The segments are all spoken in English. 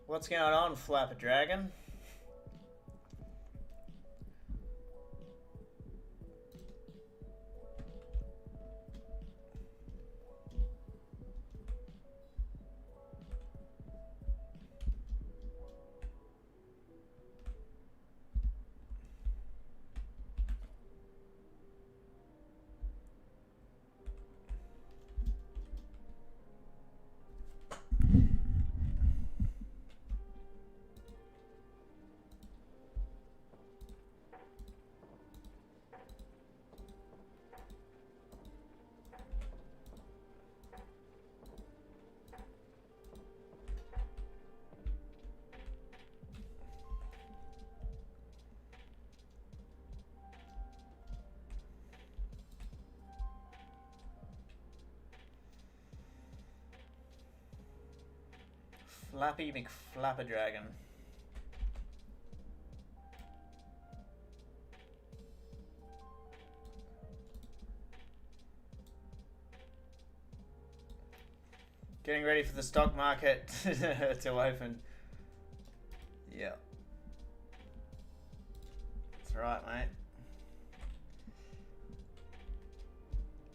What's going on, Flapper Dragon? Flappy McFlapper Dragon. Getting ready for the stock market to open. Yeah. That's right, mate.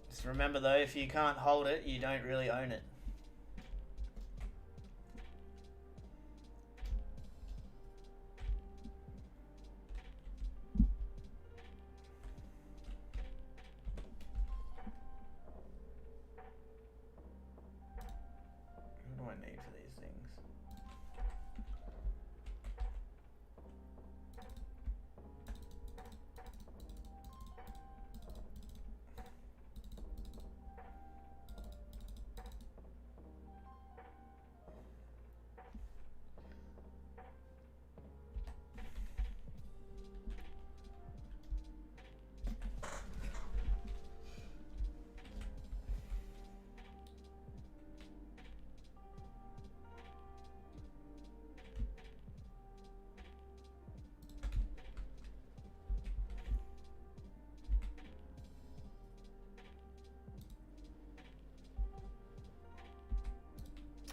Just remember though, if you can't hold it, you don't really own it. What do I need for these things?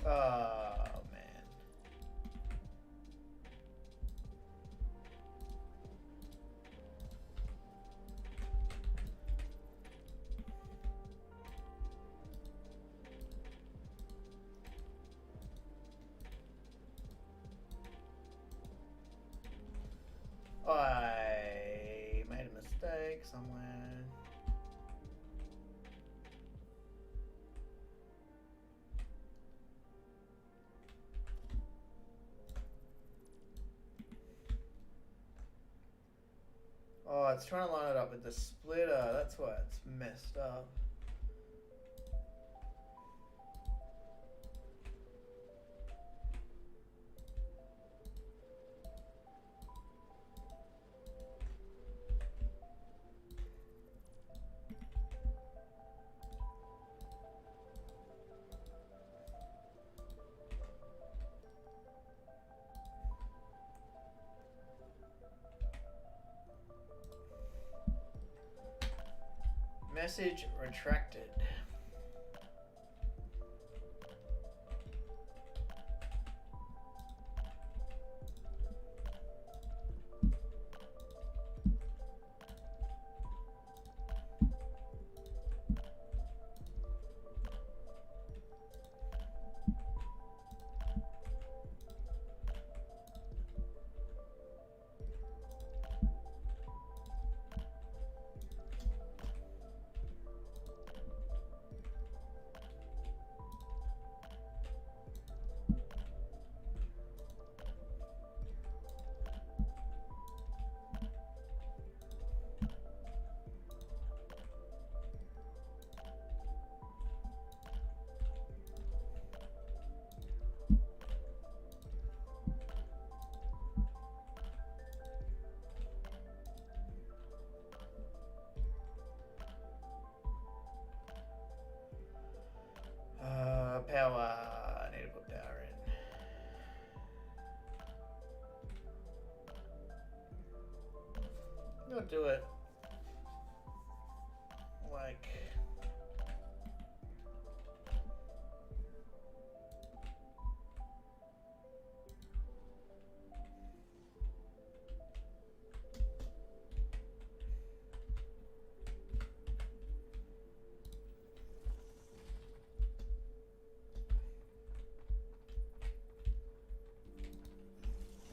Oh, man. I made a mistake somewhere. Oh, it's trying to line it up with the splitter. That's why it's messed up. Message retracted. Power. I need to put power in. Not do it like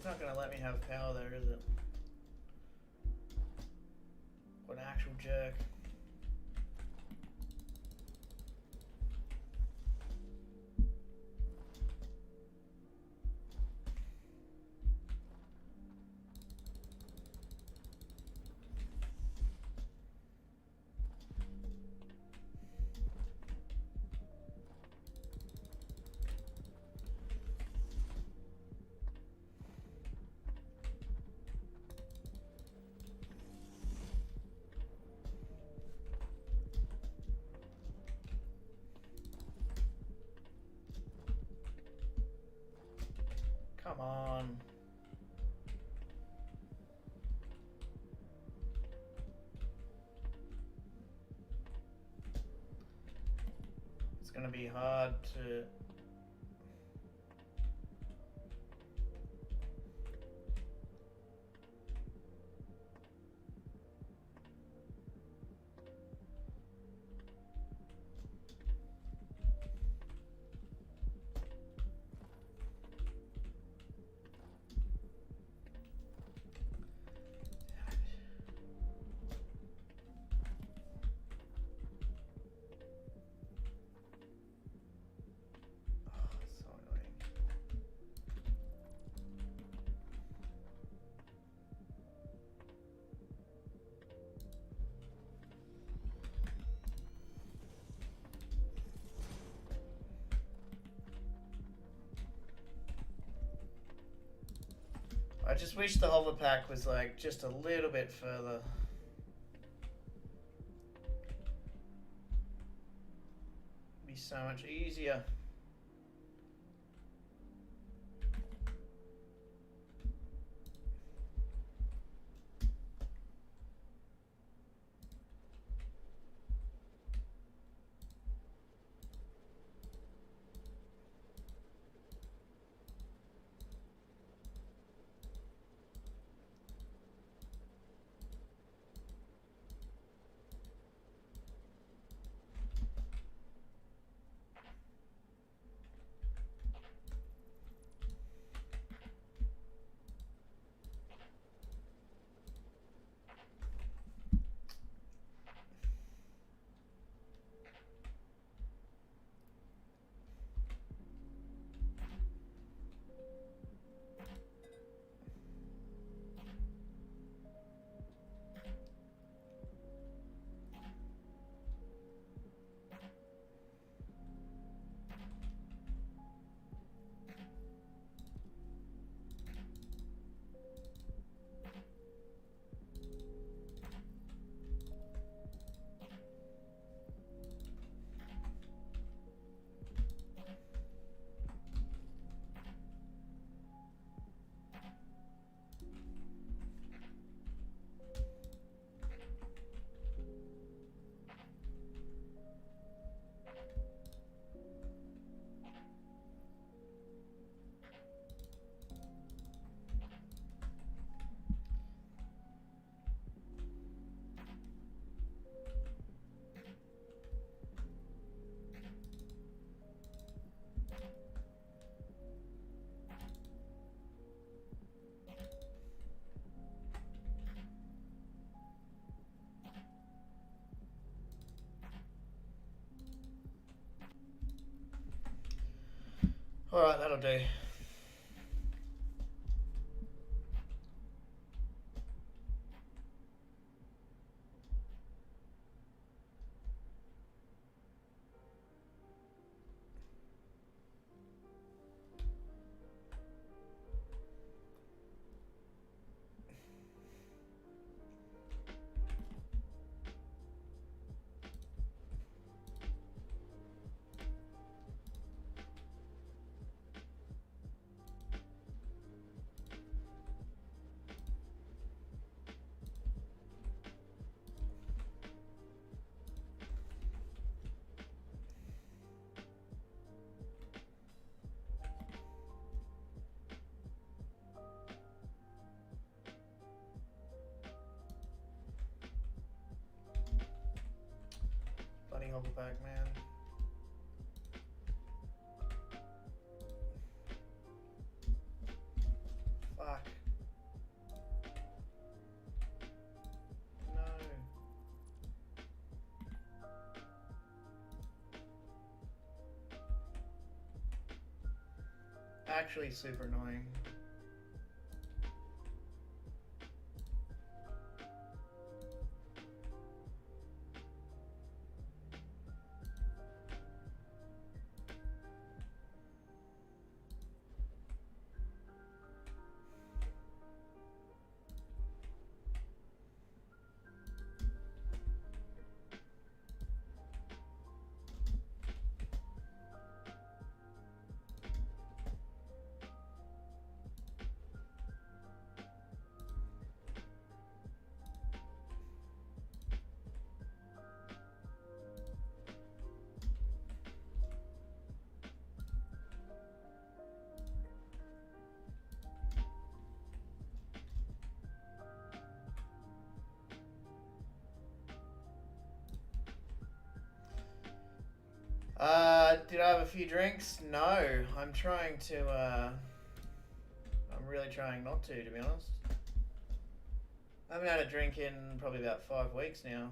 not going to let me have power there, is it? What an actual jerk. Come on. It's going to be hard to... I just wish the hover pack was like just a little bit further. Be so much easier. Alright, that'll do. Bloody hover back, man. Fuck. actually super annoying. Did I have a few drinks? No. I'm trying to, I'm really trying not to be honest. I haven't had a drink in probably about 5 weeks now.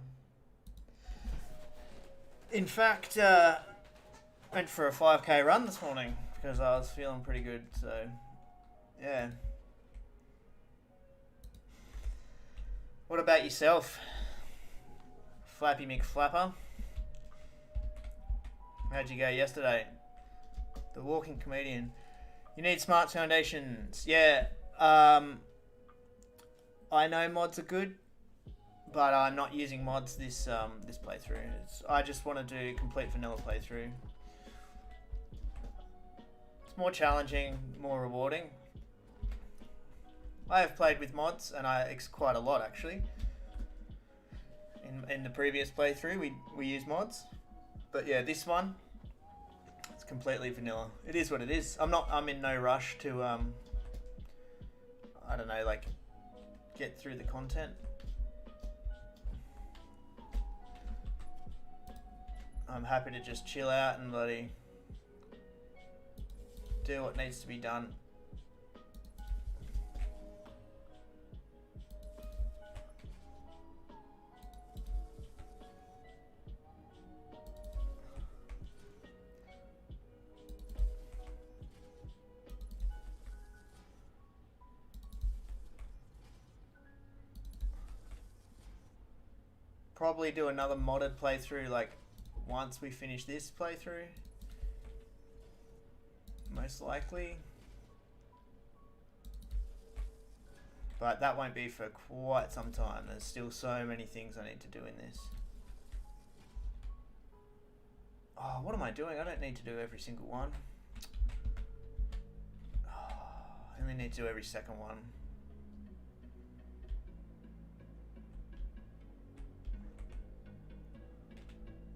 In fact, went for a 5k run this morning because I was feeling pretty good, so yeah. What about yourself? Flappy McFlapper? How'd you go yesterday? The walking comedian. You need smart foundations. Yeah. I know mods are good, but I'm not using mods this this playthrough. I just want to do complete vanilla playthrough. It's more challenging, more rewarding. I have played with mods, and it's quite a lot actually. In the previous playthrough, we used mods. But yeah, this one, it's completely vanilla. It is what it is. I'm in no rush to I don't know, like get through the content. I'm happy to just chill out and bloody do what needs to be done. Probably do another modded playthrough like once we finish this playthrough. Most likely. But that won't be for quite some time. There's still so many things I need to do in this. Oh, what am I doing? I don't need to do every single one. Oh, I only need to do every second one.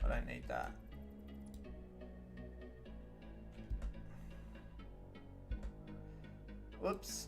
I don't need that. Whoops.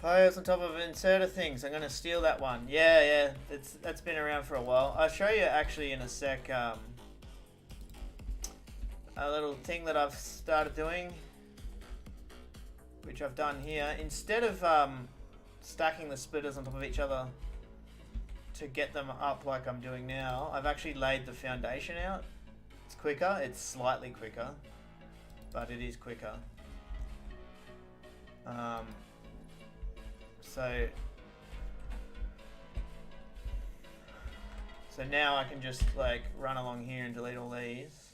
Piles on top of inserter things. I'm gonna steal that one. Yeah, that's been around for a while. I'll show you actually in a sec. A little thing that I've started doing, which I've done here. Instead of stacking the splitters on top of each other to get them up like I'm doing now, I've actually laid the foundation out. It's quicker. It's slightly quicker, but it is quicker. So now I can just like run along here and delete all these.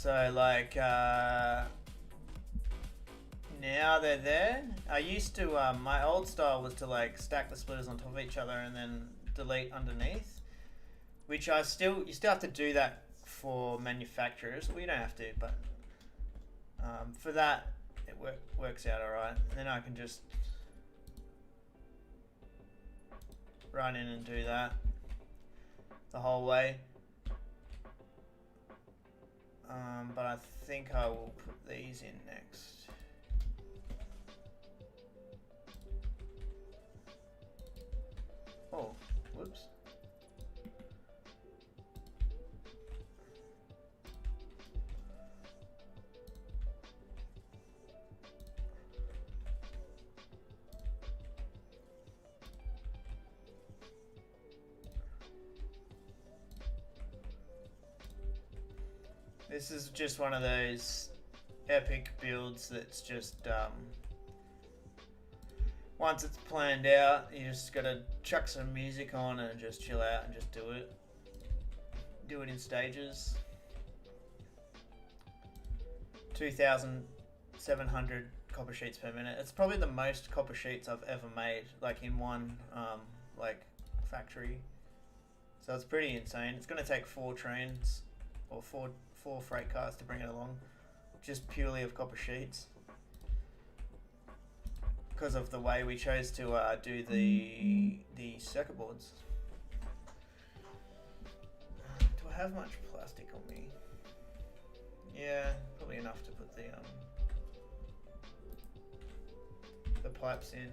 So like now they're there. I used to my old style was to like stack the splitters on top of each other and then delete underneath, which you still have to do that for manufacturers. Well, you don't have to, but for that it works out alright. And then I can just run in and do that the whole way. But I think I will put these in next. Oh, whoops. This is just one of those epic builds that's just once it's planned out, you just gotta chuck some music on and just chill out and just do it. Do it in stages. 2,700 copper sheets per minute. It's probably the most copper sheets I've ever made, like in one like factory. So it's pretty insane. It's gonna take 4 trains or four freight cars to bring it along, just purely of copper sheets, because of the way we chose to do the circuit boards. Do I have much plastic on me? Yeah, probably enough to put the pipes in.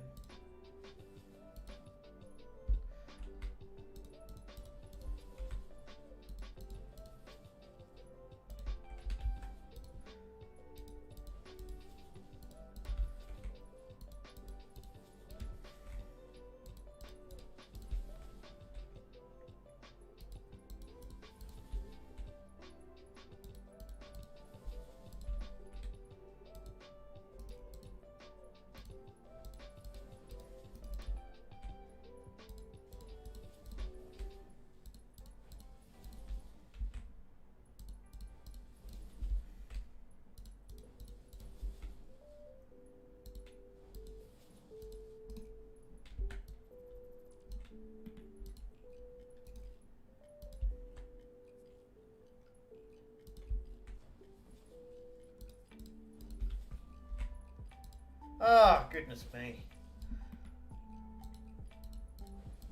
Oh, goodness me.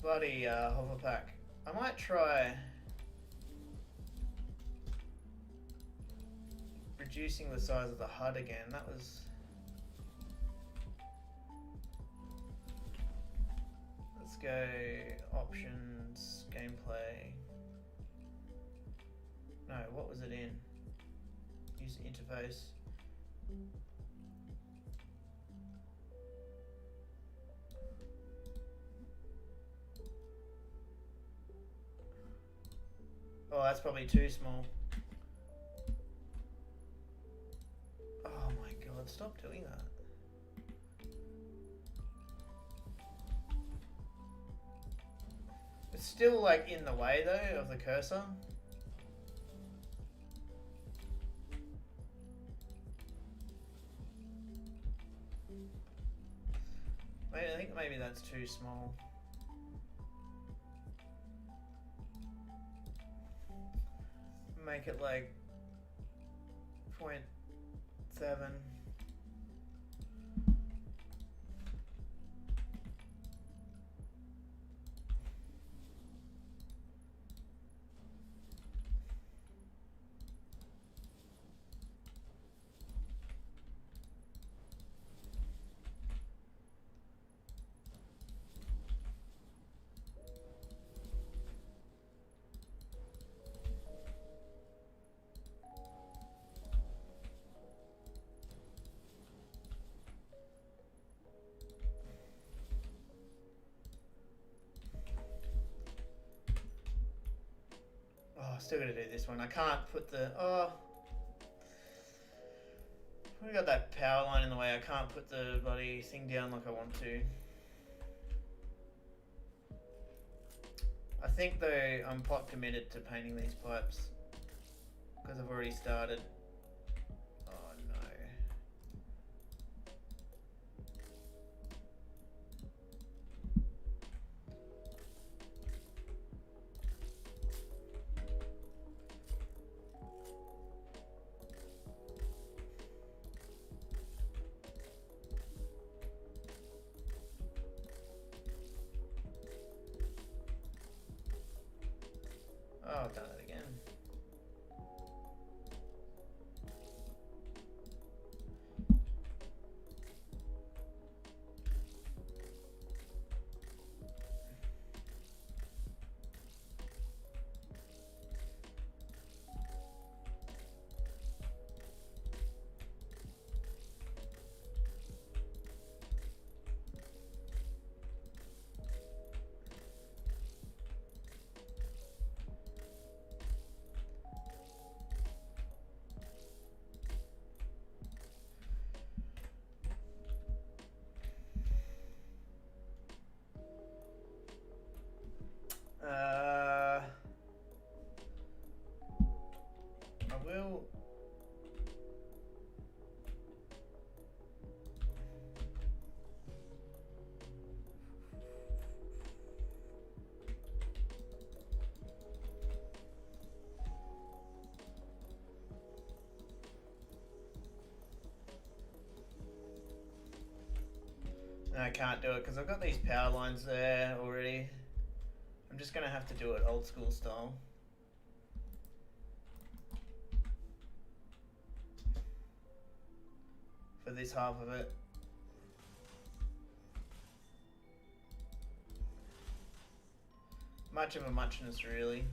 Bloody hover pack. I might try reducing the size of the HUD again. That was... Let's go options, gameplay. No, what was it in? User interface. Oh, that's probably too small. Oh my god, stop doing that. It's still like in the way though of the cursor. I think maybe that's too small. Make it like 0.7. Still gotta do this one. I can't put the... Oh. We got that power line in the way. I can't put the bloody thing down like I want to. I think though I'm pot committed to painting these pipes because I've already started will. No, I can't do it because I've got these power lines there already. I'm just gonna have to do it old school style. For this half of it. Much of a muchness, really.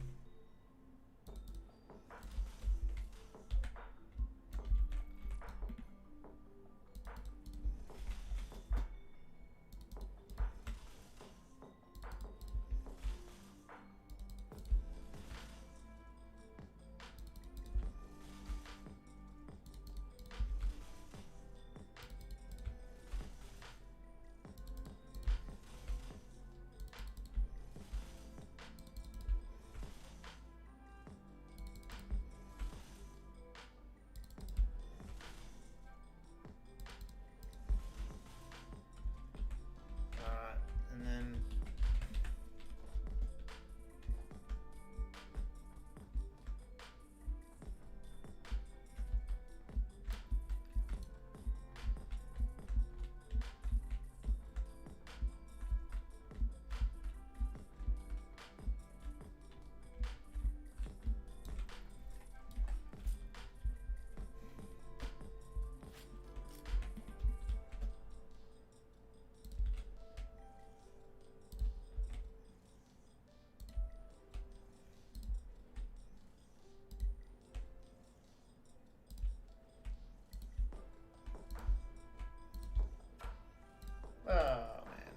Oh, man.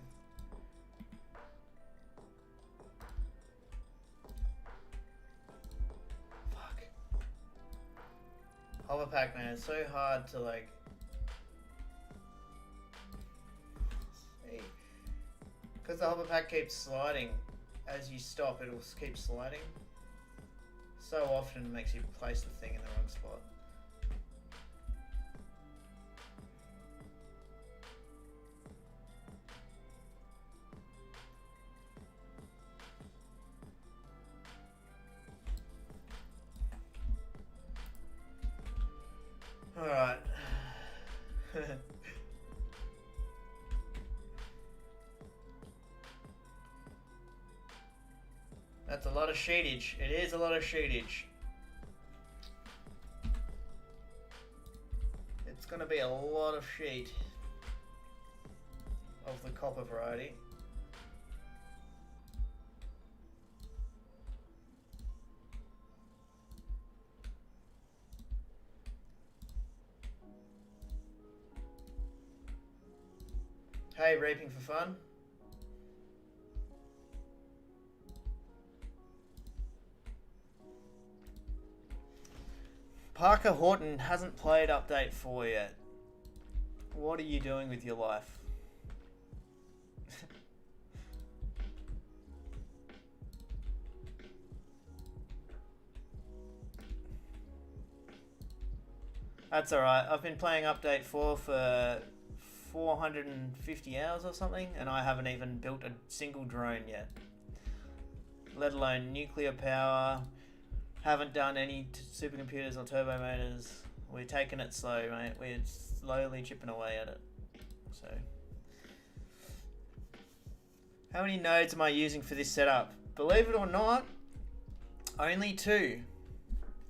Fuck. Hover pack, man. It's so hard to, like... see. Because the hover pack keeps sliding. As you stop, it'll keep sliding. So often it makes you place the thing in the wrong spot. Alright. That's a lot of sheetage. It is a lot of sheetage. It's going to be a lot of sheet of the copper variety. Hey, reaping for fun. Parker Horton hasn't played update 4 yet. What are you doing with your life? That's alright. I've been playing update 4 for 450 hours or something, and I haven't even built a single drone yet. Let alone nuclear power. Haven't done any supercomputers or turbo motors. We're taking it slow, mate. We're slowly chipping away at it. So, how many nodes am I using for this setup? Believe it or not, only 2.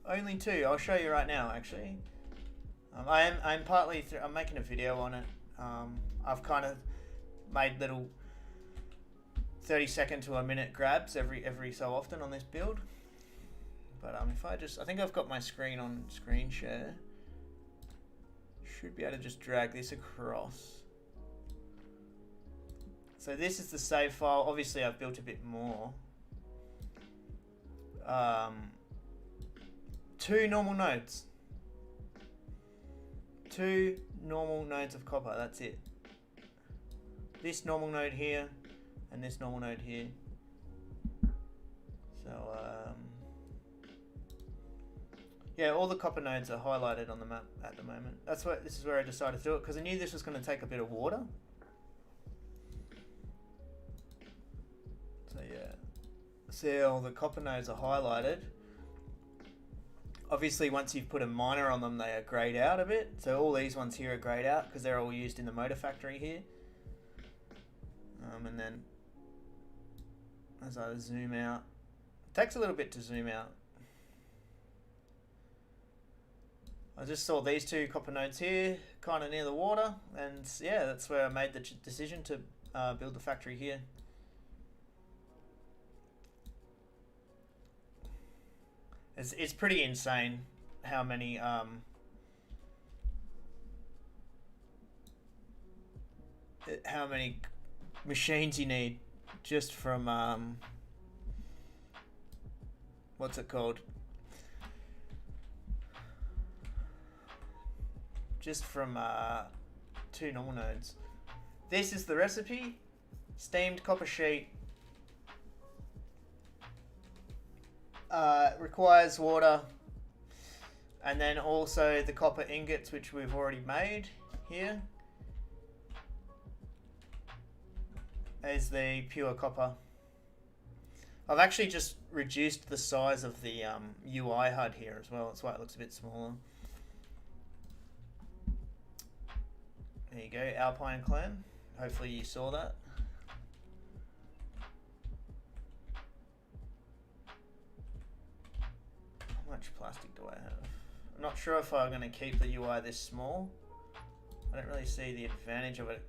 Only 2. I'll show you right now, actually. I'm partly I'm making a video on it. I've kind of made little 30-second to a minute grabs every so often on this build. But if I think I've got my screen on screen share. Should be able to just drag this across. So this is the save file. Obviously I've built a bit more. 2 normal nodes. 2 normal nodes of copper, that's it. This normal node here, and this normal node here. So, Yeah, all the copper nodes are highlighted on the map at the moment. This is where I decided to do it, because I knew this was going to take a bit of water. So yeah, see all the copper nodes are highlighted. Obviously, once you've put a miner on them, they are grayed out a bit. So all these ones here are grayed out because they're all used in the motor factory here. And then as I zoom out, it takes a little bit to zoom out. I just saw these two copper nodes here, kind of near the water, and yeah, that's where I made the decision to build the factory here. It's pretty insane how many machines you need just from what's it called? Just from 2 normal nodes. This is the recipe: steamed copper sheet. Requires water, and then also the copper ingots, which we've already made here, is the pure copper. I've actually just reduced the size of the UI HUD here as well. That's why it looks a bit smaller. There you go, Alpine Clan. Hopefully you saw that. How much plastic do I have? I'm not sure if I'm going to keep the UI this small. I don't really see the advantage of it.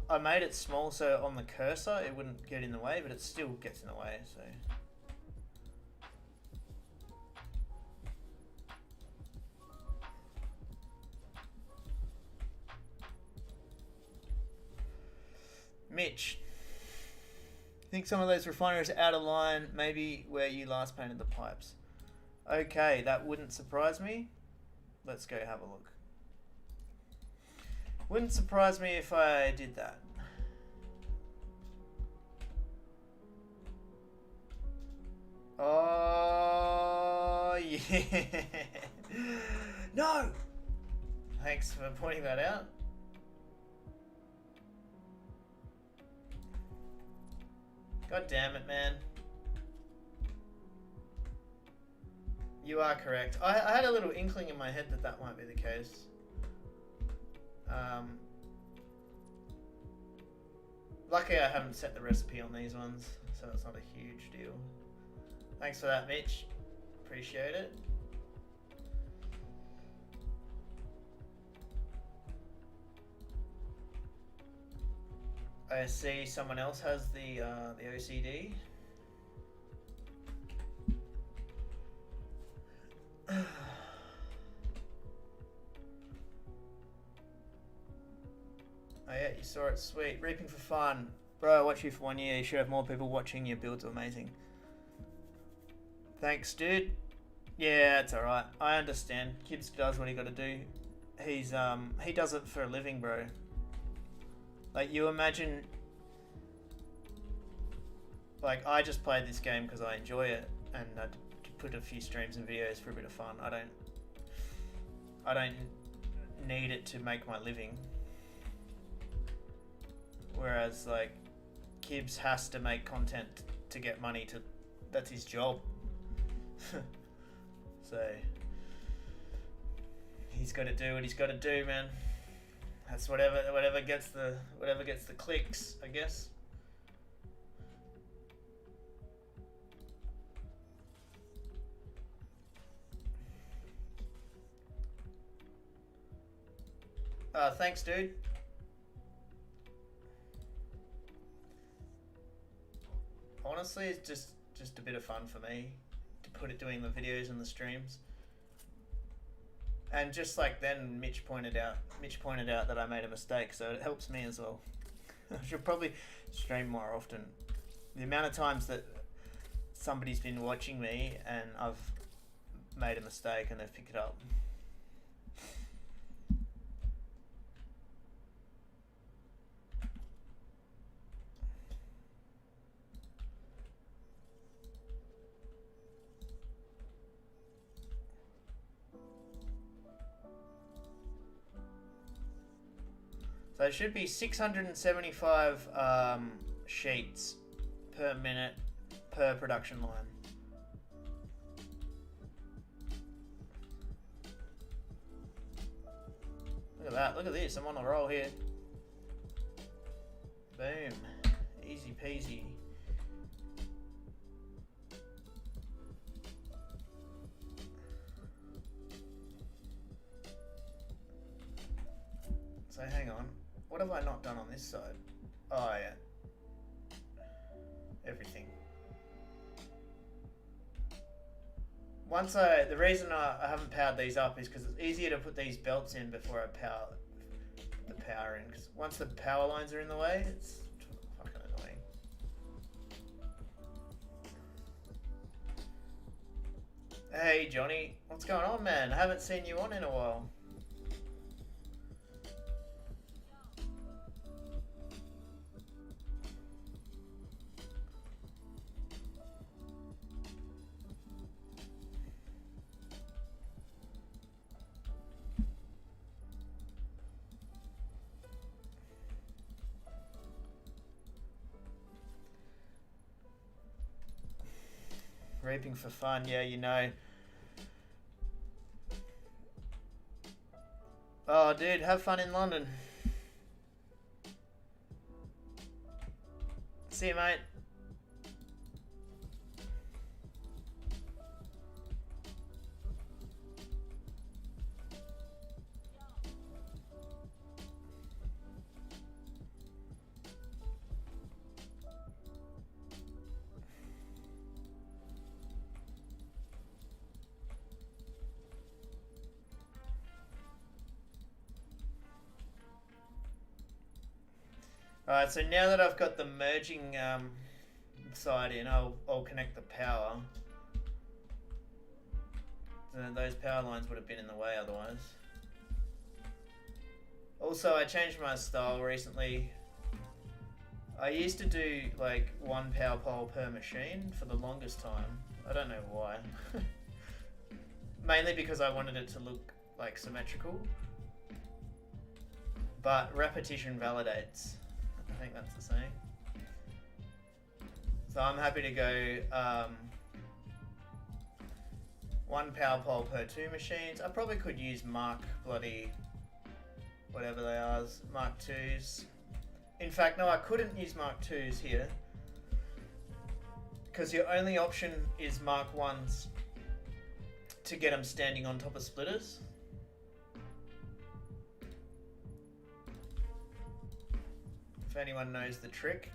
I made it small so on the cursor it wouldn't get in the way, but it still gets in the way, so. Mitch, I think some of those refineries are out of line, maybe where you last painted the pipes. Okay, that wouldn't surprise me. Let's go have a look. Wouldn't surprise me if I did that. Oh, yeah. No! Thanks for pointing that out. God damn it, man. You are correct. I had a little inkling in my head that that might be the case. Luckily I haven't set the recipe on these ones, so it's not a huge deal. Thanks for that, Mitch. Appreciate it. I see someone else has the OCD. Oh yeah, you saw it, sweet. Reaping for fun. Bro, I watched you for 1 year. You should have more people watching. Your builds are amazing. Thanks, dude. Yeah, it's alright. I understand. Kibbs does what he gotta do. He does it for a living, bro. Like, you imagine... Like, I just played this game because I enjoy it, and I put a few streams and videos for a bit of fun. I don't need it to make my living. Whereas, like, Kibbs has to make content to get money to... That's his job. So... He's got to do what he's got to do, man. That's whatever gets the clicks, I guess. Thanks, dude. Honestly, it's just a bit of fun for me to put it doing the videos and the streams. And just like then, Mitch pointed out that I made a mistake, so it helps me as well. I should probably stream more often. The amount of times that somebody's been watching me and I've made a mistake and they've picked it up. So it should be 675 sheets per minute per production line. Look at that, look at this, I'm on a roll here. Boom, easy peasy. So hang on, what have I not done on this side? Oh yeah, everything. The reason I haven't powered these up is because it's easier to put these belts in before I put the power in. Because once the power lines are in the way, it's fucking annoying. Hey Johnny, what's going on, man? I haven't seen you on in a while. Reaping for fun, yeah, you know. Oh, dude, have fun in London. See you, mate. Alright, so now that I've got the merging side in, I'll connect the power. Those power lines would have been in the way otherwise. Also, I changed my style recently. I used to do like one power pole per machine for the longest time. I don't know why. Mainly because I wanted it to look like symmetrical. But repetition validates. I think that's the saying. So I'm happy to go one power pole per 2 machines. I probably could use Mark bloody whatever they are, Mark 2s. In fact, no, I couldn't use Mark 2s here because your only option is Mark 1s to get them standing on top of splitters. If anyone knows the trick,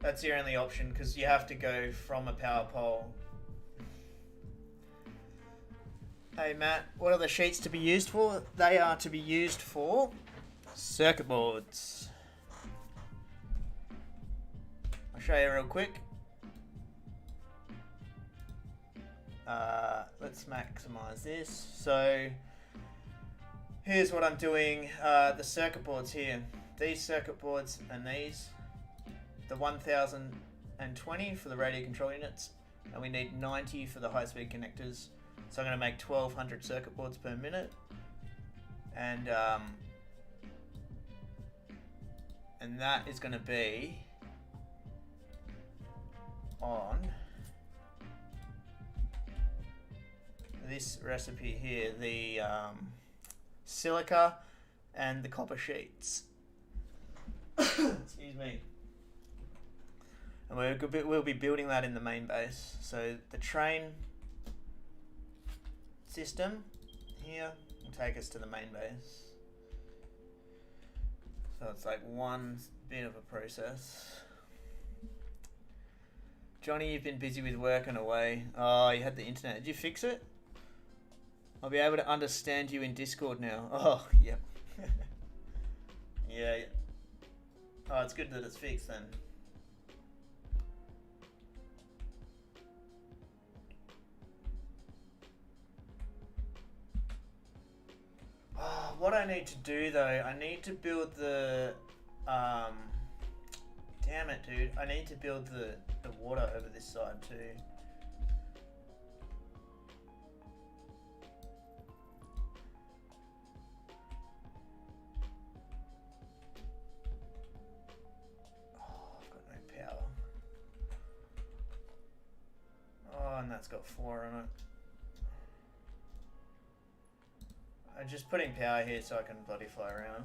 that's your only option because you have to go from a power pole. Hey Matt, what are the sheets to be used for? They are to be used for circuit boards. I'll show you real quick. Let's maximize this. So here's what I'm doing. The circuit boards here. These circuit boards and these. The 1020 for the radio control units. And we need 90 for the high-speed connectors. So I'm going to make 1200 circuit boards per minute. And that is going to be on this recipe here, the silica and the copper sheets. Excuse me. And we'll be building that in the main base. So the train system here will take us to the main base. So it's like one bit of a process. Johnny, you've been busy with work and away. Oh, you had the internet. Did you fix it? I'll be able to understand you in Discord now. Oh, yep. Yeah. Oh, it's good that it's fixed then. Oh, what I need to do though, I need to build the damn it, dude. I need to build the water over this side too. it's got 4 on it. I'm just putting power here so I can bloody fly around.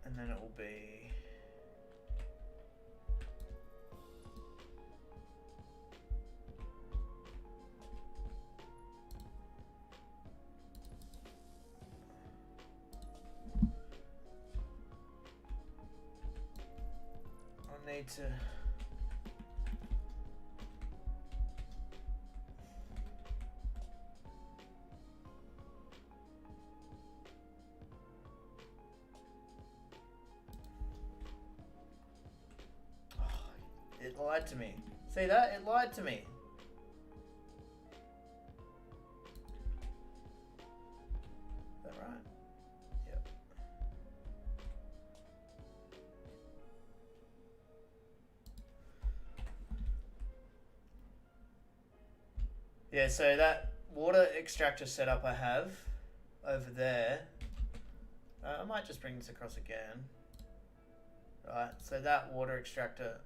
And then it will be... I need to... It lied to me. See that? It lied to me. Is that right? Yep. Yeah, so that water extractor setup I have over there, I might just bring this across again. Right, so that water extractor,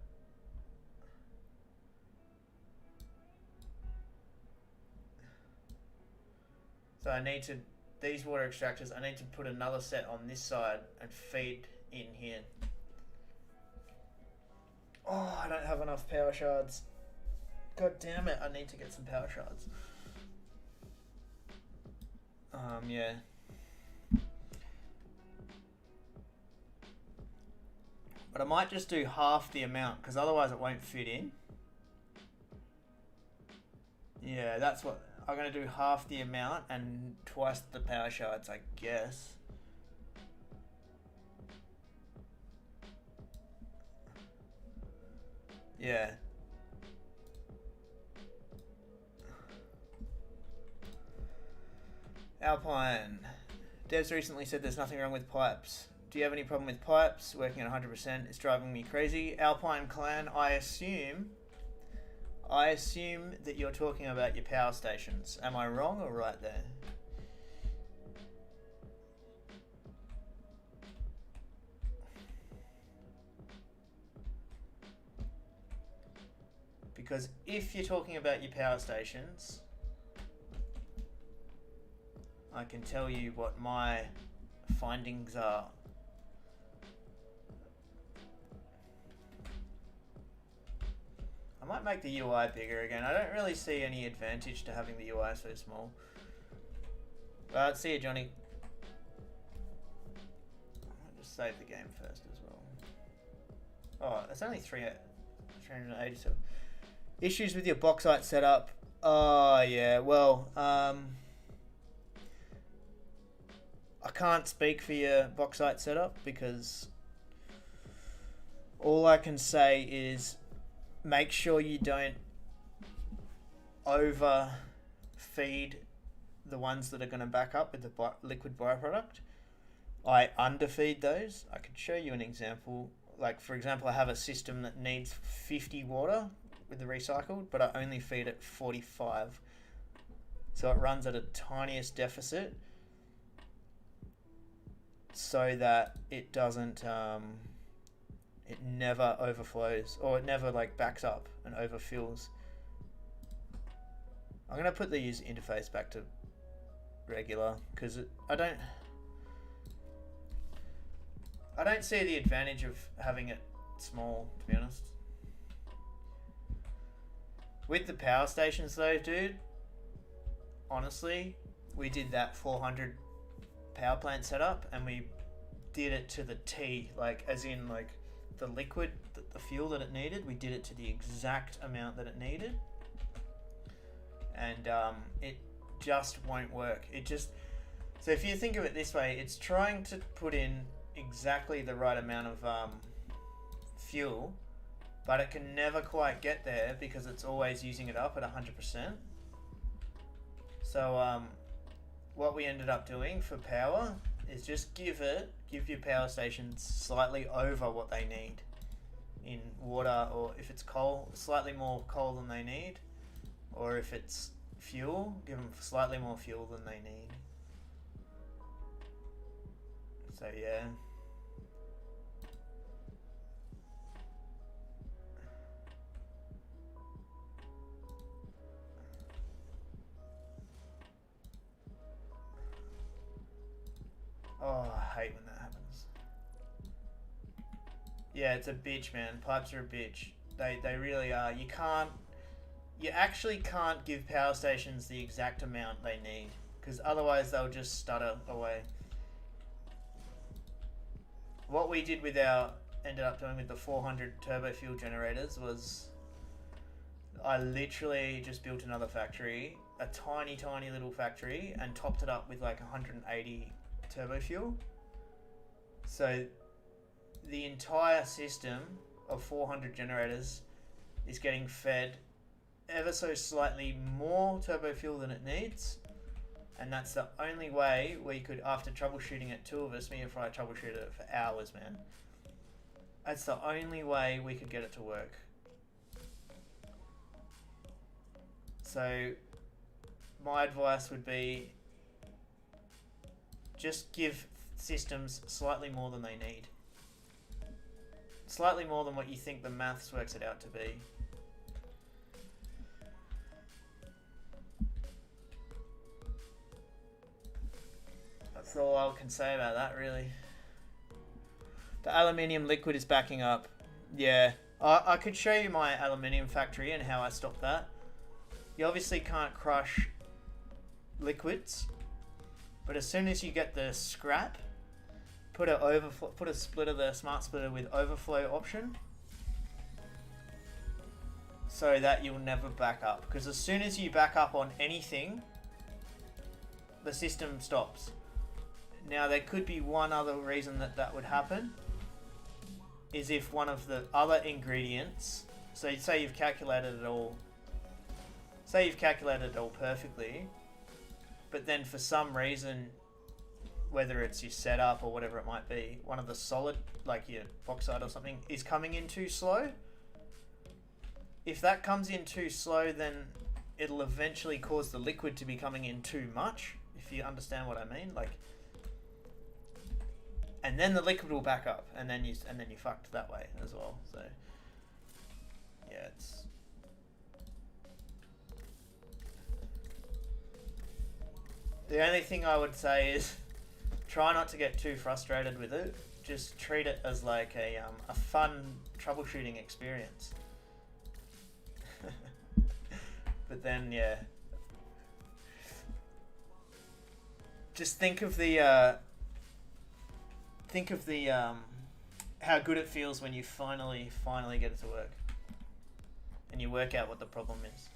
so I need to, these water extractors, I need to put another set on this side and feed in here. Oh, I don't have enough power shards. God damn it, I need to get some power shards. Yeah. But I might just do half the amount, because otherwise it won't fit in. Yeah, that's what... I'm going to do half the amount and twice the power shards, I guess. Yeah. Alpine. Dev's recently said there's nothing wrong with pipes. Do you have any problem with pipes? Working at 100%. It's driving me crazy. Alpine Clan, I assume that you're talking about your power stations. Am I wrong or right there? Because if you're talking about your power stations, I can tell you what my findings are. I might make the UI bigger again. I don't really see any advantage to having the UI so small. See you, Johnny. I'll just save the game first as well. Oh, it's only 387. Issues with your bauxite setup. Oh, yeah. Well, I can't speak for your bauxite setup because all I can say is make sure you don't overfeed the ones that are going to back up with the liquid byproduct. I underfeed those. I could show you an example. Like, for example, I have a system that needs 50 water with the recycled, but I only feed it 45. So it runs at a tiniest deficit so that it doesn't... it never overflows, or it never like backs up and overfills. I'm gonna put the user interface back to regular because I don't see the advantage of having it small, to be honest. With the power stations though, dude, honestly, we did that 400 power plant setup and we did it to the T, like as in like the liquid, the fuel that it needed, we did it to the exact amount that it needed, and it just won't work. It just, so if you think of it this way, it's trying to put in exactly the right amount of fuel, but it can never quite get there because it's always using it up at 100%. So what we ended up doing for power is just give your power stations slightly over what they need in water, or if it's coal, slightly more coal than they need, or if it's fuel, give them slightly more fuel than they need. So yeah. Yeah, it's a bitch, man. Pipes are a bitch. They really are. You actually can't give power stations the exact amount they need, because otherwise they'll just stutter away. What we did with ended up doing with the 400 turbo fuel generators was I literally just built another factory, a tiny little factory, and topped it up with like 180 turbo fuel. So the entire system of 400 generators is getting fed ever so slightly more turbo fuel than it needs, and that's the only way we could, after troubleshooting it, two of us, me and Fry, troubleshooted it for hours, man. That's the only way we could get it to work. So my advice would be just give systems slightly more than they need. Slightly more than what you think the maths works it out to be. That's all I can say about that, really. The aluminium liquid is backing up. Yeah, I could show you my aluminium factory and how I stopped that. You obviously can't crush liquids, but as soon as you get the scrap, put a splitter there, smart splitter with overflow option, so that you'll never back up. Because as soon as you back up on anything, the system stops. Now there could be one other reason that would happen, is if one of the other ingredients, so say you've calculated it all perfectly, but then for some reason, whether it's your setup or whatever it might be, one of the solid, like your bauxite or something, is coming in too slow. If that comes in too slow, then it'll eventually cause the liquid to be coming in too much, if you understand what I mean. Like, and then the liquid will back up, and then you fucked that way as well. So yeah, it's the only thing I would say is try not to get too frustrated with it. Just treat it as like a fun troubleshooting experience. But then yeah, just think of the how good it feels when you finally get it to work, and you work out what the problem is.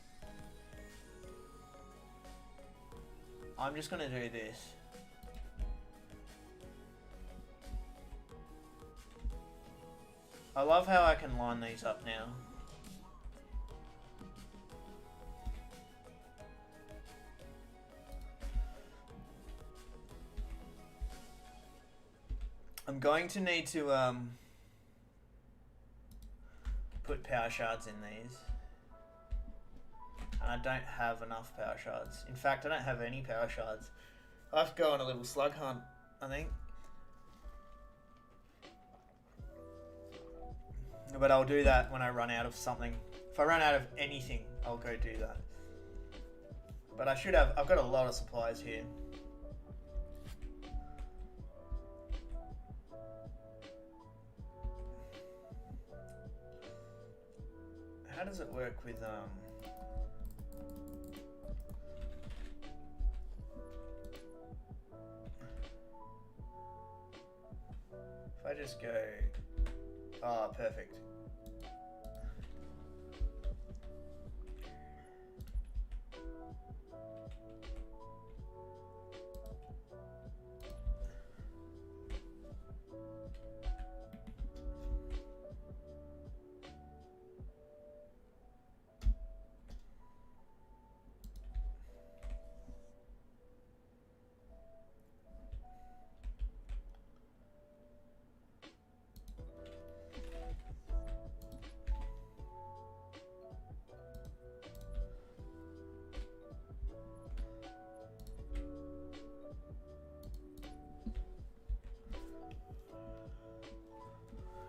I'm just gonna do this. I love how I can line these up now. I'm going to need to put power shards in these. And I don't have enough power shards. In fact, I don't have any power shards. I have to go on a little slug hunt, I think. But I'll do that when I run out of something. If I run out of anything, I'll go do that. But I've got a lot of supplies here. How does it work with if I just go, perfect.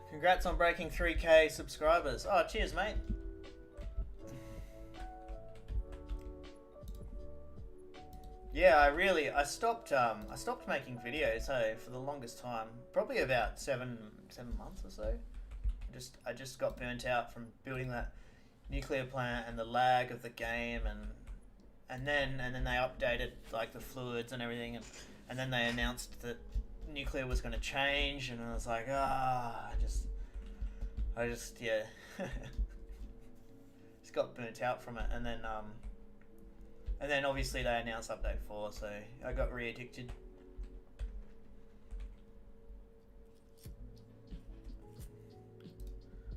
Congrats on breaking 3K subscribers. Oh, cheers, mate. Yeah, I stopped making videos, for the longest time. Probably about seven months or so. I just got burnt out from building that nuclear plant and the lag of the game, and then they updated like the fluids and everything, and then they announced that nuclear was going to change, and I was like, I just yeah, just got burnt out from it, and then obviously they announced update 4, so I got re-addicted.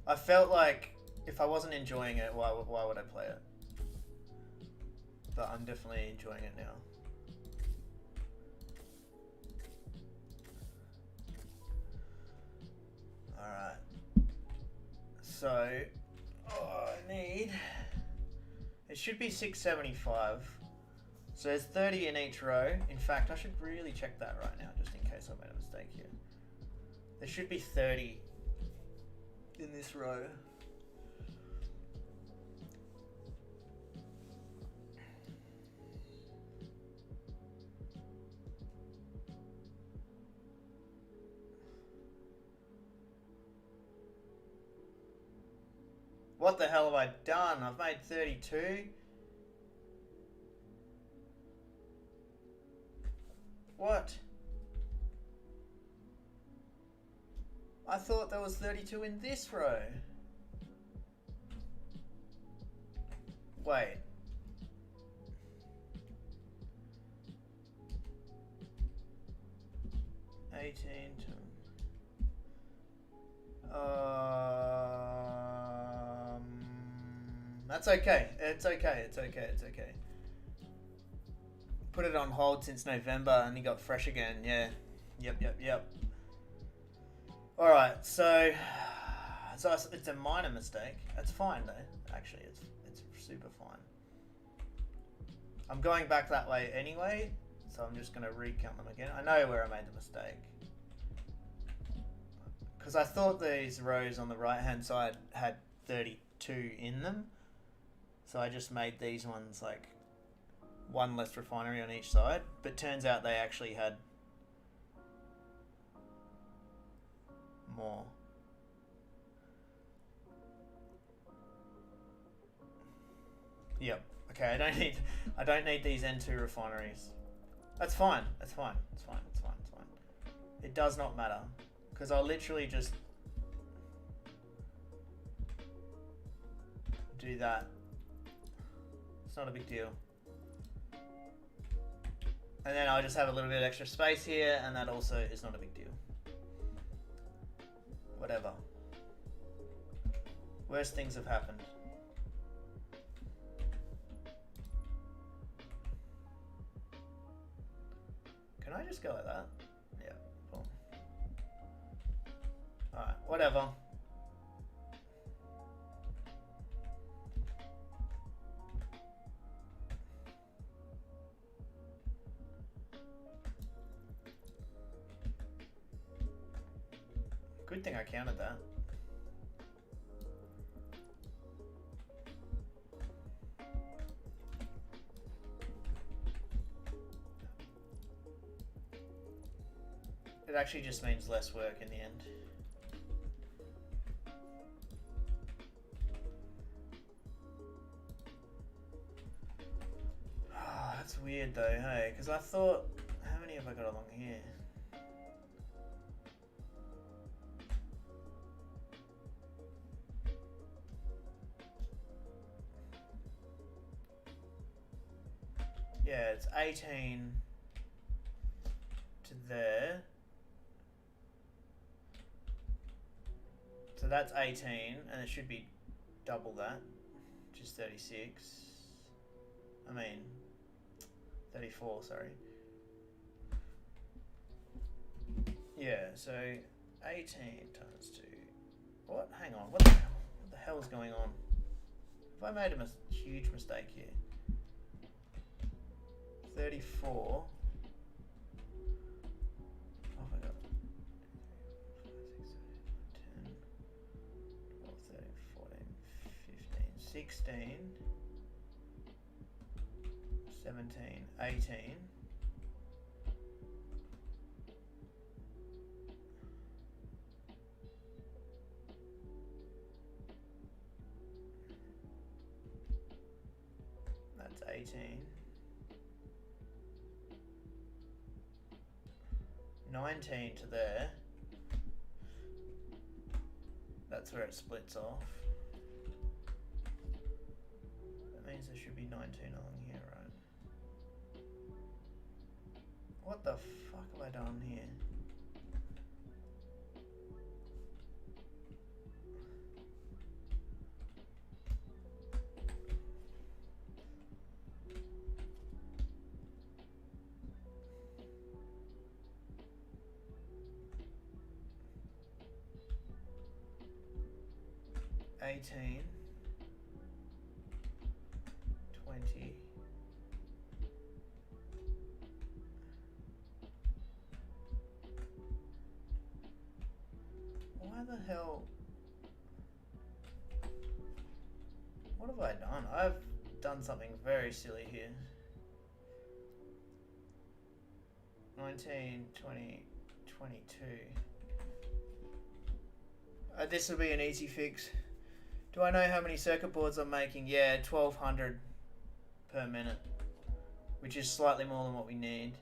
I felt like if I wasn't enjoying it, why would I play it? But I'm definitely enjoying it now. Alright. So, I need... It should be 675. So there's 30 in each row. In fact, I should really check that right now, just in case I made a mistake here. There should be 30 in this row. What the hell have I done? I've made 32. What? I thought there was 32 in this row. Wait. That's okay. It's okay. It's okay. It's okay. Put it on hold since November and he got fresh again. Yeah. Yep. Alright, so it's a minor mistake. That's fine though. Actually, it's super fine. I'm going back that way anyway, so I'm just going to recount them again. I know where I made the mistake. Because I thought these rows on the right hand side had 32 in them. So I just made these ones like one less refinery on each side. But turns out they actually had more. Yep. Okay, I don't need these N2 refineries. That's fine. That's fine. It's fine. It's fine. It's fine. It does not matter. Because I'll literally just do that. It's not a big deal. And then I'll just have a little bit of extra space here, and that also is not a big deal. Whatever. Worst things have happened. Can I just go like that? Yeah, cool. Alright, whatever. Good thing I counted that. It actually just means less work in the end. Oh, that's weird though, hey? Because I thought, how many have I got along here? Yeah, it's 18 to there. So that's 18, and it should be double that, which is 36. I mean, 34, sorry. Yeah, so 18 times 2. What? Hang on, what the hell is going on? Have I made a huge mistake here? 34. Oh my god. 10, 12, 13, 14, 15, 16, 17, 18. 18. 19 to there. That's where it splits off. That means there should be 19 along here, right? What the fuck have I done here? $18, $20, why the hell? What have I done? I've done something very silly here. 19, 20, 22. This will be an easy fix. Do I know how many circuit boards I'm making? Yeah, 1200 per minute, which is slightly more than what we need.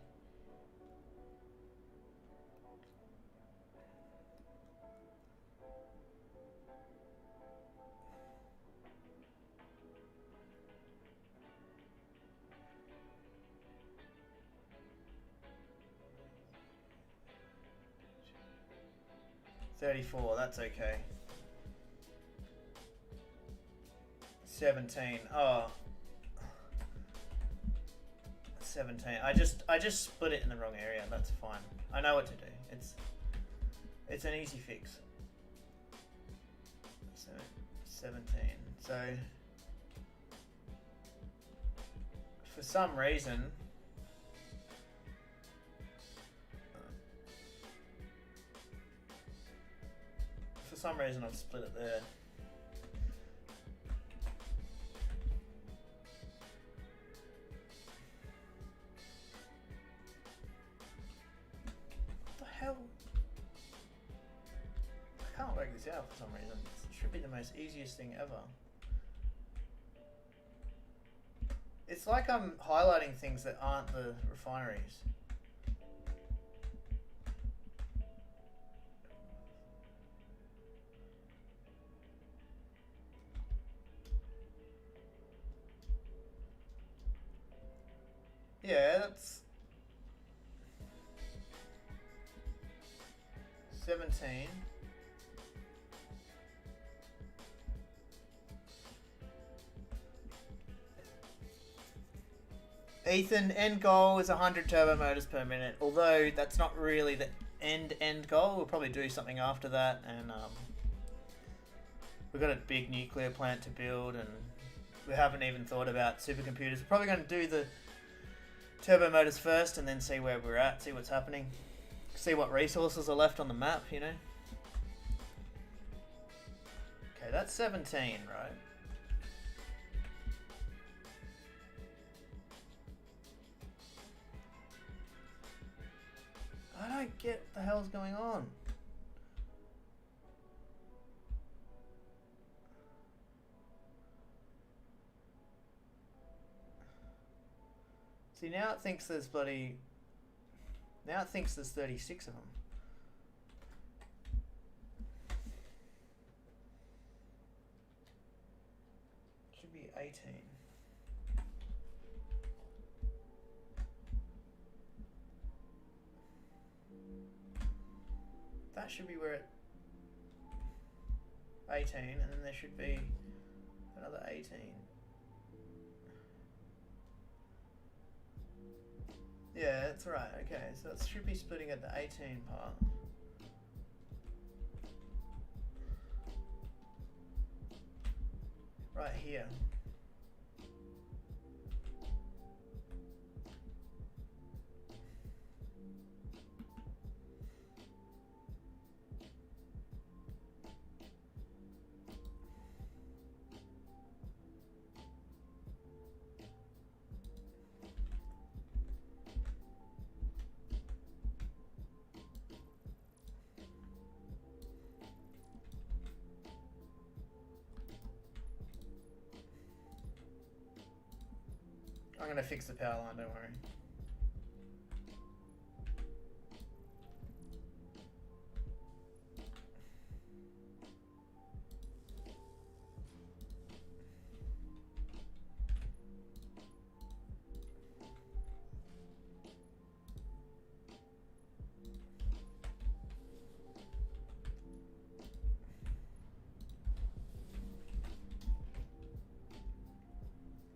$34, that's okay. 17. Oh. 17. I just split it in the wrong area. That's fine. I know what to do. It's an easy fix. So 17. So for some reason I've split it there. I can't work this out for some reason. It should be the most easiest thing ever. It's like I'm highlighting things that aren't the refineries. Yeah, that's 17. Ethan, end goal is 100 turbo motors per minute. Although that's not really the end goal. We'll probably do something after that, and we've got a big nuclear plant to build, and we haven't even thought about supercomputers. We're probably going to do the turbo motors first, and then see where we're at, see what's happening, see what resources are left on the map, you know. Okay, that's 17, right? I don't get what the hell's going on. See, now it thinks there's 36 of them. Should be 18. That should be where it 18, and then there should be another 18. Yeah, that's right. Okay, so it should be splitting at the 18 part. Right here. I'm gonna fix the power line, don't worry.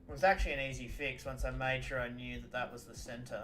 It was actually an easy fix once I made sure I knew that that was the center.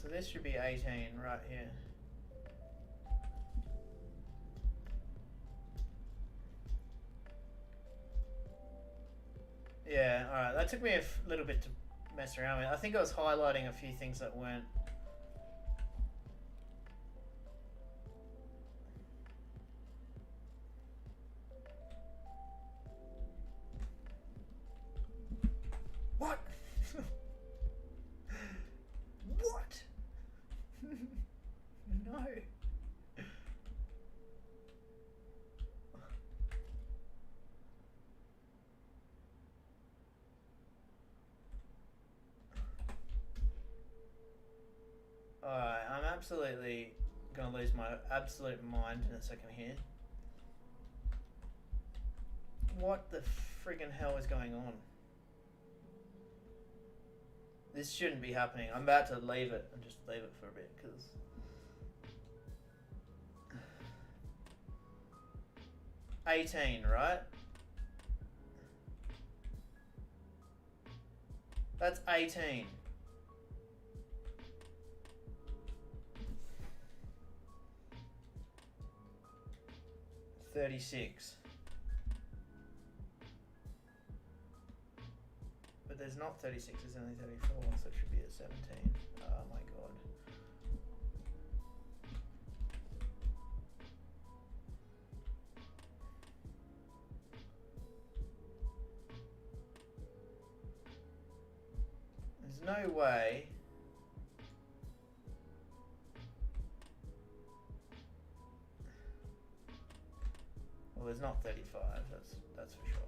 So this should be 18 right here. Yeah, alright, that took me a little bit to mess around with. I think I was highlighting a few things that weren't. What? What? No. Alright, I'm absolutely gonna lose my absolute mind in a second here. What the friggin' hell is going on? This shouldn't be happening. I'm about to leave it and just leave it for a bit because $18, right? That's 18. $36. But there's not 36, there's only 34, so it should be at 17. Oh my god. There's no way. Well, there's not 35, that's for sure.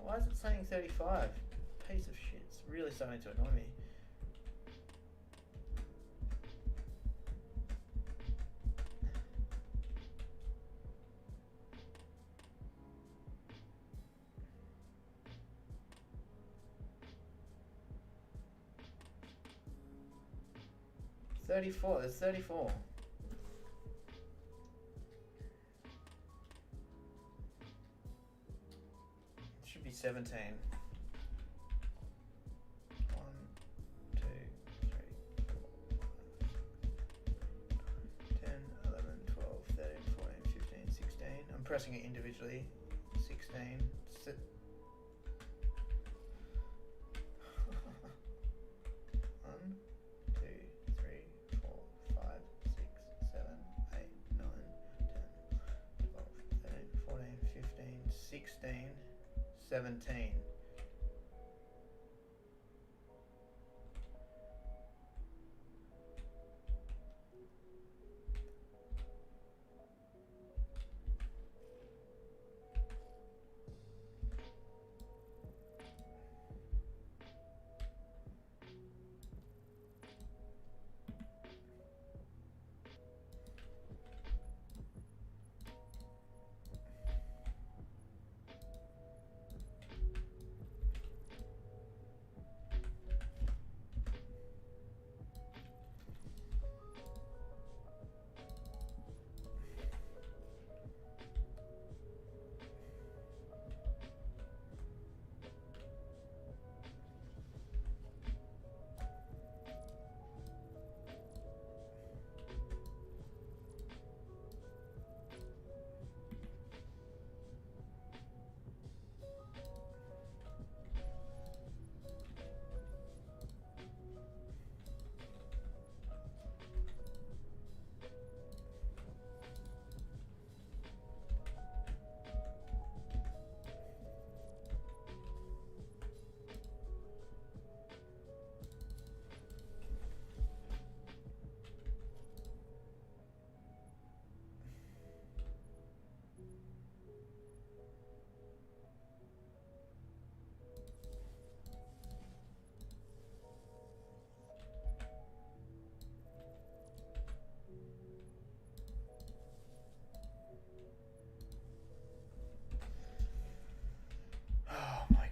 Why is it saying 35? Piece of shit. It's really starting to annoy me. There's 34. It should be 17. 1, 2, 3, 4, 5, pressing it individually. 16. One, 2, 3, 4, 5, 6, 7, 8, 9, 10, 12, 13, 14, 15, 16, 17.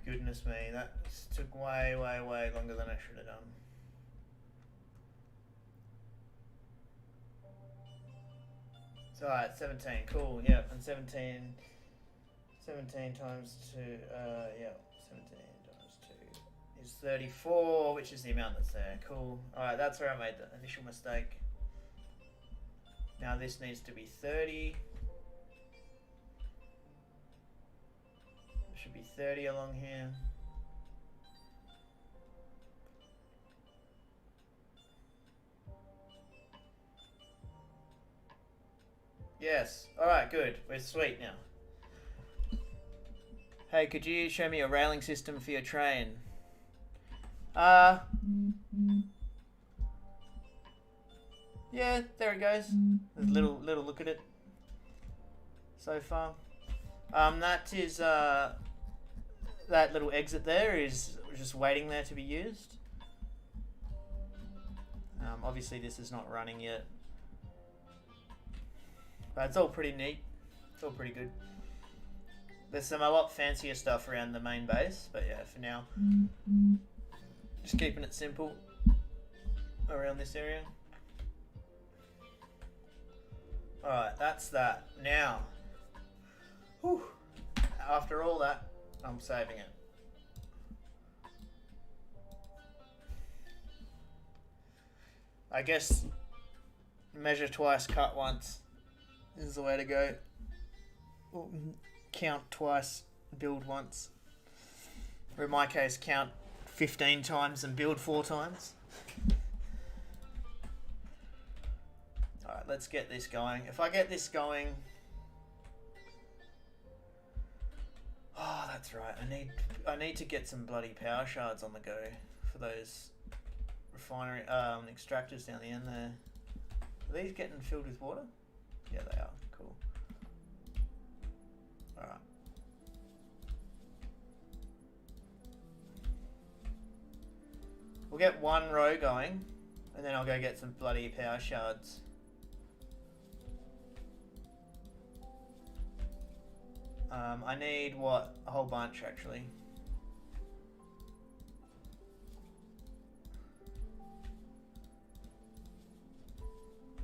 Goodness me, that took way longer than I should have done. So alright, 17, cool, yeah, and 17 times 2, yeah, 17 times 2 is 34, which is the amount that's there, cool. Alright, that's where I made the initial mistake. Now this needs to be 30. Should be 30 along here. Yes. Alright, good. We're sweet now. Hey, could you show me a railing system for your train? Yeah, there it goes. There's a little look at it so far. That is that little exit there is just waiting there to be used. Obviously this is not running yet, but it's all pretty neat. It's all pretty good. There's a lot fancier stuff around the main base, but yeah, for now, just keeping it simple around this area. Alright, that's that. Now, whew, after all that, I'm saving it. I guess measure twice, cut once is the way to go. Count twice, build once. Or in my case, count 15 times and build 4 times. Alright, let's get this going. If I get this going... Oh, that's right. I need to get some bloody power shards on the go for those refinery extractors down the end there. Are these getting filled with water? Yeah, they are. Cool. Alright. We'll get one row going, and then I'll go get some bloody power shards. I need, what? A whole bunch, actually.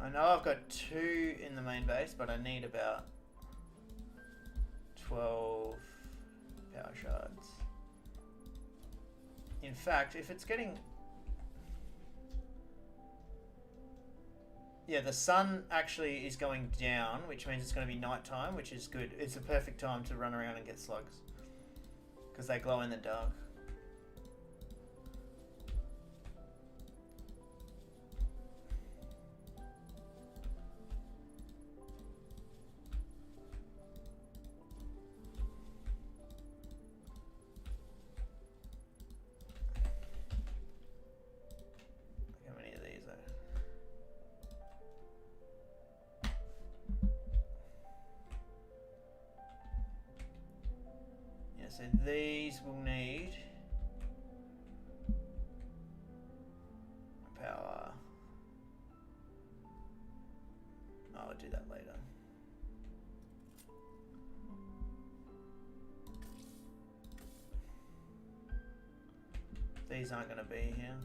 I know I've got 2 in the main base, but I need about 12 power shards. In fact, if it's getting... Yeah, the sun actually is going down, which means it's going to be nighttime, which is good. It's a perfect time to run around and get slugs. Because they glow in the dark. How many of these are? Yeah, so these will need power. I'll do that later. These aren't going to be here.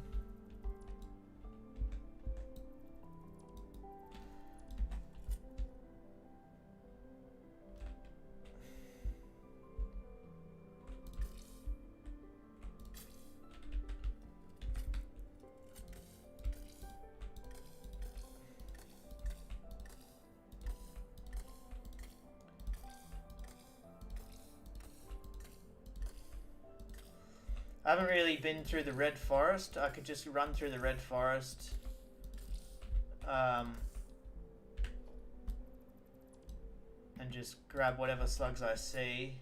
I haven't really been through the Red Forest. I could just run through the Red Forest. And just grab whatever slugs I see.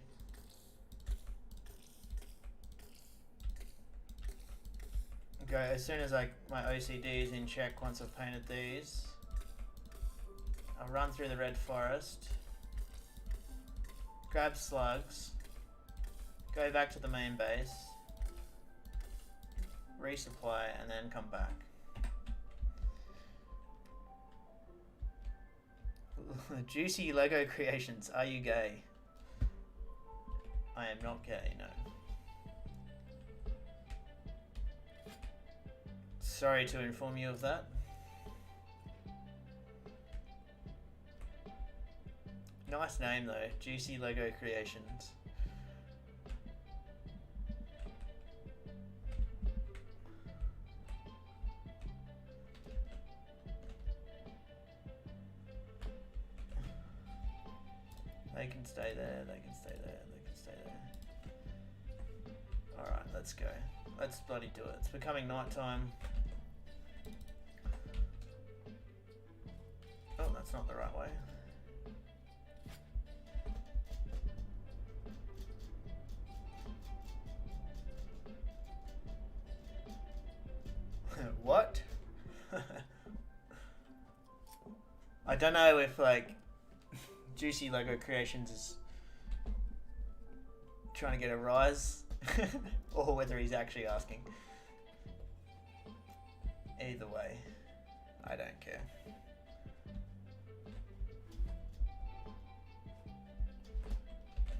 Go as soon as my OCD is in check. Once I've painted these, I'll run through the Red Forest, grab slugs, go back to the main base, resupply, and then come back. Juicy Lego Creations, are you gay? I am not gay, no. Sorry to inform you of that. Nice name though, Juicy Lego Creations. They can stay there, they can stay there, they can stay there. Alright, let's go. Let's bloody do it. It's becoming nighttime. Oh, that's not the right way. What? I don't know if Juicy Lego Creations is trying to get a rise or whether he's actually asking. Either way, I don't care.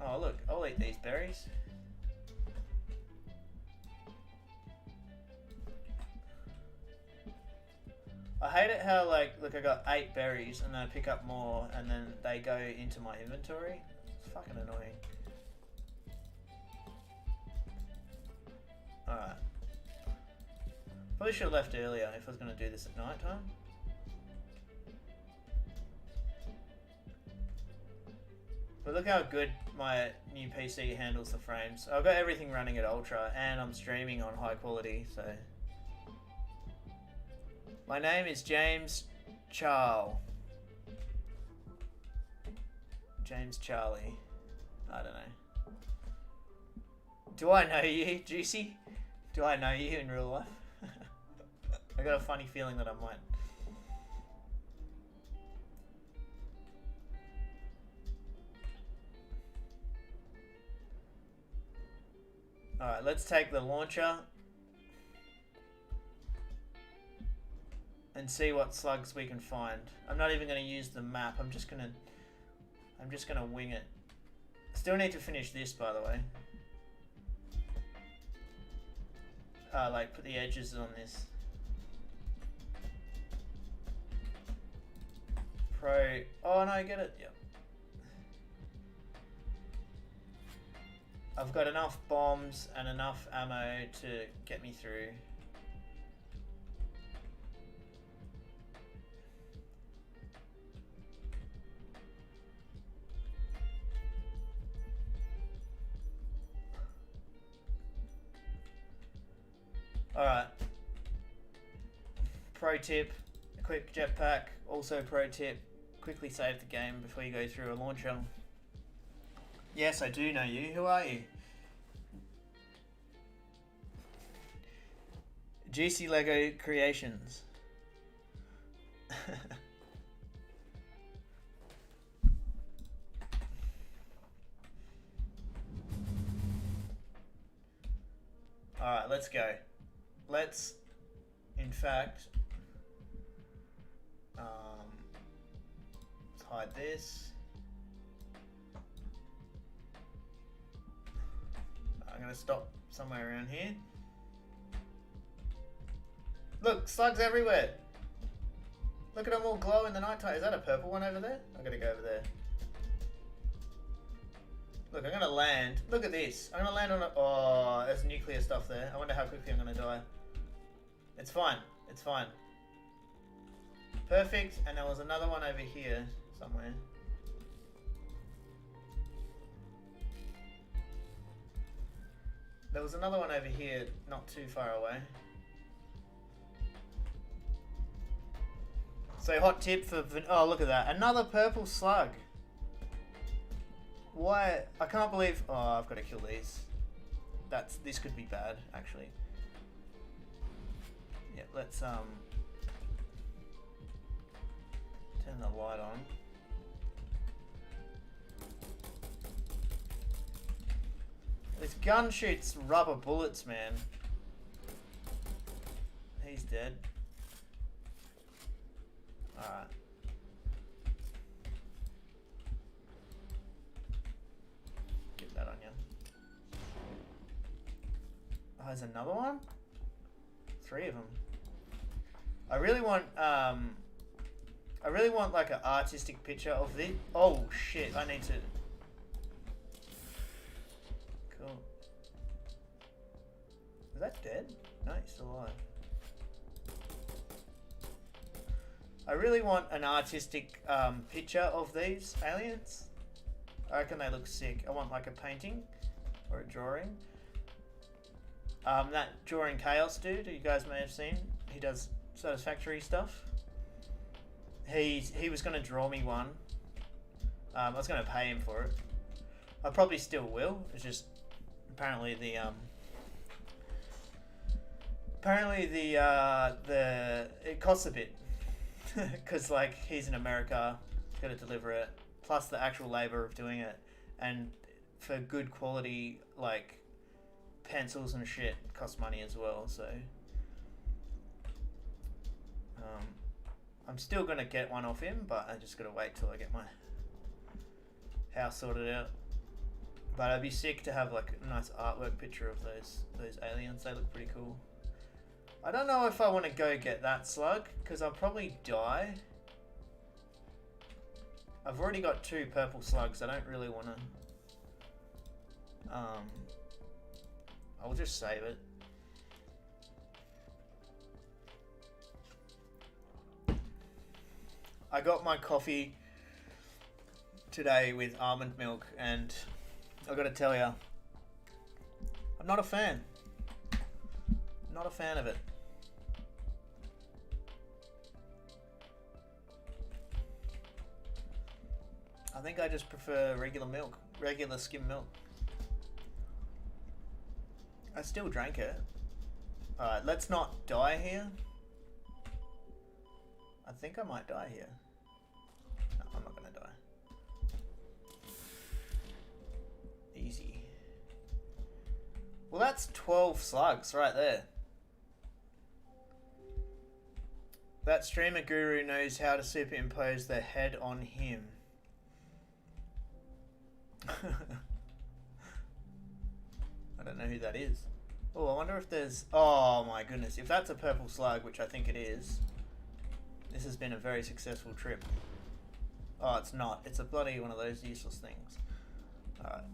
Oh look, I'll eat these berries. I hate it how look, I got 8 berries and then I pick up more and then they go into my inventory. It's fucking annoying. Alright. Probably should have left earlier if I was going to do this at night time. But look how good my new PC handles the frames. I've got everything running at ultra and I'm streaming on high quality, so... My name is James Charles. James Charlie. I don't know. Do I know you, Juicy? Do I know you in real life? I got a funny feeling that I might. Alright, let's take the launcher and see what slugs we can find. I'm not even going to use the map. I'm just gonna wing it. Still need to finish this, by the way. Put the edges on this. Oh no, get it. Yep. I've got enough bombs and enough ammo to get me through. Alright. Pro tip, quick jetpack. Also pro tip, quickly save the game before you go through a launcher. Yes, I do know you. Who are you? Juicy Lego Creations. Alright, let's go. Let's, in fact, let's hide this. I'm going to stop somewhere around here. Look, slugs everywhere. Look at them all glow in the nighttime. Is that a purple one over there? I'm going to go over there. Look, I'm going to land. Look at this. I'm going to land on a... Oh, there's nuclear stuff there. I wonder how quickly I'm going to die. It's fine. It's fine. Perfect. And there was another one over here somewhere. There was another one over here not too far away. So hot tip for... Oh, look at that. Another purple slug. Why? I can't believe... Oh, I've got to kill these. This could be bad, actually. Yeah, let's turn the light on. This gun shoots rubber bullets, man. He's dead. Alright. Get that on you. Oh, there's another one? 3 of them. I really want like an artistic picture of this. Oh shit, I need to... Cool. Is that dead? No, he's still alive. I really want an artistic picture of these aliens. I reckon they look sick. I want like a painting or a drawing. That Drawing Chaos dude, you guys may have seen, he does Satisfactory stuff. He was going to draw me one. I was going to pay him for it. I probably still will. It's just apparently it costs a bit. Because like he's in America, he's got to deliver it, plus the actual labor of doing it, and for good quality like pencils and shit costs money as well. So I'm still gonna get one off him, but I just gotta wait till I get my house sorted out. But it'd be sick to have like a nice artwork picture of those aliens. They look pretty cool. I don't know if I want to go get that slug, because I'll probably die. I've already got 2 purple slugs. I don't really want to... I'll just save it. I got my coffee today with almond milk, and I've got to tell you, I'm not a fan. Not a fan of it. I think I just prefer regular milk, regular skim milk. I still drank it. Alright, let's not die here. I think I might die here. No, I'm not gonna die. Easy. Well, that's 12 slugs right there. That streamer guru knows how to superimpose their head on him. I don't know who that is. Oh, I wonder if there's... Oh my goodness. If that's a purple slug, which I think it is, this has been a very successful trip. Oh, it's not. It's a bloody one of those useless things. Alright.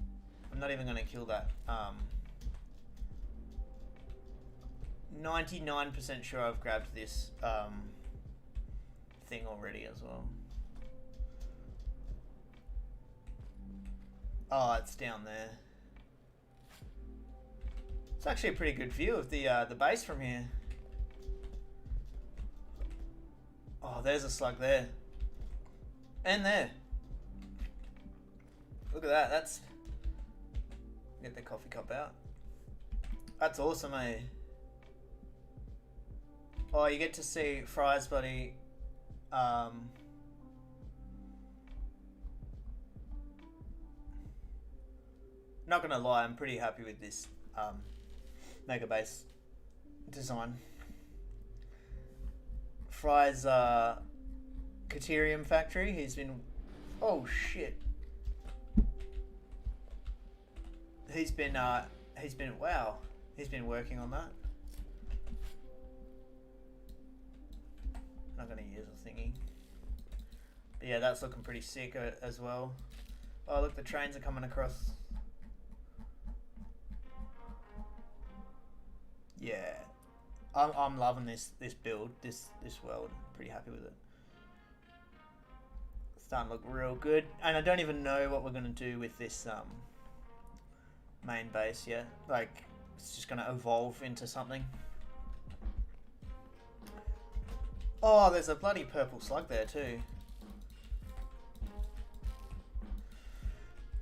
I'm not even going to kill that. 99% sure I've grabbed this thing already as well. Oh, it's down there. It's actually a pretty good view of the base from here. Oh, there's a slug there. And there. Look at that. That's... Get the coffee cup out. That's awesome, eh? Oh, you get to see Fry's buddy. Not gonna lie, I'm pretty happy with this mega base design. Fry's Caterium factory. He's been... Oh shit. He's been wow. He's been working on that. Not gonna use a thingy. But yeah, that's looking pretty sick as well. Oh look, the trains are coming across. Yeah, I'm loving this build, this world. Pretty happy with it. It's starting to look real good, and I don't even know what we're gonna do with this main base yet. Like, it's just gonna evolve into something. Oh, there's a bloody purple slug there too.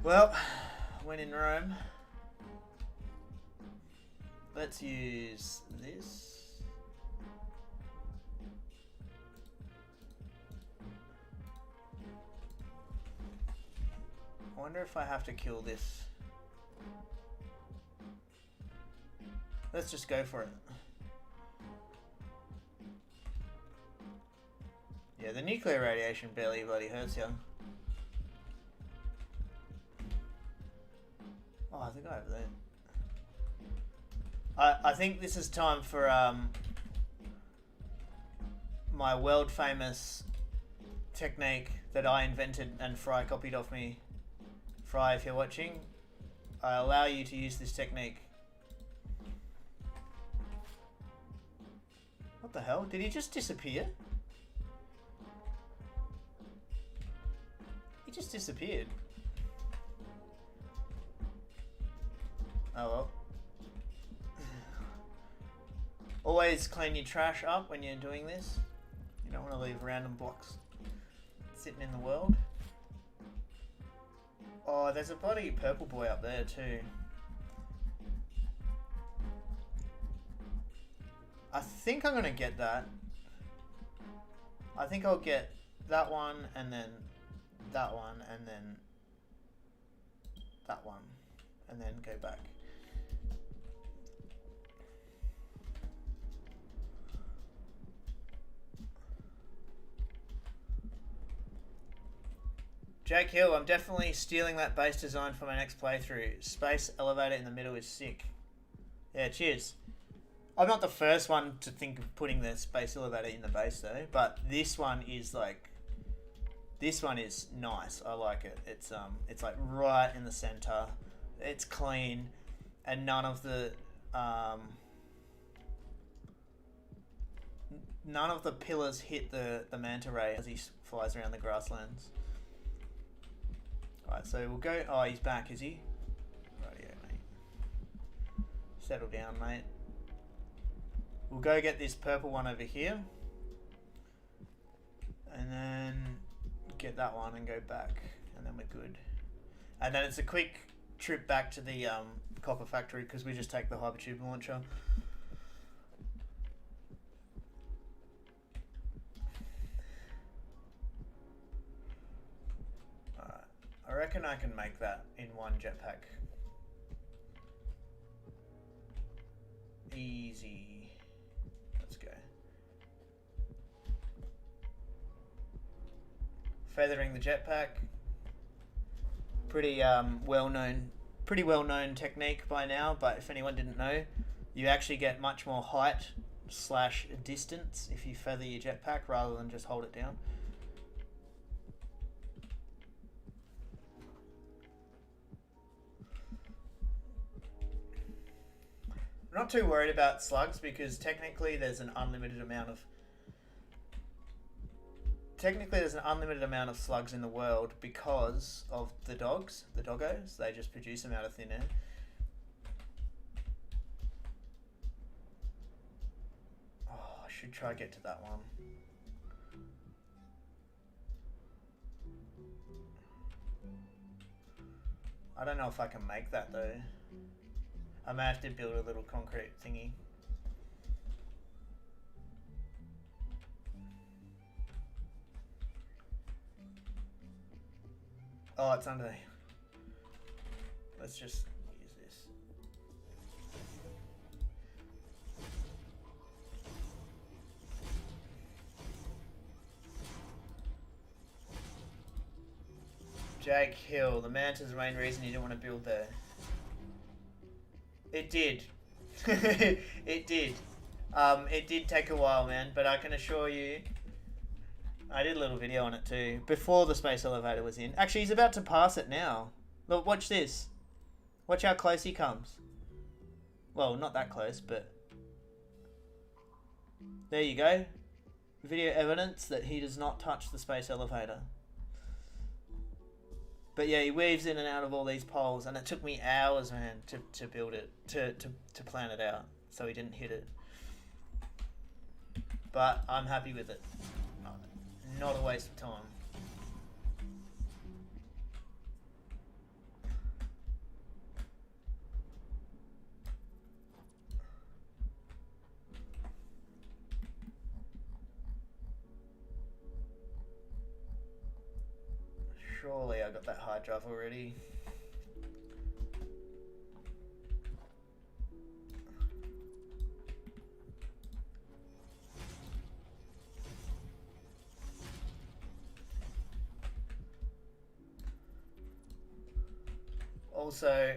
Well, when in Rome, let's use this. I wonder if I have to kill this. Let's just go for it. Yeah, the nuclear radiation barely bloody hurts you. Oh, the guy over there. I think this is time for my world famous technique that I invented and Fry copied off me. Fry, if you're watching, I allow you to use this technique. What the hell? Did he just disappear? He just disappeared. Oh well. Always clean your trash up when you're doing this. You don't want to leave random blocks sitting in the world. Oh, there's a bloody purple boy up there too. I think I'm gonna get that. I think I'll get that one and then that one and then that one and then go back. Jake Hill, I'm definitely stealing that base design for my next playthrough. Space elevator in the middle is sick. Yeah, cheers. I'm not the first one to think of putting the space elevator in the base though, but this one is like, this one is nice. I like it. It's like right in the center. It's clean, and none of the pillars hit the manta ray as he flies around the grasslands. Alright, so we'll go... Oh, he's back, is he? Rightio, mate. Settle down, mate. We'll go get this purple one over here. And then get that one and go back. And then we're good. And then it's a quick trip back to the copper factory because we just take the hypertube launcher. I reckon I can make that in one jetpack. Easy. Let's go. Feathering the jetpack. Pretty well known technique by now, but if anyone didn't know, you actually get much more height / distance if you feather your jetpack rather than just hold it down. I'm not too worried about slugs because technically there's an unlimited amount of slugs in the world because of the doggos. They just produce them out of thin air. should try to get to that one. I don't know if I can make that though. I may have to build a little concrete thingy. Oh, it's under there. Let's just use this. Jake Hill, the manta's the main reason you didn't want to build there. It did. It did. It did take a while, man, but I can assure you, I did a little video on it too, before the space elevator was in. Actually, he's about to pass it now. Look, watch this. Watch how close he comes. Well, not that close, but... There you go. Video evidence that he does not touch the space elevator. But yeah, he weaves in and out of all these poles, and it took me hours, man, to build it, to plan it out, so he didn't hit it. But I'm happy with it. Not a waste of time. Surely I got that hard drive already. Also,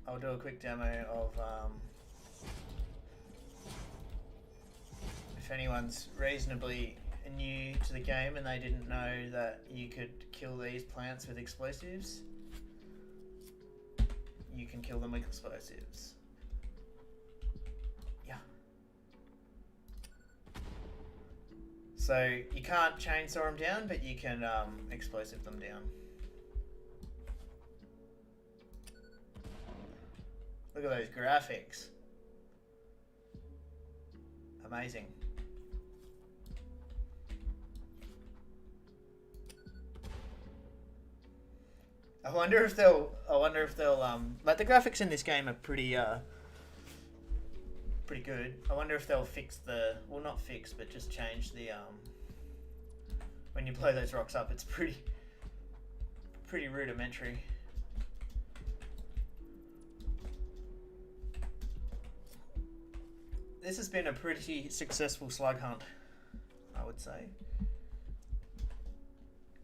I'll do a quick demo of if anyone's reasonably new to the game and they didn't know that you could kill these plants with explosives, you can kill them with explosives. Yeah. So you can't chainsaw them down, but you can explosive them down. Look at those graphics. Amazing. I wonder if they'll like, the graphics in this game are pretty good. I wonder if they'll fix the, well, not fix, but just change the when you blow those rocks up, it's pretty rudimentary. This has been a pretty successful slug hunt, I would say.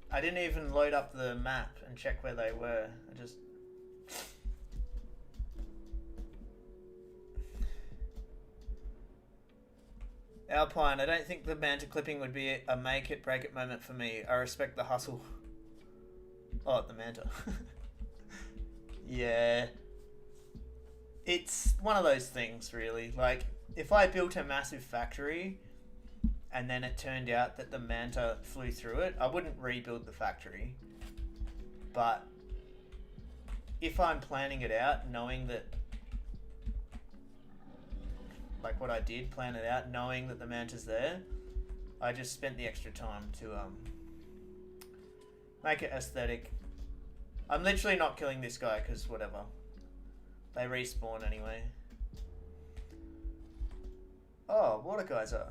I didn't even load up the map and check where they were. I just... Alpine, I don't think the manta clipping would be a make it break it moment for me. I respect the hustle. Oh, the manta. Yeah. It's one of those things, really. Like, if I built a massive factory and then it turned out that the manta flew through it, I wouldn't rebuild the factory. But if I'm planning it out, knowing that, like what I did, plan it out, knowing that the manta's there, I just spent the extra time to make it aesthetic. I'm literally not killing this guy because whatever. They respawn anyway. Oh, water geyser.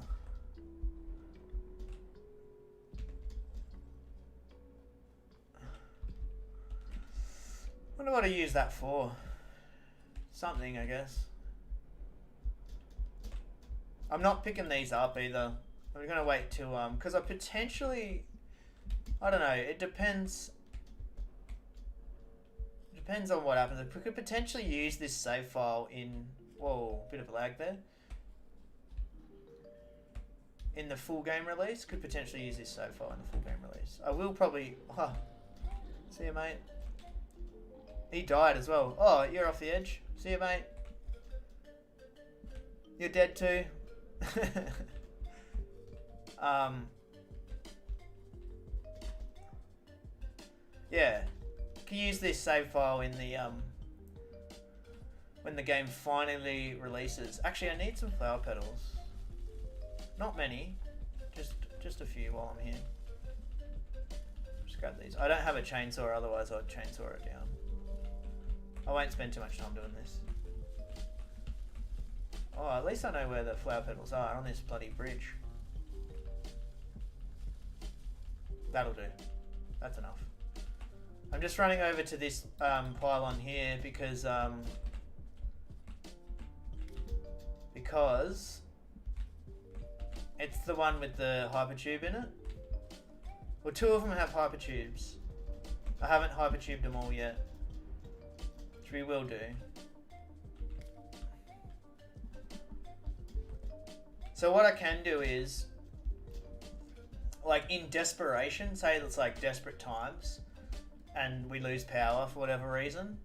Wonder what I use that for. Something, I guess. I'm not picking these up either. I'm gonna wait till because I potentially, I don't know. It depends. Depends on what happens. We could potentially use this save file in. Whoa, bit of a lag there. In the full game release, could potentially use this save file in the full game release. I will probably. Huh. See you, mate. He died as well. Oh, you're off the edge. See you, mate. You're dead too. Yeah. Can use this save file in the when the game finally releases. Actually, I need some flower petals. Not many, just a few while I'm here. Just grab these. I don't have a chainsaw, otherwise I'd chainsaw it down. I won't spend too much time doing this. Oh, at least I know where the flower petals are on this bloody bridge. That'll do. That's enough. I'm just running over to this pylon here because it's the one with the hypertube in it. Well, two of them have hypertubes. I haven't hypertubed them all yet, which we will do. So what I can do is, like in desperation, say it's like desperate times, and we lose power for whatever reason,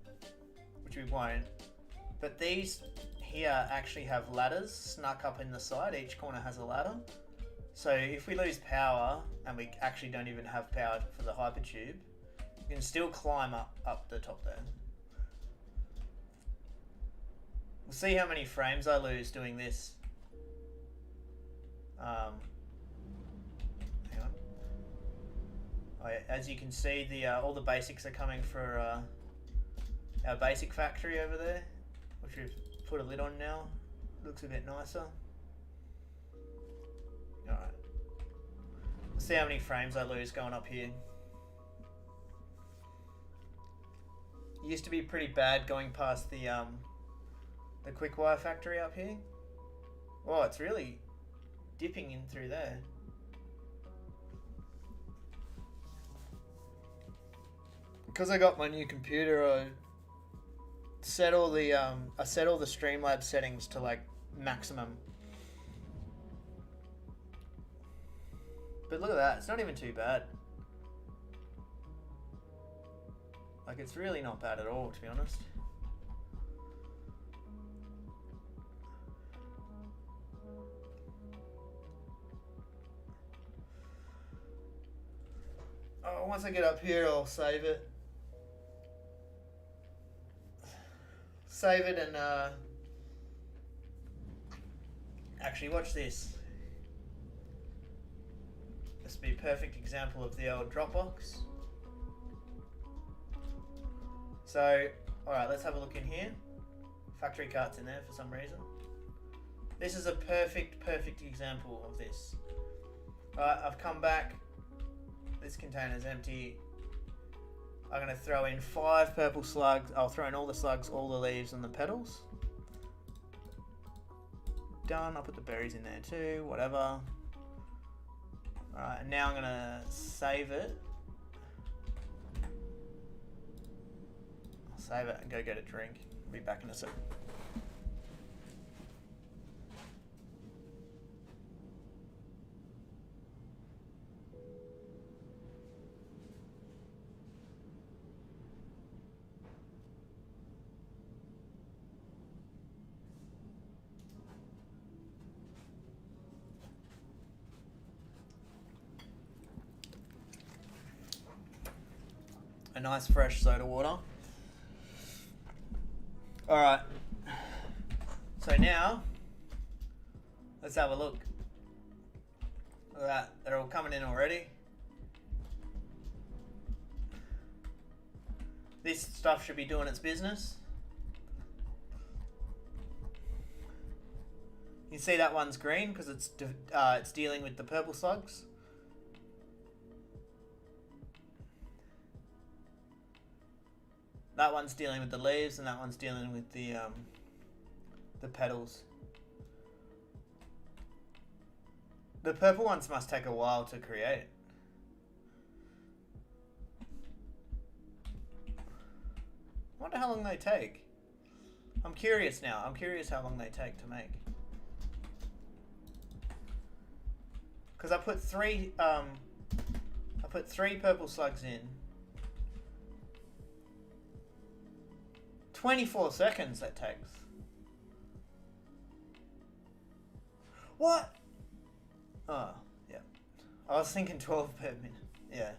which we won't, but these here actually have ladders snuck up in the side. Each corner has a ladder. So if we lose power and we actually don't even have power for the hypertube, you can still climb up the top there. We'll see how many frames I lose doing this. Hang on. Oh, yeah, as you can see, all the basics are coming for our basic factory over there, which we've put a lid on now. Looks a bit nicer. Alright. Let's see how many frames I lose going up here. It used to be pretty bad going past the quick wire factory up here. Oh, it's really dipping in through there. Because I got my new computer, I set all the Streamlabs settings to like maximum. But look at that, it's not even too bad. Like, it's really not bad at all, to be honest. Oh, once I get up here, I'll save it. Save it and actually watch this. This would be a perfect example of the old Dropbox. So, alright, let's have a look in here. Factory cart's in there for some reason. This is a perfect example of this. Alright, I've come back. This container's empty. I'm going to throw in 5 purple slugs. I'll throw in all the slugs, all the leaves, and the petals. Done. I'll put the berries in there too, whatever. Alright, and now I'm going to save it. I'll save it and go get a drink. I'll be back in a second. A nice fresh soda water. Alright. So now, let's have a look. Look at that. They're all coming in already. This stuff should be doing its business. You see that one's green because it's dealing with the purple slugs. That one's dealing with the leaves, and that one's dealing with the petals. The purple ones must take a while to create. I wonder how long they take. I'm curious now. I'm curious how long they take to make. Because I put three purple slugs in. 24 seconds that takes. What? Oh, yeah. I was thinking 12 per minute. Yeah.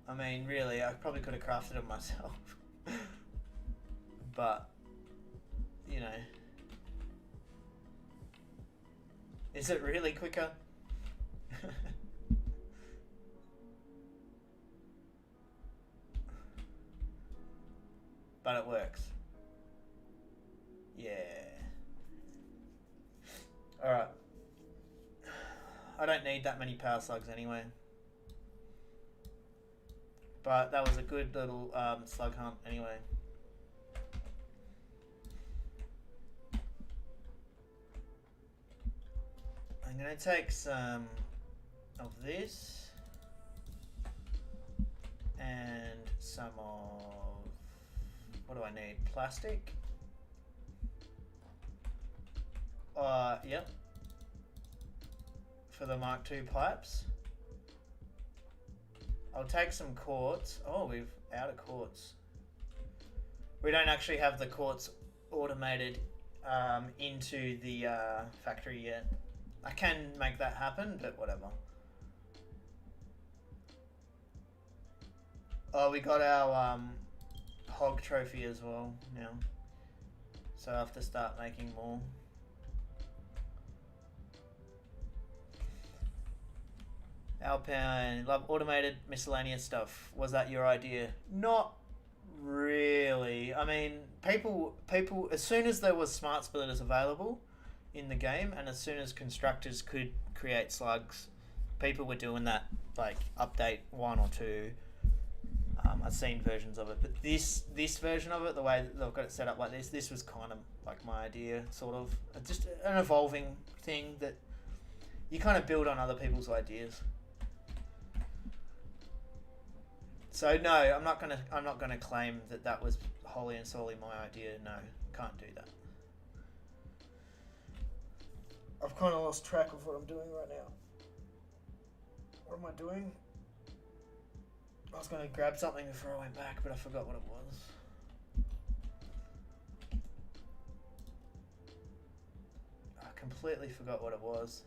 I mean, really, I probably could have crafted it myself. But, you know. Is it really quicker? But it works. Yeah. Alright. I don't need that many power slugs anyway. But that was a good little slug hunt anyway. I'm going to take some of this and some of, what do I need? Plastic? Yep. For the Mark II pipes. I'll take some quartz. Oh, we've out of quartz. We don't actually have the quartz automated into the factory yet. I can make that happen, but whatever. Oh, we got our hog trophy as well now. So I have to start making more. Alpine, love automated miscellaneous stuff. Was that your idea? Not really. I mean, people, as soon as there was smart splitters available in the game, and as soon as constructors could create slugs, people were doing that, like update 1 or 2. I've seen versions of it, but this version of it, the way that they've got it set up like this was kind of like my idea, sort of. Just an evolving thing that you kind of build on other people's ideas. So no, I'm not gonna claim that was wholly and solely my idea. No, can't do that. I've kind of lost track of what I'm doing right now. What am I doing? I was going to grab something before I went back, but I forgot what it was. I completely forgot what it was.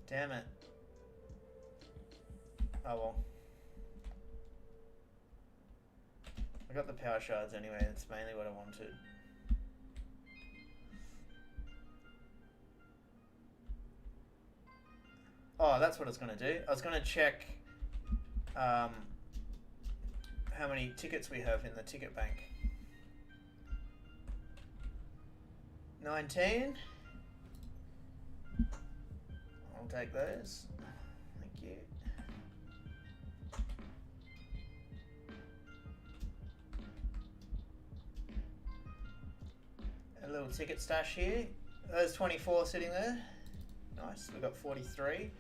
Damn it. Oh well. I got the power shards anyway, that's mainly what I wanted. Oh, that's what I was going to do. I was going to check how many tickets we have in the ticket bank. 19. I'll take those. Thank you. A little ticket stash here. There's 24 sitting there. Nice, we've got 43.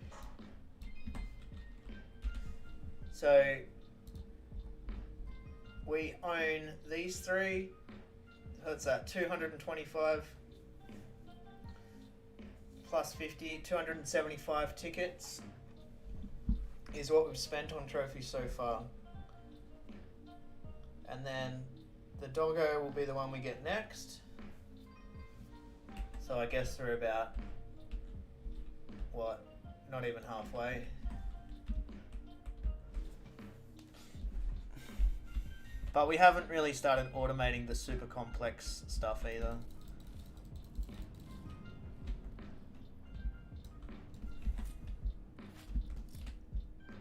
So we own these 3. What's that? 225 plus 50, 275 tickets is what we've spent on trophies so far. And then the doggo will be the one we get next. So I guess we're about, what, not even halfway. But we haven't really started automating the super complex stuff either.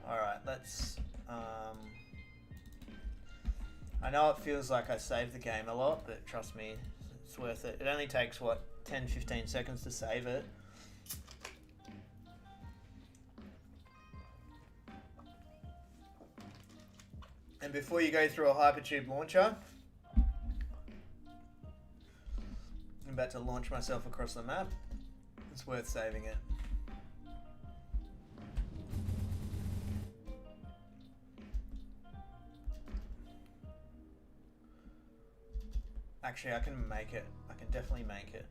Alright, let's... I know it feels like I saved the game a lot, but trust me, it's worth it. It only takes, what, 10-15 seconds to save it. And before you go through a hypertube launcher, I'm about to launch myself across the map. It's worth saving it. Actually, I can make it. I can definitely make it.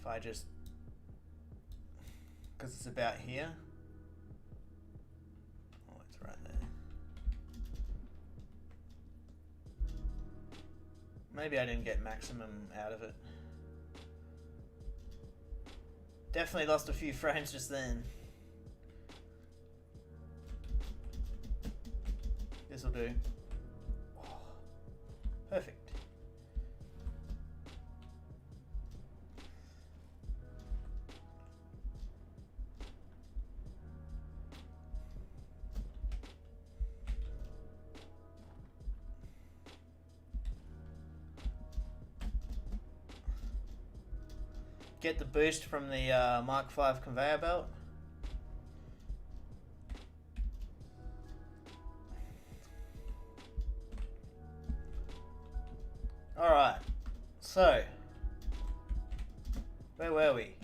If I just... because it's about here. Oh, it's right there. Maybe I didn't get maximum out of it. Definitely lost a few frames just then. This'll do. Oh, perfect. get the boost from the Mark V conveyor belt. Alright, so where were we?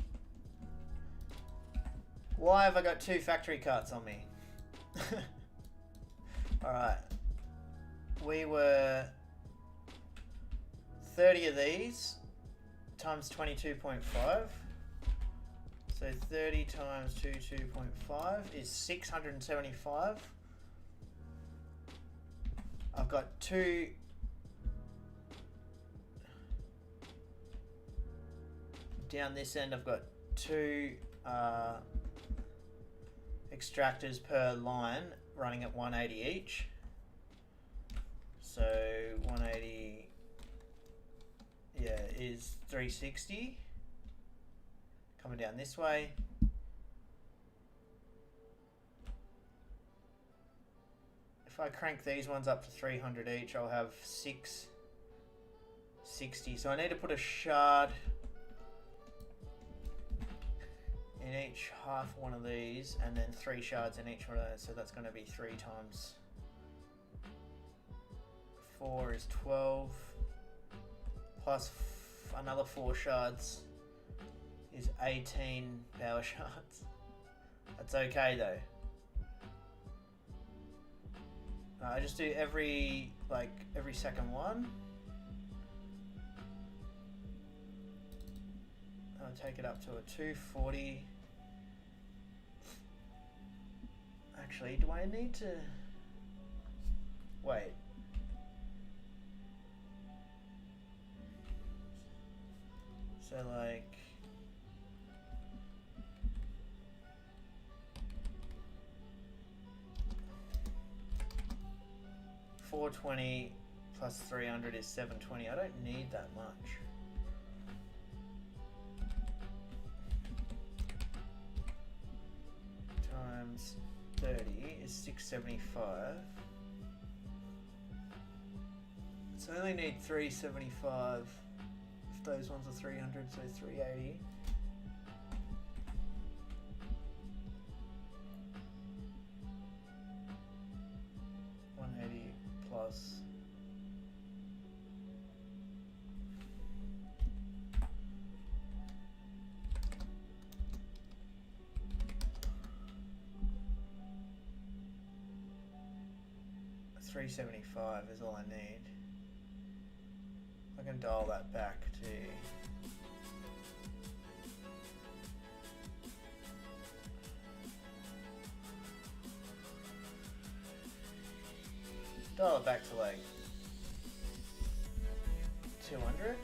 Why have I got 2 factory carts on me? Alright, we were 30 of these times 22.5. So 30 times 22.5 is 675. I've got 2 down this end. I've got 2 extractors per line running at 180 each. So 180 is 360 coming down this way. If I crank these ones up to 300 each, I'll have 660. So I need to put a shard in each half one of these, and then 3 shards in each one of those. So that's going to be 3 times 4 is 12, plus another 4 shards is 18 power shards. That's okay though. I just do every second one. I'll take it up to a 240. Actually, do I need to wait? So like 420 plus 300 is 720. I don't need that much. Times 30 is 675. So I only need 375 if those ones are 300, so 380. Plus $375 is all I need. I can dial that back to dial it back to like 200.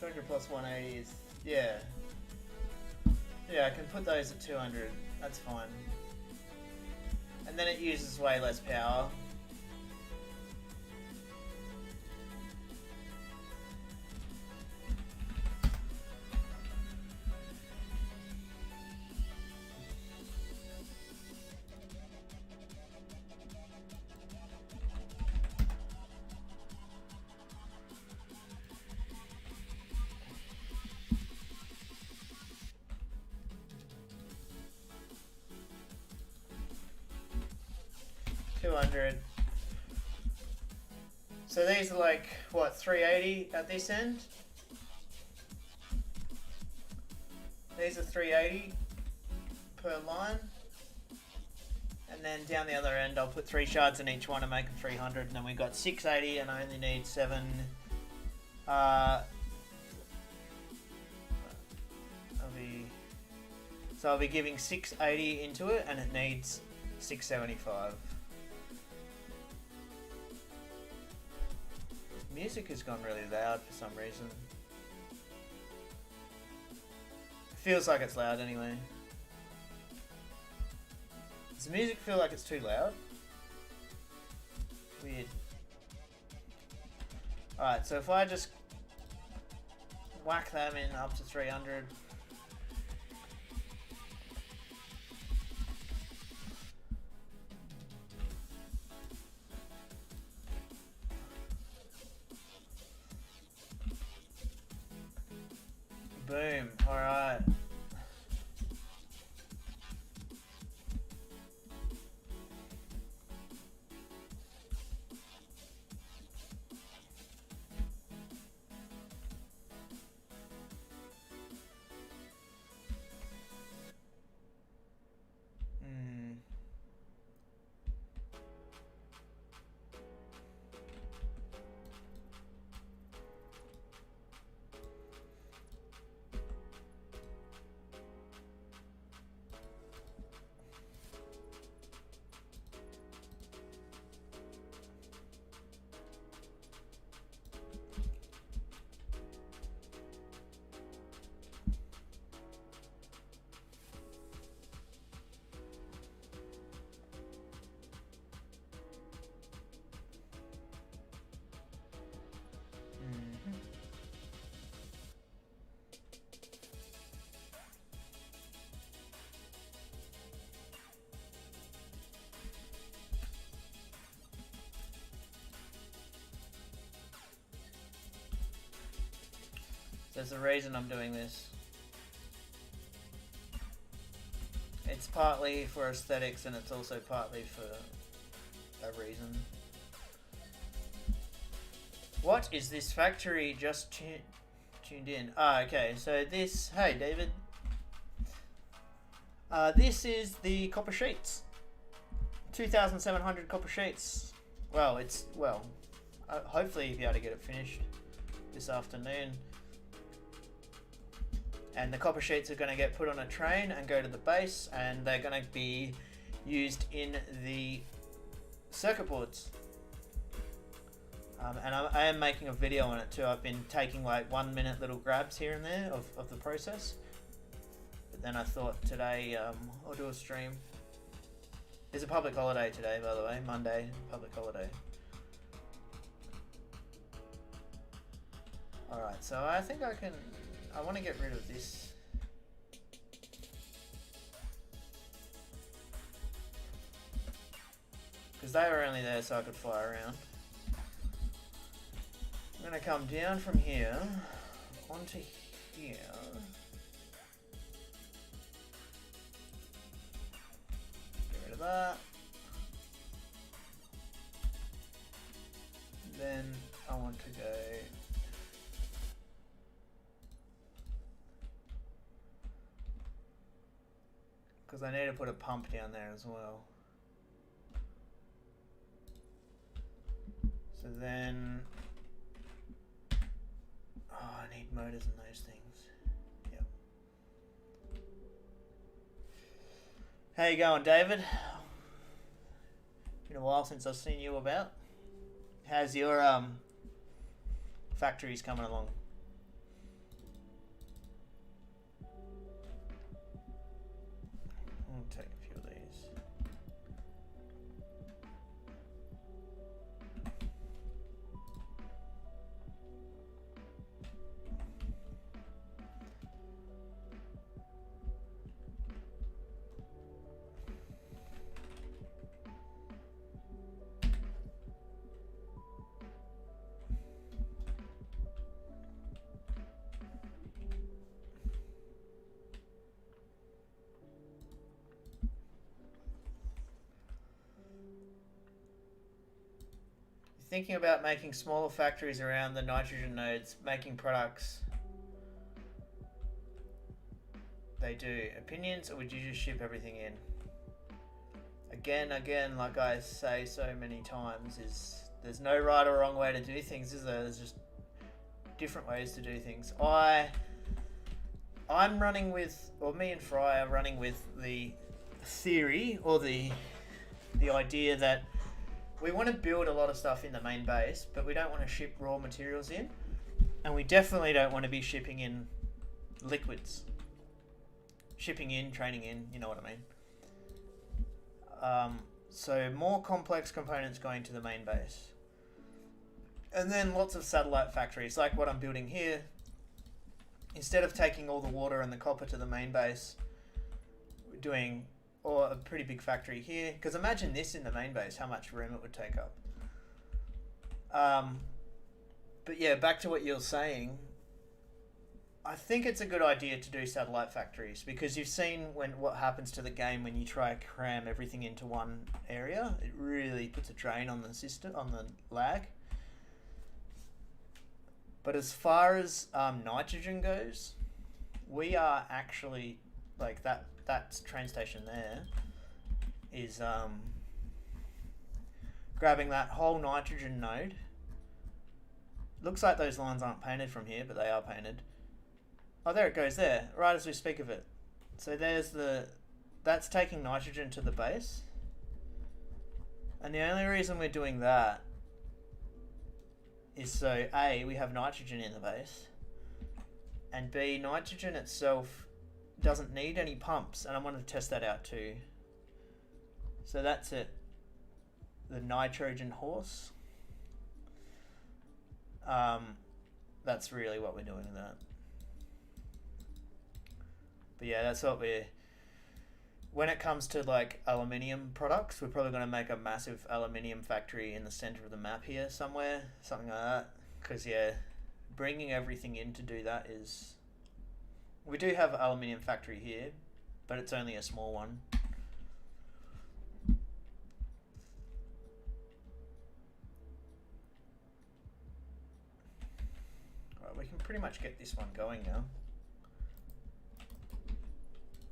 200 plus 180 is, yeah. Yeah, I can put those at 200. That's fine. And then it uses way less power. So these are like, what, 380 at this end? These are 380 per line. And then down the other end, I'll put 3 shards in each one to make them 300. And then we've got 680 and I only need 7. I'll be giving 680 into it and it needs 675. Music has gone really loud for some reason. It feels like it's loud anyway. Does the music feel like it's too loud? Weird. Alright, so if I just whack them in up to 300. Boom. Alright. There's a reason I'm doing this. It's partly for aesthetics and it's also partly for a reason. What is this factory just tuned in? Ah, okay, so this, hey David. This is the copper sheets. 2,700 copper sheets. Well, hopefully you'll be able to get it finished this afternoon. And the copper sheets are going to get put on a train and go to the base, and they're going to be used in the circuit boards. And I am making a video on it too. I've been taking like 1 minute little grabs here and there of the process. But then I thought today I'll do a stream. It's a public holiday today, by the way. Monday, public holiday. Alright, so I think I want to get rid of this. Because they were only there so I could fly around. I'm going to come down from here onto here. Get rid of that. Then I want to go because I need to put a pump down there as well. So then, I need motors and those things. Yep. How you going, David? Been a while since I've seen you about. How's your factories coming along? I'll take a few of these. Thinking about making smaller factories around the nitrogen nodes, making products. They do. Opinions, or would you just ship everything in? Again, like I say so many times, there's no right or wrong way to do things, is there? There's just different ways to do things. I'm running with, or me and Fry are running with the theory, or the idea that we want to build a lot of stuff in the main base, but we don't want to ship raw materials in. And we definitely don't want to be shipping in liquids. Shipping in, training in, you know what I mean. So more complex components going to the main base. And then lots of satellite factories, like what I'm building here. Instead of taking all the water and the copper to the main base, we're doing a pretty big factory here. Because imagine this in the main base, how much room it would take up. But yeah, back to what you're saying. I think it's a good idea to do satellite factories because you've seen what happens to the game when you try to cram everything into one area. It really puts a drain on the system, on the lag. But as far as nitrogen goes, we are actually like that train station there is grabbing that whole nitrogen node. Looks like those lines aren't painted from here, but they are painted. Oh, there it goes there, right as we speak of it. So there's that's taking nitrogen to the base. And the only reason we're doing that is so A, we have nitrogen in the base, and B, nitrogen itself doesn't need any pumps, and I want to test that out too. So that's it. The nitrogen horse. That's really what we're doing with that. But yeah, that's what when it comes to like aluminium products, we're probably going to make a massive aluminium factory in the center of the map here somewhere, something like that. Because yeah, bringing everything in to do that is... We do have an aluminium factory here, but it's only a small one. Right, we can pretty much get this one going now.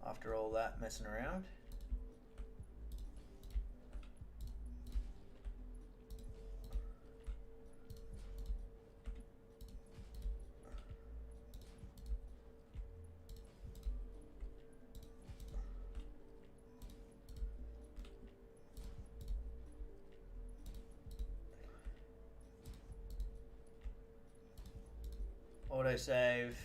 After all that messing around. Autosave.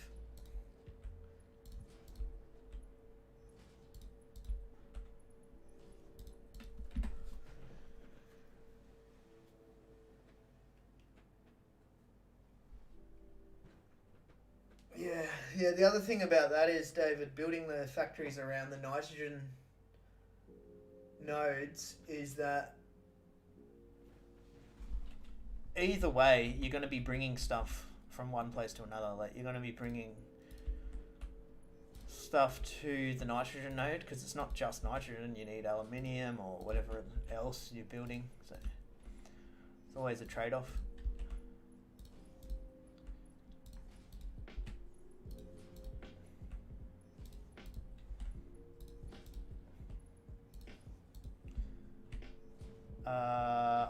Yeah, the other thing about that is, David, building the factories around the nitrogen nodes is that either way, you're going to be bringing stuff from one place to another. Like, you're going to be bringing stuff to the nitrogen node because it's not just nitrogen. You need aluminium or whatever else you're building. So it's always a trade-off.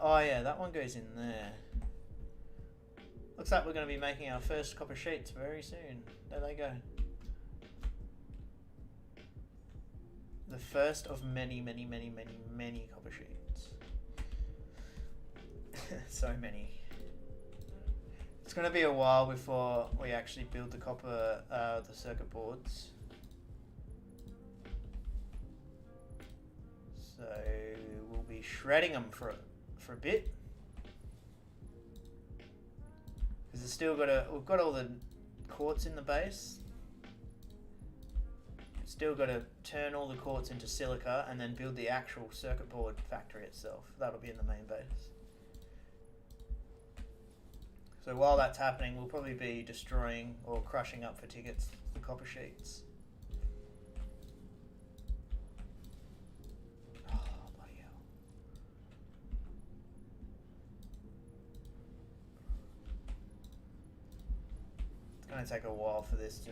Oh yeah, that one goes in there. Looks like we're going to be making our first copper sheets very soon. There they go. The first of many, many, many, many, many copper sheets. So many. It's going to be a while before we actually build the copper, the circuit boards. So we'll be shredding them for a bit. Because it's still we've got all the quartz in the base. We've still got to turn all the quartz into silica and then build the actual circuit board factory itself. That'll be in the main base. So while that's happening, we'll probably be destroying or crushing up for tickets the copper sheets. It's going to take a while for this to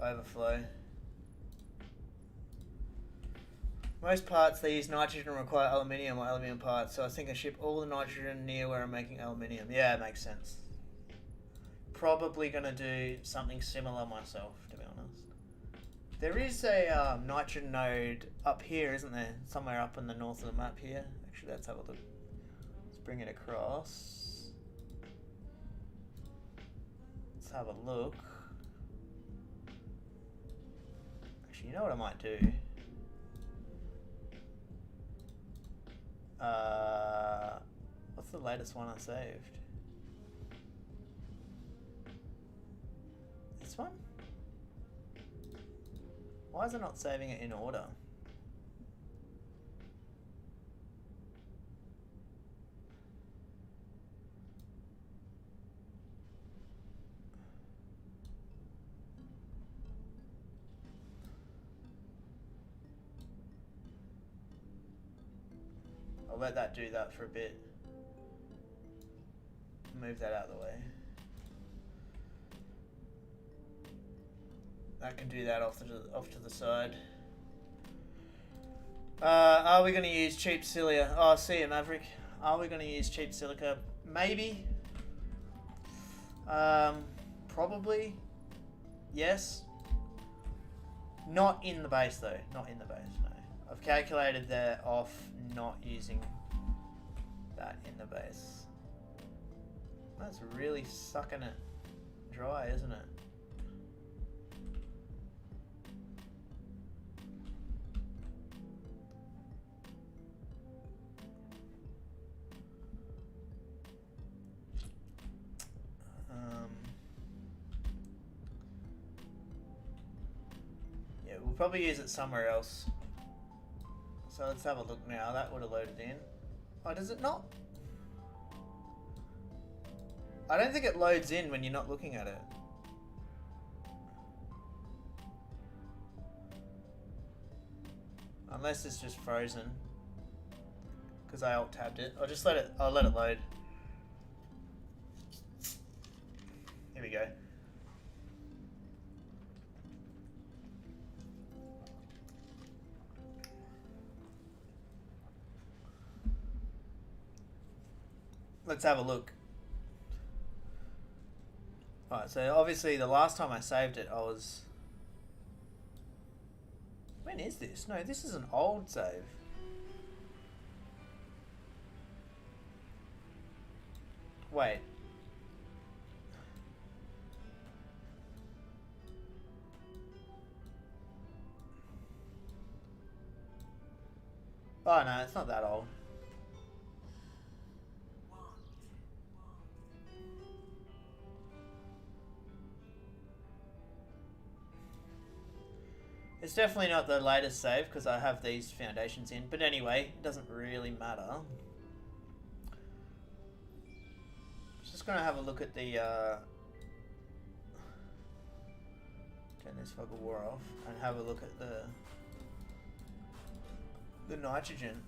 overflow. Most parts they use nitrogen and require aluminium or aluminium parts, so I think I ship all the nitrogen near where I'm making aluminium. Yeah, it makes sense. Probably going to do something similar myself, to be honest. There is a nitrogen node up here, isn't there? Somewhere up in the north of the map here. Actually, let's have a look. Let's bring it across. Let's have a look. Actually, you know what I might do? What's the latest one I saved? This one? Why is it not saving it in order? let that do that for a bit. Move that out of the way. That can do that off to the side. Are we going to use cheap silica? Oh, see you, Maverick. Are we going to use cheap silica? Maybe. Probably. Yes. Not in the base though. Not in the base, no. I've calculated that off not using that in the base. That's really sucking it dry, isn't it? Yeah, we'll probably use it somewhere else. So let's have a look now. That would have loaded in. Oh, does it not? I don't think it loads in when you're not looking at it. Unless it's just frozen. Because I alt-tabbed it. I'll let it load. Here we go. Let's have a look. Alright, so obviously the last time I saved it, I was... When is this? No, this is an old save. Wait. Oh no, it's not that old. It's definitely not the latest save because I have these foundations in. But anyway, it doesn't really matter. Just going to have a look at the... turn this fog of war off and have a look at the nitrogen.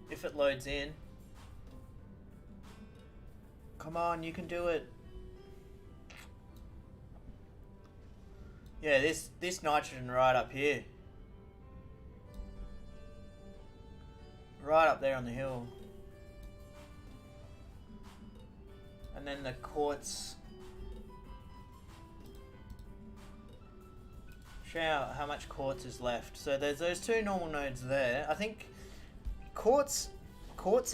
If it loads in. Come on, you can do it. Yeah, this nitrogen right up here. Right up there on the hill. And then the quartz. Show how much quartz is left. So there's those two normal nodes there. I think quartz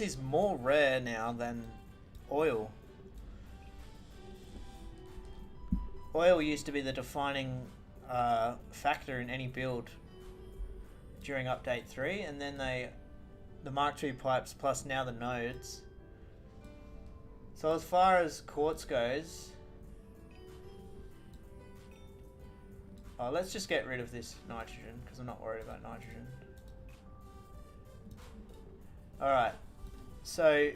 is more rare now than oil. Oil used to be the defining factor in any build during update 3, and then the Mark II pipes plus now the nodes. So as far as quartz goes, let's just get rid of this nitrogen because I'm not worried about nitrogen. Alright, so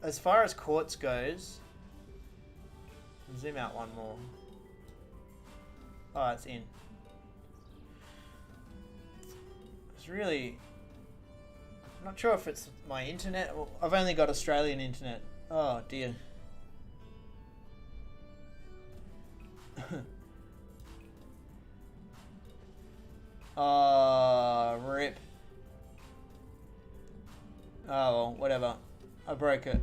as far as quartz goes, zoom out one more. Oh, it's in. It's really... I'm not sure if it's my internet. Well, I've only got Australian internet. Oh, dear. Oh, rip. Oh, well, whatever. I broke it.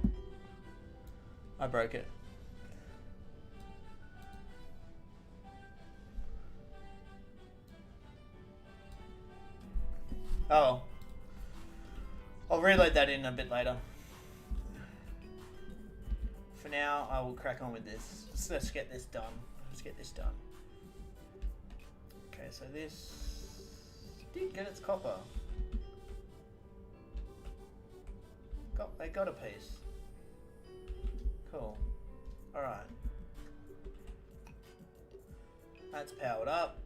Oh. I'll reload that in a bit later. For now, I will crack on with this. Let's get this done. Okay, so this did get its copper. They got a piece. Cool. Alright. That's powered up.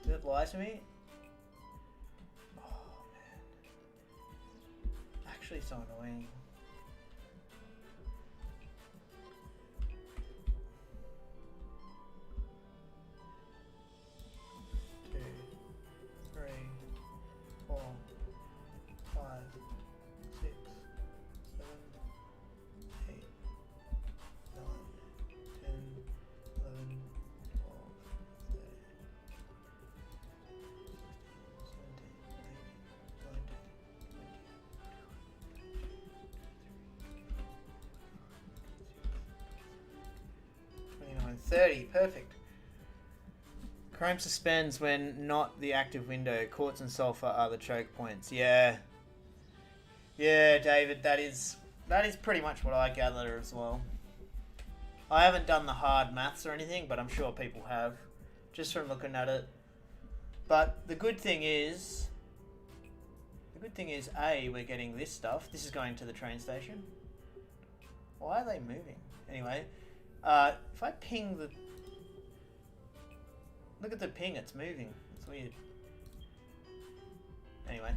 Did it lie to me? Oh man. Actually so annoying. 30, perfect. Chrome suspends when not the active window. Quartz and sulfur are the choke points. Yeah. Yeah, David, that is pretty much what I gather as well. I haven't done the hard maths or anything, but I'm sure people have, just from looking at it. But the good thing is, A, we're getting this stuff. This is going to the train station. Why are they moving? Anyway, if I ping the... Look at the ping, it's moving. It's weird. Anyway,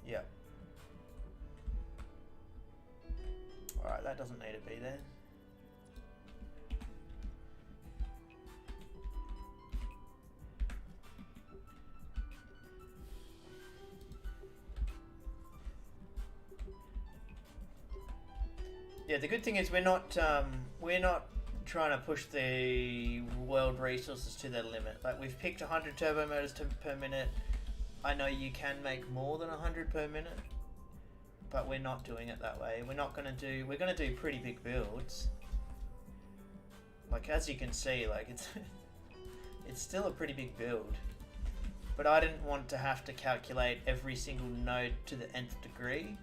yeah. Alright, that doesn't need to be there. Yeah, the good thing is we're not trying to push the world resources to their limit. Like, we've picked 100 turbo motors per minute. I know you can make more than 100 per minute, but we're not doing it that way. We're gonna do pretty big builds. Like, as you can see, like, it's still a pretty big build. But I didn't want to have to calculate every single node to the nth degree.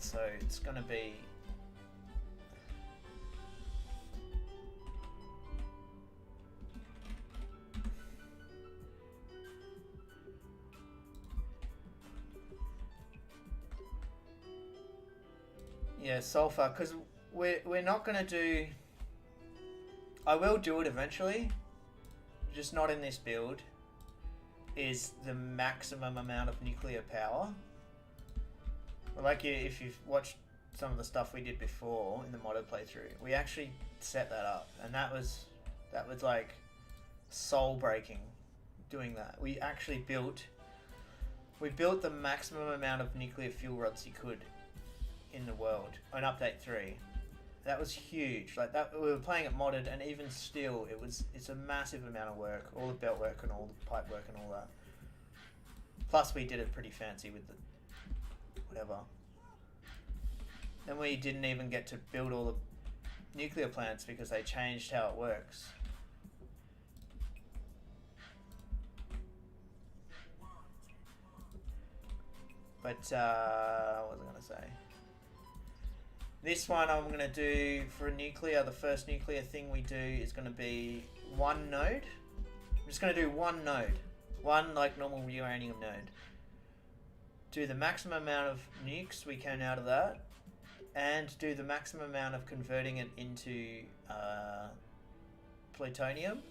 So it's going to be... Yeah, sulfur, because we're not going to do... I will do it eventually, just not in this build, is the maximum amount of nuclear power. Like, if you've watched some of the stuff we did before in the modded playthrough, we actually set that up, and that was like soul breaking doing that. We built the maximum amount of nuclear fuel rods you could in the world on update 3. That was huge. Like, that, we were playing it modded, and even still it's a massive amount of work, all the belt work and all the pipe work and all that. Plus we did it pretty fancy with the whatever. Then we didn't even get to build all the nuclear plants because they changed how it works. But what was I going to say? This one I'm going to do for nuclear. The first nuclear thing we do is going to be one node. I'm just going to do one node. One, like, normal uranium node. Do the maximum amount of nukes we can out of that, and do the maximum amount of converting it into plutonium,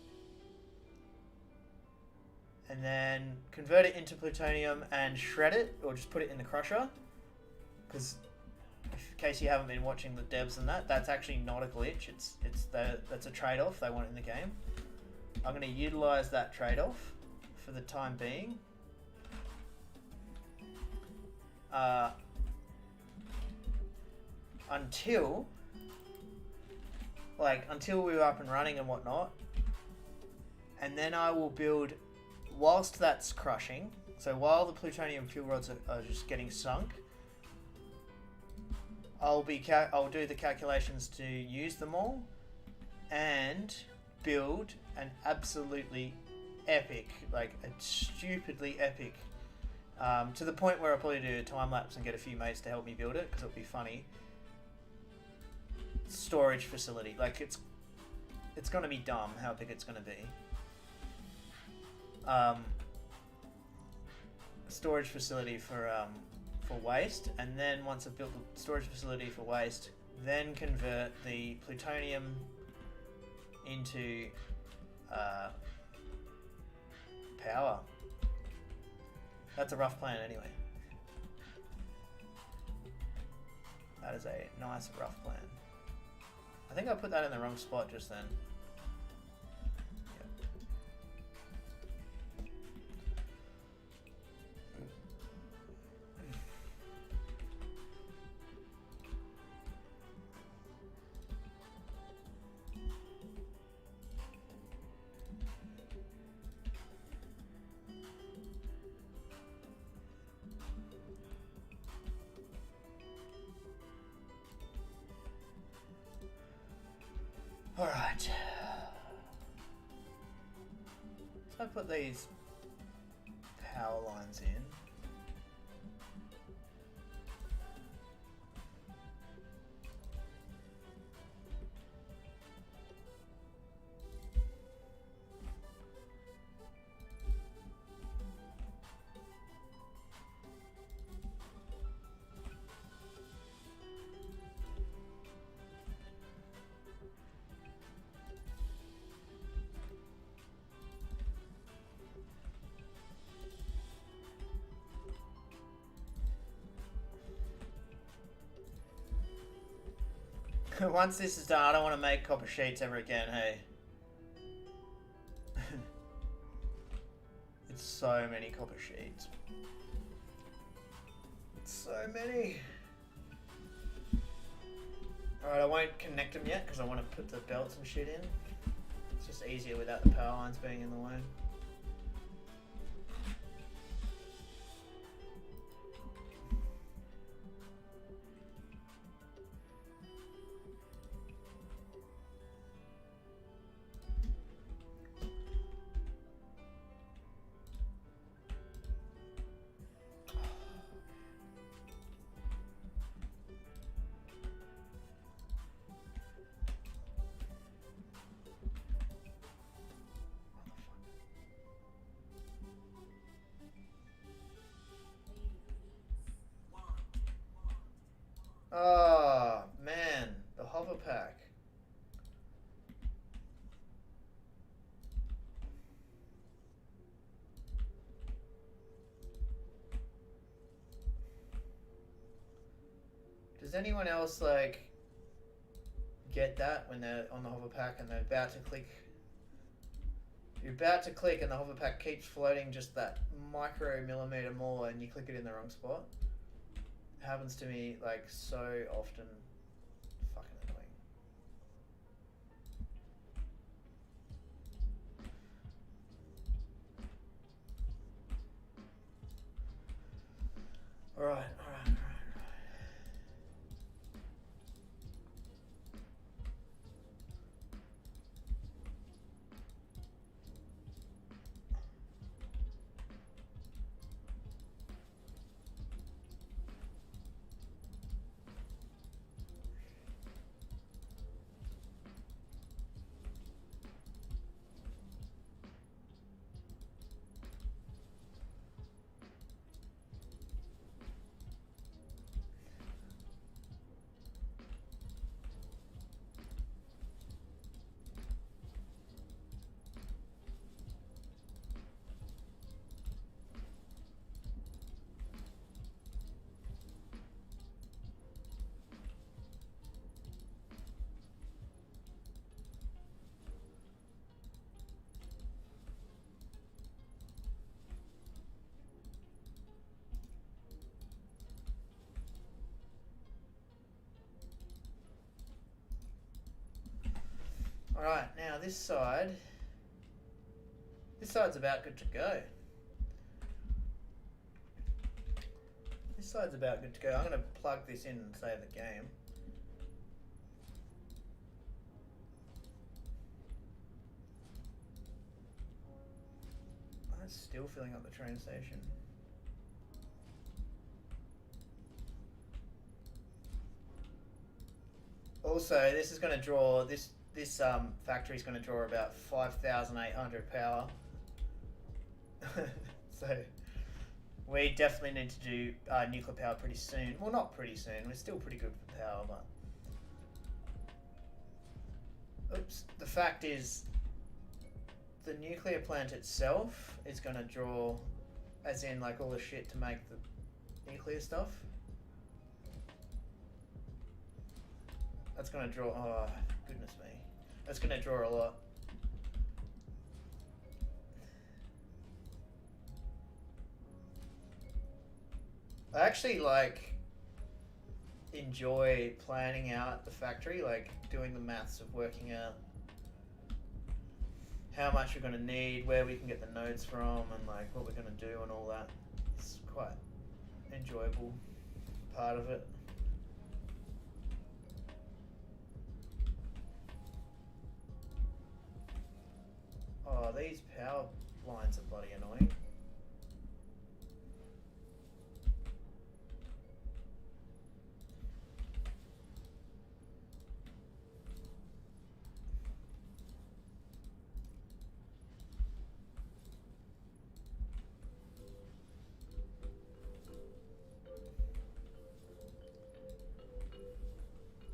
and then convert it into plutonium and shred it, or just put it in the crusher, because in case you haven't been watching the devs and that's actually not a glitch. That's a trade-off they want in the game. I'm going to utilize that trade-off for the time being. Until we're up and running and whatnot, and then I will build whilst that's crushing. So while the plutonium fuel rods are just getting sunk, I'll do the calculations to use them all and build an absolutely epic, like a stupidly epic, to the point where I'll probably do a time lapse and get a few mates to help me build it because it'll be funny. Storage facility, like it's going to be dumb how big it's going to be. Storage facility for waste, and then once I've built the storage facility for waste, then convert the plutonium into power. That's a rough plan anyway. That is a nice rough plan. I think I put that in the wrong spot just then. Alright. So I put these power lines in. Once this is done, I don't want to make copper sheets ever again, hey. It's so many copper sheets. It's so many. Alright, I won't connect them yet because I want to put the belts and shit in. It's just easier without the power lines being in the way. Oh, man. The hover pack. Does anyone else, like, get that when they're on the hover pack and they're about to click? You're about to click and the hover pack keeps floating just that micro-millimeter more and you click it in the wrong spot. It happens to me like so often. Fucking annoying. Alright. Alright, now this side's about good to go. This side's about good to go. I'm going to plug this in and save the game. It's still filling up the train station. Also, this is going to draw this factory is going to draw about 5,800 power. So we definitely need to do nuclear power pretty soon. Well, not pretty soon. We're still pretty good for power, but oops. The fact is, the nuclear plant itself is going to draw, as in like all the shit to make the nuclear stuff. That's going to draw. Oh, goodness me. That's going to draw a lot. I actually enjoy planning out the factory, like doing the maths of working out how much we're going to need, where we can get the nodes from, and like what we're going to do and all that. It's quite enjoyable part of it. Oh, these power lines are bloody annoying.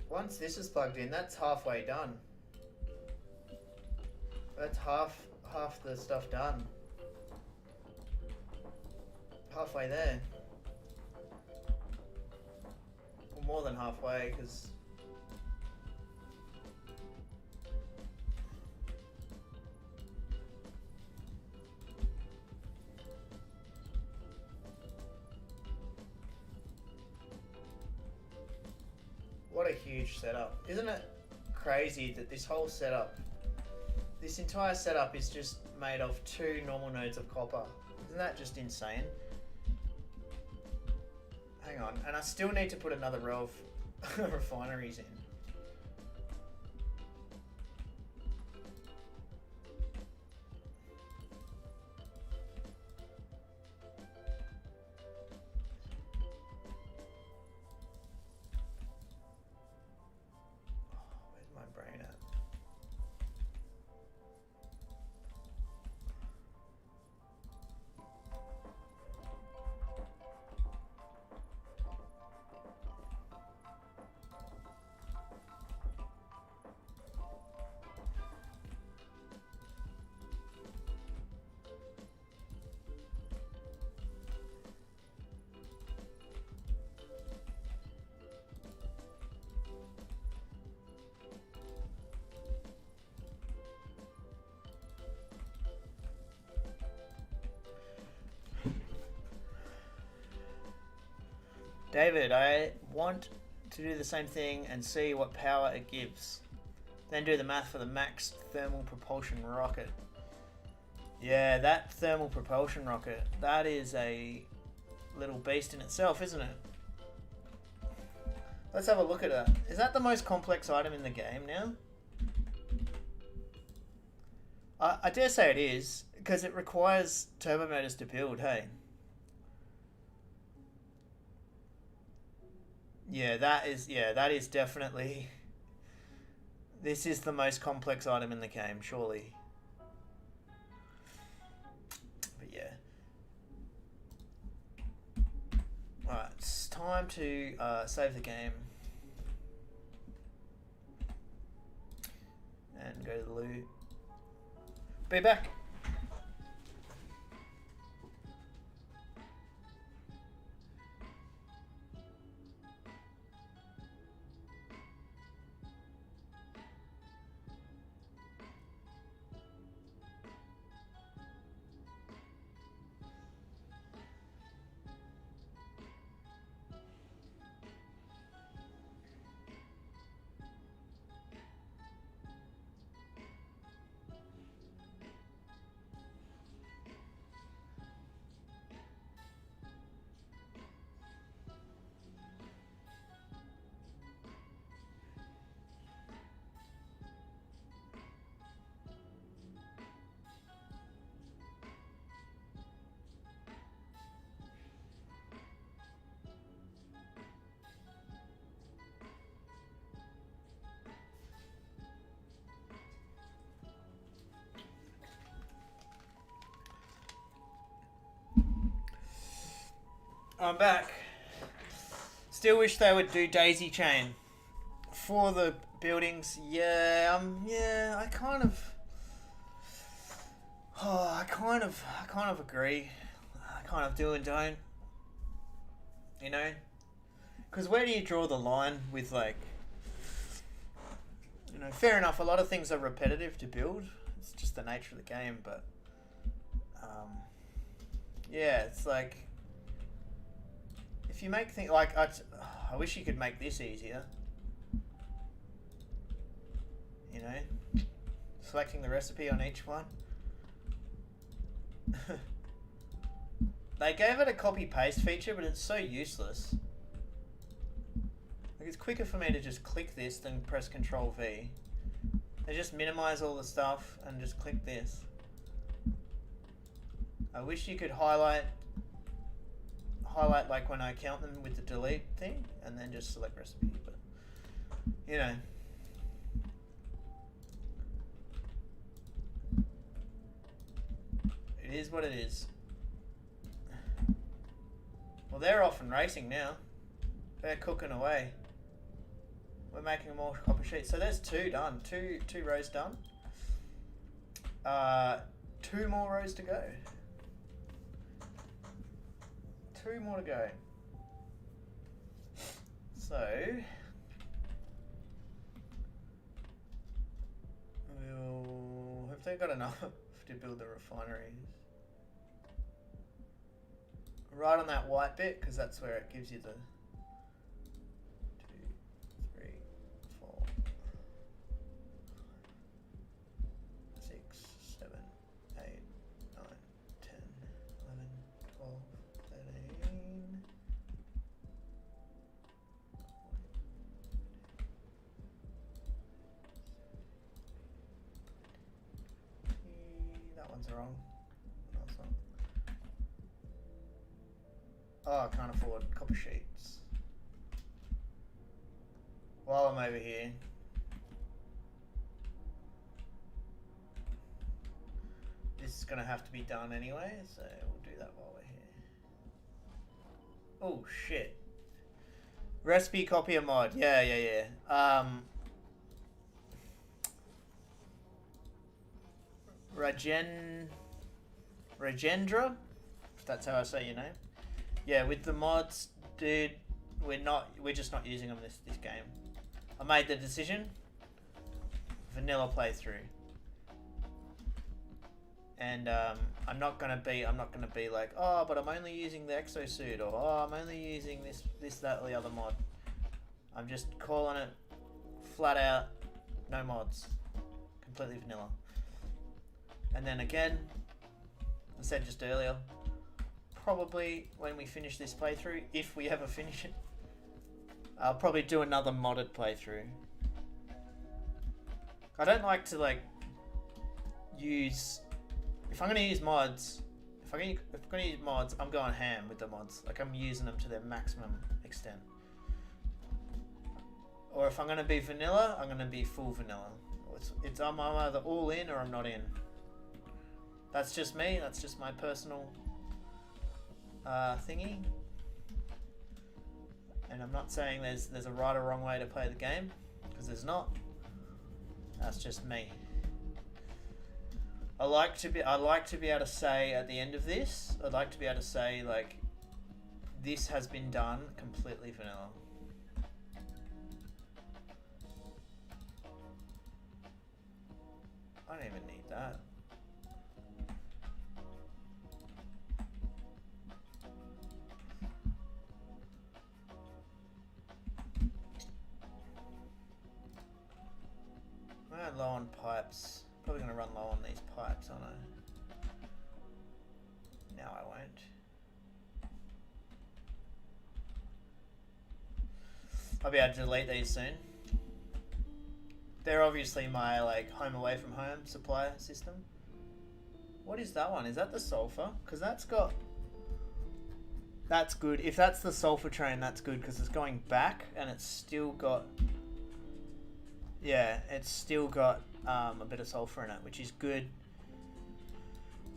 Once this is plugged in, that's halfway done. That's half the stuff done. Halfway there. Well, more than halfway, because what a huge setup. Isn't it crazy that this whole setup, this entire setup is just made of 2 normal nodes of copper? Isn't that just insane? Hang on, and I still need to put another row of refineries in. David, I want to do the same thing and see what power it gives. Then do the math for the max thermal propulsion rocket. Yeah, that thermal propulsion rocket, that is a little beast in itself, isn't it? Let's have a look at it. Is that the most complex item in the game now? I dare say it is, because it requires turbo motors to build, hey? Yeah, that is definitely... This is the most complex item in the game, surely. But yeah. Alright, it's time to save the game. And go to the loot. Be back! I'm back. Still wish they would do daisy chain for the buildings. Yeah, I kind of agree. I kind of do and don't. You know, because where do you draw the line with, like, you know, fair enough. A lot of things are repetitive to build. It's just the nature of the game, but yeah, it's like, if you make things like, I wish you could make this easier. You know, selecting the recipe on each one. They gave it a copy paste feature, but it's so useless. Like, it's quicker for me to just click this than press Control V. They just minimize all the stuff and just click this. I wish you could highlight like when I count them with the delete thing, and then just select recipe, but you know. It is what it is. Well, they're off and racing now. They're cooking away. We're making more copper sheets. So there's 2 done. Two rows done. 2 more rows to go. 2 more to go. So we'll have they got enough to build the refineries. Right on that white bit, because that's where it gives you the 2, 3, 4, 6, 7, 8, 9, 10, 11, 12, 13. That one's wrong. Oh, I can't afford copper sheets. While I'm over here, this is going to have to be done anyway, so we'll do that while we're here. Oh, shit. Recipe copier mod. Yeah. Rajendra, if that's how I say your name. Yeah, with the mods, dude, we're just not using them this game. I made the decision. Vanilla playthrough. And I'm not gonna be like, oh, but I'm only using the exosuit, or oh, I'm only using this, that, or the other mod. I'm just calling it flat out, no mods, completely vanilla. And then again, I said just earlier, probably when we finish this playthrough, if we ever finish it, I'll probably do another modded playthrough. I don't like to use, if I'm gonna use mods, I'm going ham with the mods. Like, I'm using them to their maximum extent. Or if I'm gonna be vanilla, I'm gonna be full vanilla. I'm either all in or I'm not in. That's just me. That's just my personal thingy. And I'm not saying there's a right or wrong way to play the game, because there's not. That's just me. I like to be able to say at the end of this, I'd like to be able to say, like, this has been done completely vanilla. I don't even need that. I'm low on pipes. Probably going to run low on these pipes, aren't I? No, I won't. I'll be able to delete these soon. They're obviously my home away from home supply system. What is that one? Is that the sulfur? Because that's good. If that's the sulfur train, that's good, because it's going back and it's still got... Yeah, it's still got a bit of sulfur in it, which is good,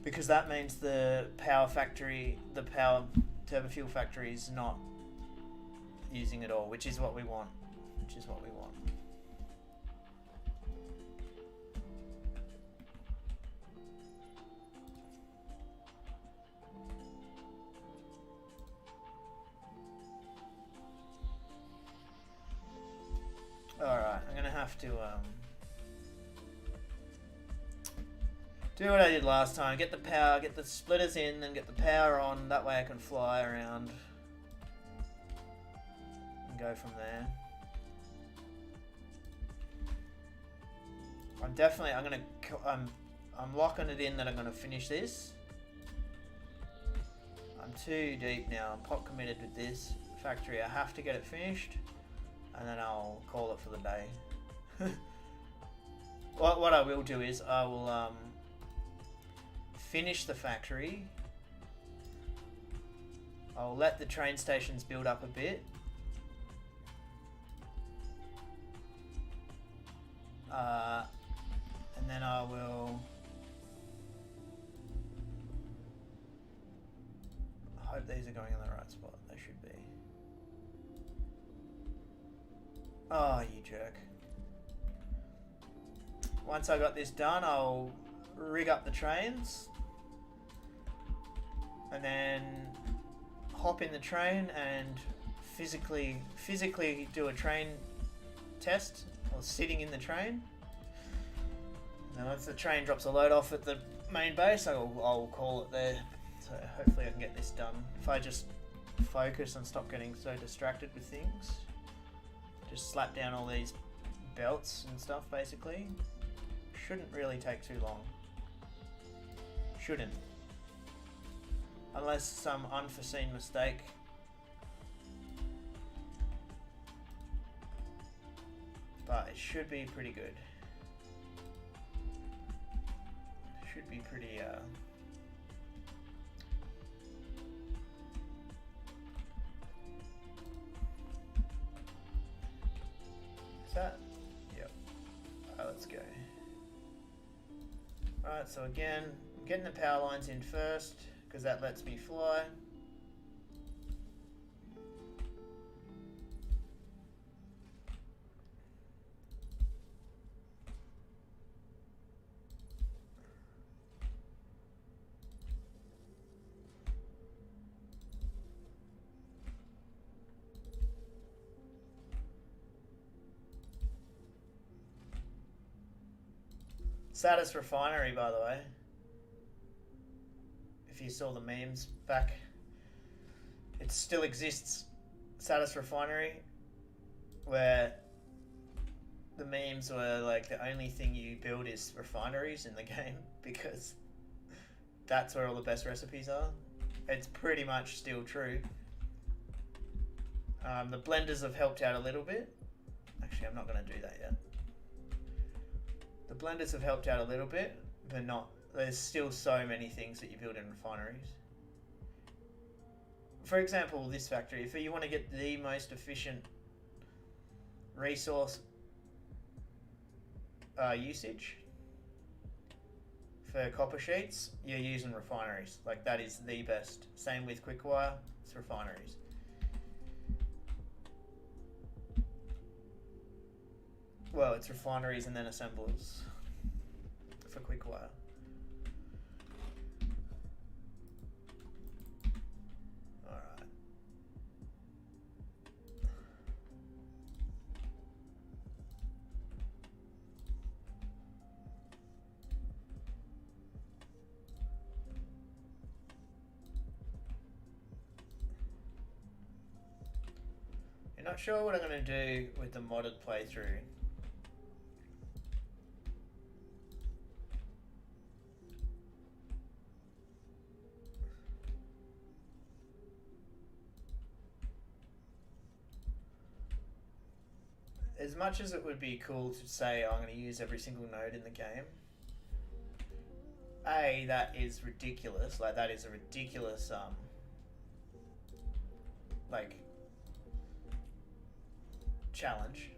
because that means the power turbo fuel factory is not using it all, which is what we want. Alright, I'm gonna have to do what I did last time. Get the power, get the splitters in, then get the power on. That way I can fly around and go from there. I'm locking it in that I'm gonna finish this. I'm too deep now. I'm pot committed with this factory. I have to get it finished, and then I'll call it for the day. What I will do is I will finish the factory, I'll let the train stations build up a bit. And then I will hope these are going in the right spot. They should be. Oh, you jerk. Once I got this done, I'll rig up the trains and then hop in the train and physically do a train test or sitting in the train. And once the train drops a load off at the main base, I'll call it there. So hopefully I can get this done. If I just focus and stop getting so distracted with things, just slap down all these belts and stuff basically. Shouldn't really take too long. Shouldn't. Unless some unforeseen mistake. But it should be pretty good. Should be pretty is that? Yep. Alright, let's go. Alright, so again, I'm getting the power lines in first because that lets me fly. Satis Refinery, by the way. If you saw the memes back, it still exists. Satis Refinery, where the memes were like the only thing you build is refineries in the game because that's where all the best recipes are. It's pretty much still true. The blenders have helped out a little bit. Actually, I'm not going to do that yet. The blenders have helped out a little bit, but not. There's still so many things that you build in refineries. For example, this factory, if you want to get the most efficient resource usage for copper sheets, you're using refineries. Like, that is the best. Same with Quickwire, it's refineries. Well, it's refineries and then assemblers for Quickwire. Alright. You're not sure what I'm going to do with the modded playthrough. As much as it would be cool to say I'm going to use every single node in the game, A, that is ridiculous. Like, that is a ridiculous, like, challenge.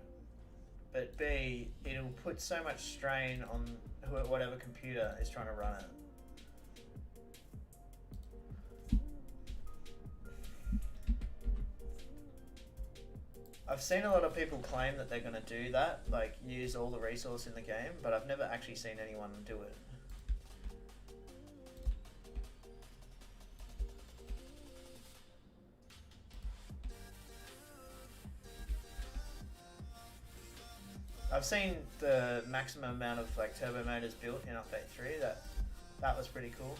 But B, it'll put so much strain on whatever computer is trying to run it. I've seen a lot of people claim that they're going to do that, like use all the resource in the game, but I've never actually seen anyone do it. I've seen the maximum amount of like turbo motors built in update 3. That was pretty cool.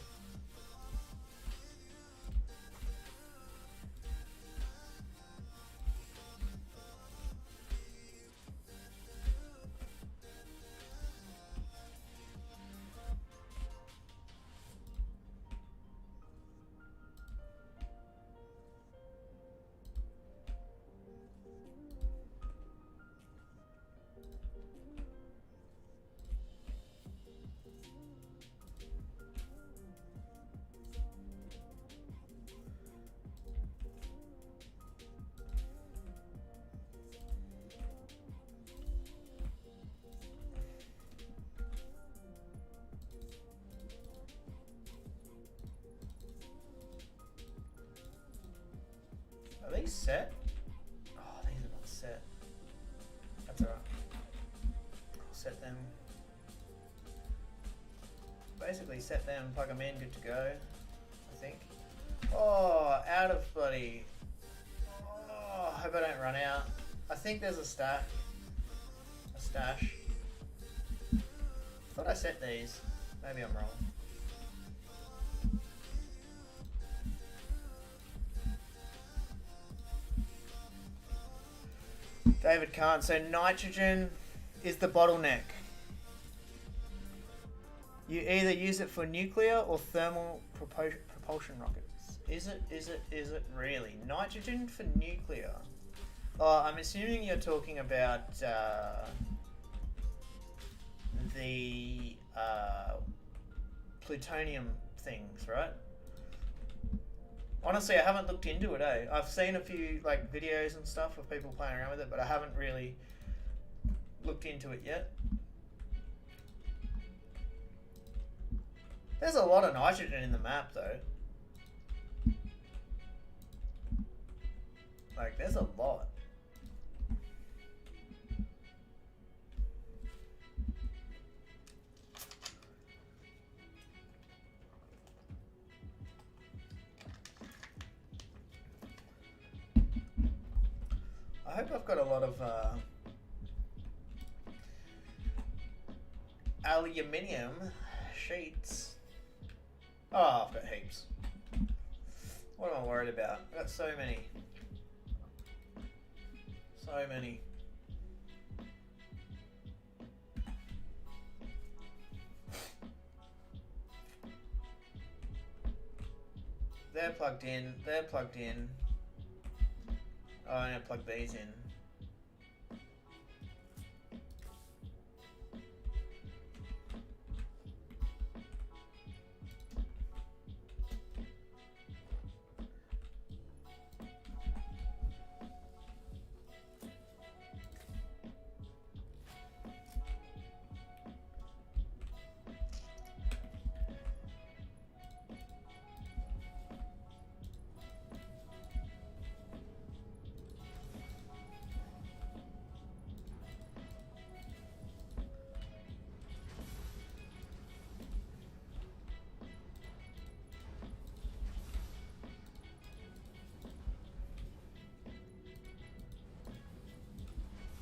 Are these set? Oh, these are not set. That's alright. I'll set them. Basically set them, plug them in, good to go, I think. Oh, out of bloody... Oh, I hope I don't run out. I think there's a stash. Thought I set these. Maybe I'm wrong. David can't. So nitrogen is the bottleneck. You either use it for nuclear or thermal propulsion rockets. Is it really? Nitrogen for nuclear? Oh, I'm assuming you're talking about the plutonium things, right? Honestly, I haven't looked into it, eh? I've seen a few like videos and stuff of people playing around with it, but I haven't really looked into it yet. There's a lot of nitrogen in the map, though. Like, there's a lot. I hope I've got a lot of aluminium sheets. Oh, I've got heaps. What am I worried about? I've got so many. So many. They're plugged in. They're plugged in. Oh, I'm going to plug these in.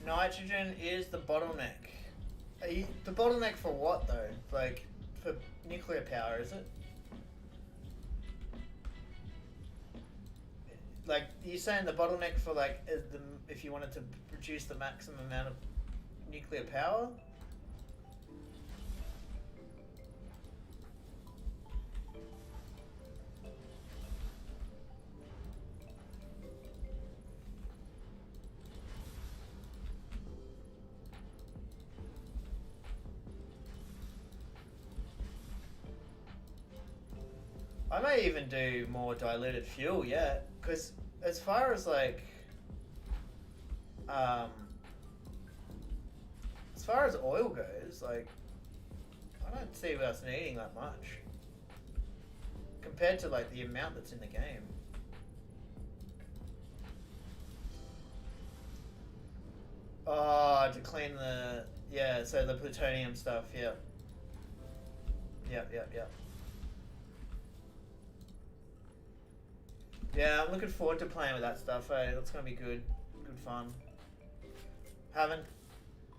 Nitrogen is the bottleneck. The bottleneck for what though? Like, for nuclear power, is it? Like, you're saying the bottleneck for like, if you wanted to produce the maximum amount of nuclear power? I may even do more diluted fuel, yeah, because as far as like, as far as oil goes, like, I don't see us needing that much compared to like the amount that's in the game. Oh, to clean the, yeah, so the plutonium stuff, yeah. Yep. Yeah, I'm looking forward to playing with that stuff, eh? That's gonna be good. Good fun. Haven't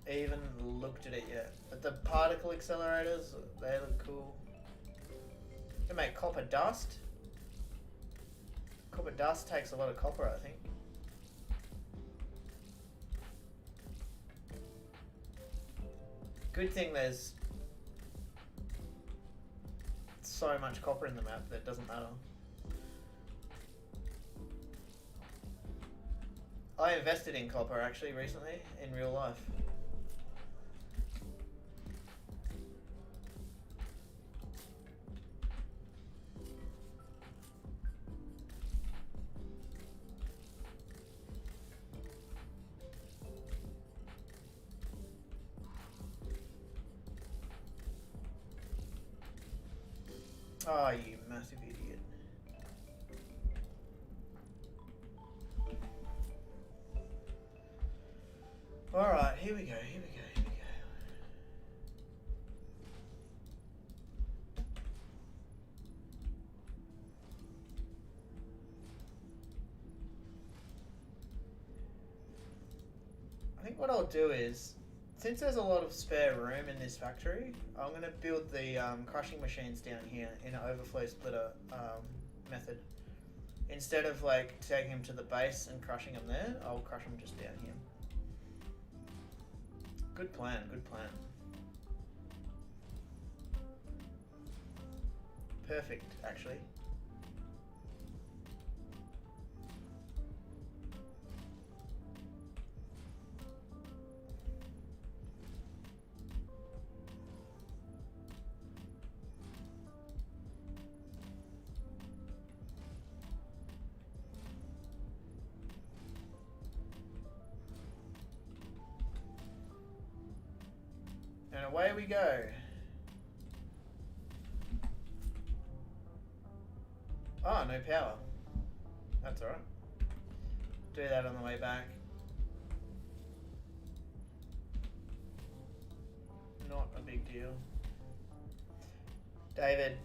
even looked at it yet. But the particle accelerators, they look cool. Can make copper dust. Copper dust takes a lot of copper, I think. Good thing there's so much copper in the map that it doesn't matter. I invested in copper actually recently in real life. Oh, you massive idiot. Alright, here we go, here we go, here we go. I think what I'll do is, since there's a lot of spare room in this factory, I'm going to build the crushing machines down here in an overflow splitter method. Instead of like taking them to the base and crushing them there, I'll crush them just down here. Good plan, good plan. Perfect, actually. And away we go. Oh, no power. That's alright. Do that on the way back. Not a big deal. David,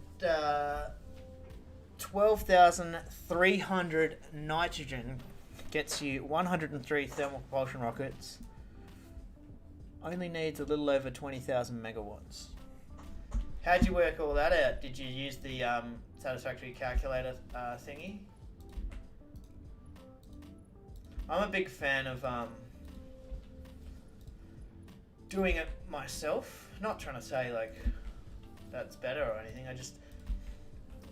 12,300 nitrogen gets you 103 thermal propulsion rockets. Only needs a little over 20,000 megawatts. How'd you work all that out? Did you use the Satisfactory calculator thingy? I'm a big fan of doing it myself. Not trying to say like that's better or anything.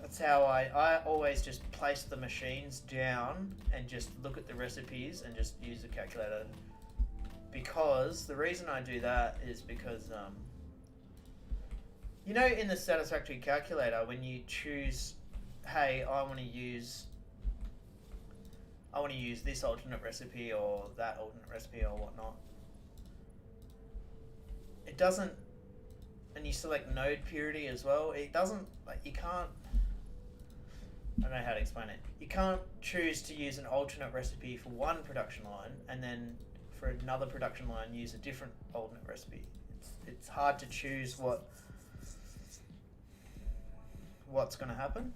That's how I always just place the machines down and just look at the recipes and just use the calculator. Because the reason I do that is because you know, in the Satisfactory calculator, when you choose, hey, I want to use this alternate recipe or that alternate recipe or whatnot, it doesn't, and you select node purity as well, it doesn't, like, you can't, I don't know how to explain it. You can't choose to use an alternate recipe for one production line and then for another production line use a different alternate recipe. It's hard to choose what's going to happen,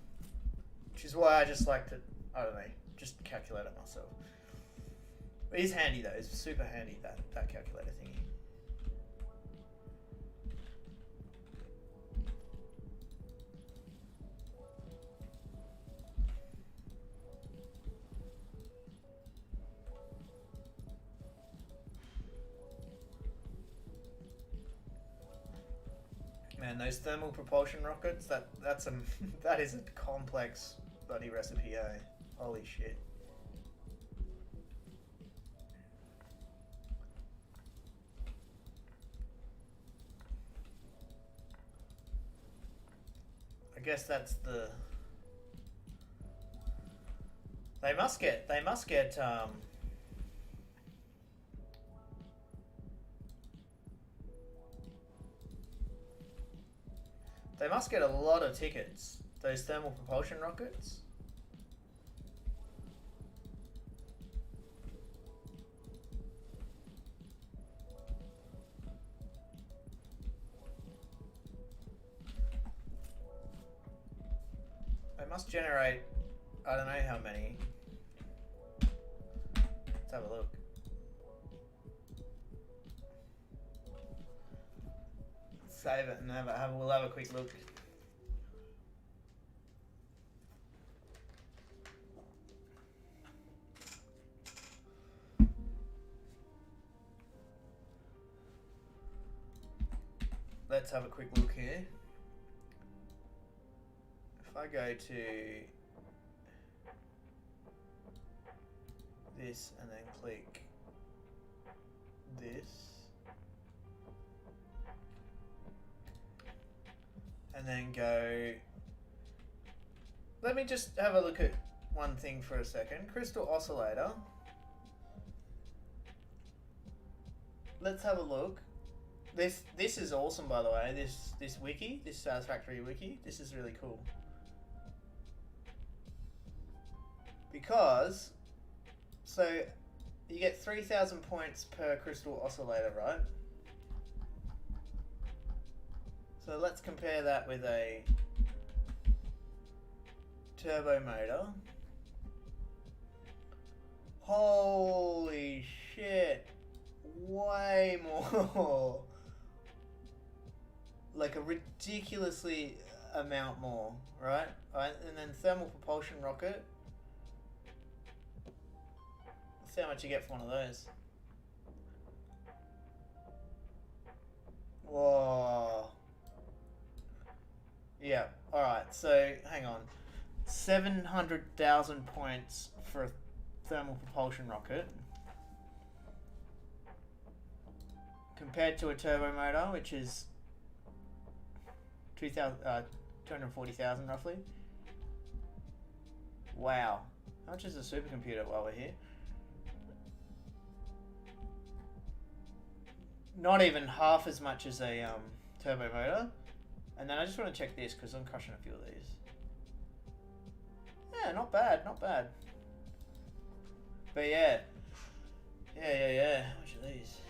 which is why I just like to, I don't know, just calculate it myself. It is handy though, it's super handy, that calculator thingy. Man, those thermal propulsion rockets, that is a complex bloody recipe, eh? Holy shit. I guess that's the... They must get They must get a lot of tickets, those thermal propulsion rockets. They must generate, I don't know how many. Let's have a look. Save it and we'll have a quick look. Let's have a quick look here. If I go to this and then click this, and then go, let me just have a look at one thing for a second. Crystal oscillator. Let's have a look. This is awesome, by the way. This wiki, this Satisfactory wiki, this is really cool. Because, so You get 3,000 points per crystal oscillator, right? So let's compare that with a turbo motor. Holy shit. Way more. Like a ridiculously amount more, right? And then thermal propulsion rocket. Let's see how much you get for one of those. Whoa. Yeah, alright, so hang on. 700,000 points for a thermal propulsion rocket. Compared to a turbo motor, which is 240,000 roughly. Wow. How much is a supercomputer while we're here? Not even half as much as a turbo motor. And then I just want to check this because I'm crushing a few of these. Yeah, not bad, not bad. But yeah. Yeah. How much are these?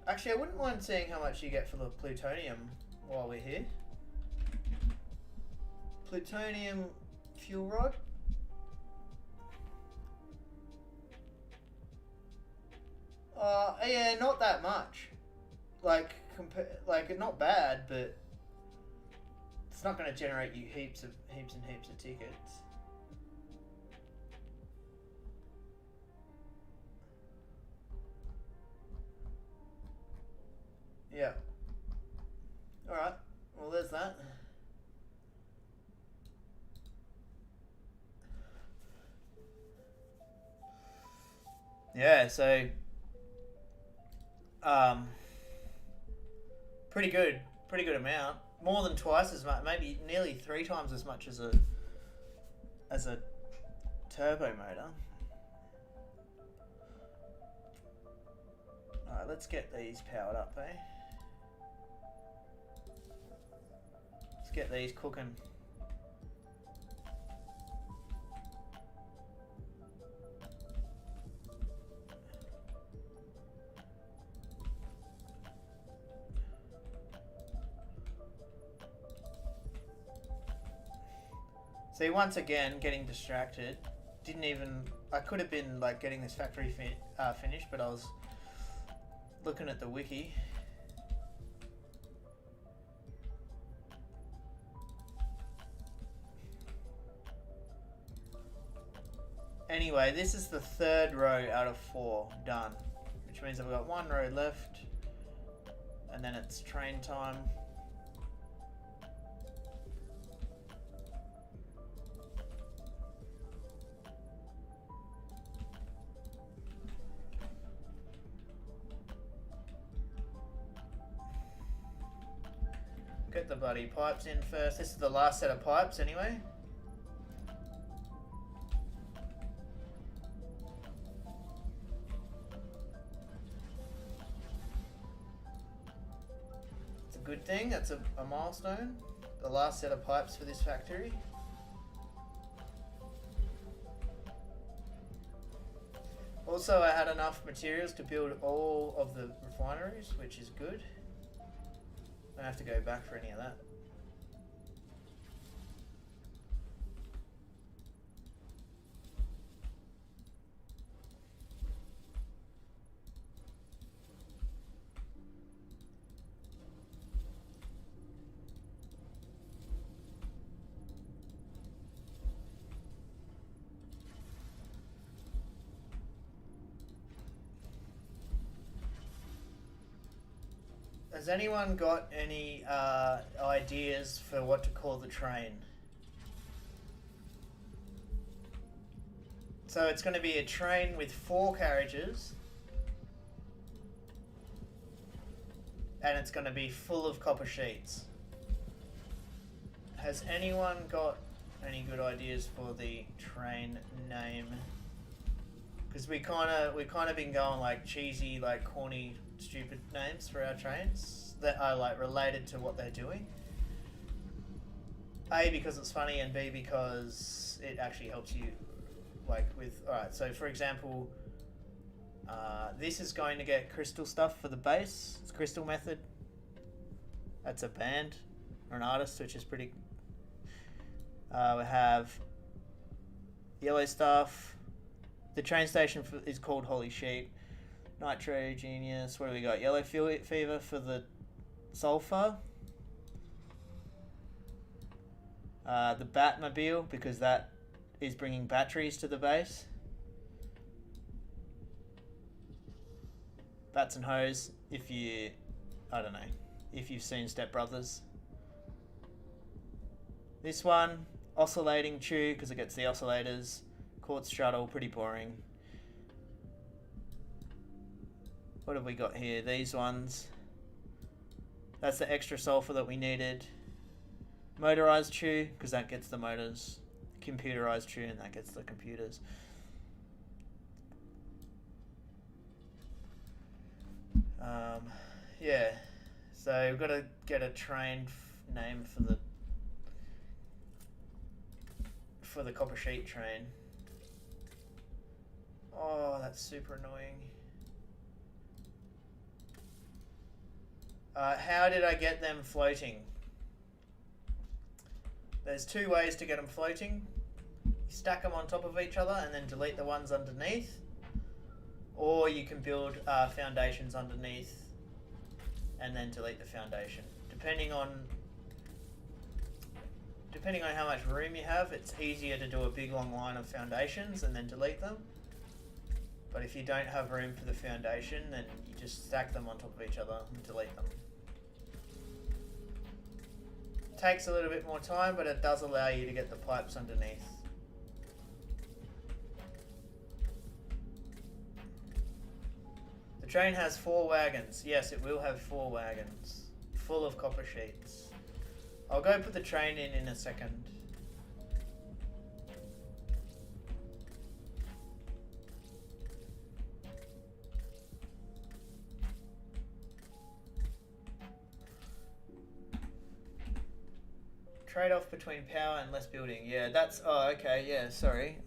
Actually, I wouldn't mind seeing how much you get for the plutonium while we're here. Plutonium fuel rod. Yeah, not that much. Like not bad, but it's not going to generate you heaps and heaps of tickets. Yeah. Alright. Well, there's that. Yeah, so pretty good amount. More than twice as much, maybe nearly 3 times as much as a turbo motor. Alright, let's get these powered up, eh? Let's get these cooking. See, once again, getting distracted. I could have been like getting this factory finished, but I was looking at the wiki. Anyway, this is the 3rd row out of 4 done, which means I've got 1 row left, and then it's train time. Get the bloody pipes in first. This is the last set of pipes anyway. It's a good thing. That's a milestone. The last set of pipes for this factory. Also, I had enough materials to build all of the refineries, which is good. I don't have to go back for any of that. Has anyone got any ideas for what to call the train? So it's going to be a train with 4 carriages. And it's going to be full of copper sheets. Has anyone got any good ideas for the train name? Because we kind of been going like cheesy, like corny, stupid names for our trains that are like related to what they're doing. A, because it's funny, and B, because it actually helps you like with, alright, so for example, this is going to get crystal stuff for the base. It's crystal method. That's a band or an artist, which is pretty. We have yellow stuff. The train station is called Holy Sheep. Nitro Genius. What do we got? Yellow Fever for the sulfur. The Batmobile, because that is bringing batteries to the base. Bats and Hose, if you, I don't know, if you've seen Step Brothers. This one, Oscillating Chew, because it gets the oscillators. Quartz Shuttle, pretty boring. What have we got here? These ones. That's the extra sulfur that we needed. Motorized Chew, because that gets the motors. Computerized Chew, and that gets the computers. Yeah, so we've got to get a train name for the copper sheet train. Oh, that's super annoying. How did I get them floating? There's two ways to get them floating. You stack them on top of each other and then delete the ones underneath. Or you can build foundations underneath and then delete the foundation. Depending on how much room you have, it's easier to do a big long line of foundations and then delete them. But if you don't have room for the foundation, then you just stack them on top of each other and delete them. Takes a little bit more time, but it does allow you to get the pipes underneath. The train has 4 wagons. Yes, it will have 4 wagons, full of copper sheets. I'll go put the train in a second. Trade-off between power and less building. Yeah, that's... Oh, okay, yeah, sorry.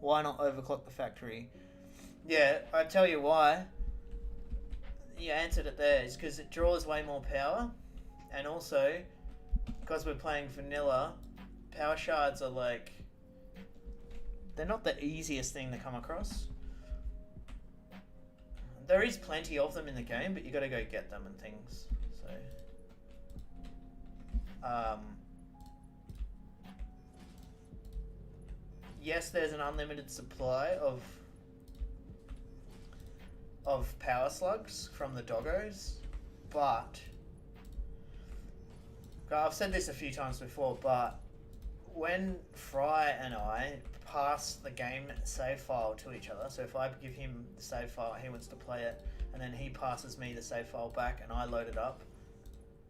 Why not overclock the factory? Yeah, I tell you why. You answered it there. It's because it draws way more power. And also, because we're playing vanilla, power shards are like... They're not the easiest thing to come across. There is plenty of them in the game, but you got to go get them and things. So... yes, there's an unlimited supply of power slugs from the doggos, but I've said this a few times before, but when Fry and I pass the game save file to each other, so if I give him the save file, he wants to play it, and then he passes me the save file back and I load it up,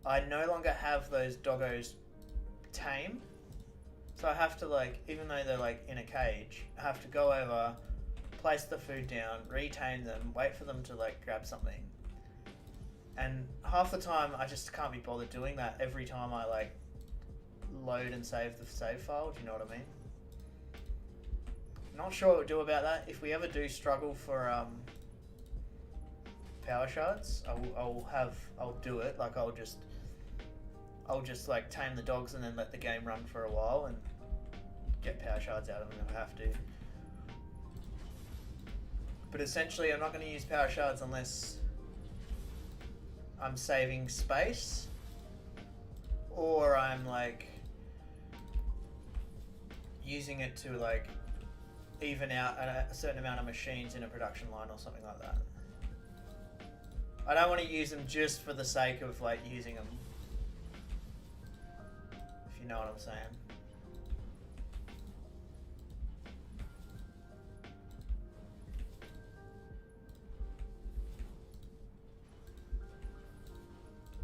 I no longer have those doggos tame. So I have to, like, even though they're like in a cage, I have to go over, place the food down, retame them, wait for them to like grab something. And half the time I just can't be bothered doing that every time I like load and save the save file, do you know what I mean? Not sure what we'll do about that. If we ever do struggle for power shards, I'll do it. Like I'll just like tame the dogs and then let the game run for a while and get power shards out of them if I have to. But essentially I'm not going to use power shards unless I'm saving space or I'm like using it to like even out a certain amount of machines in a production line or something like that. I don't want to use them just for the sake of like using them. If you know what I'm saying.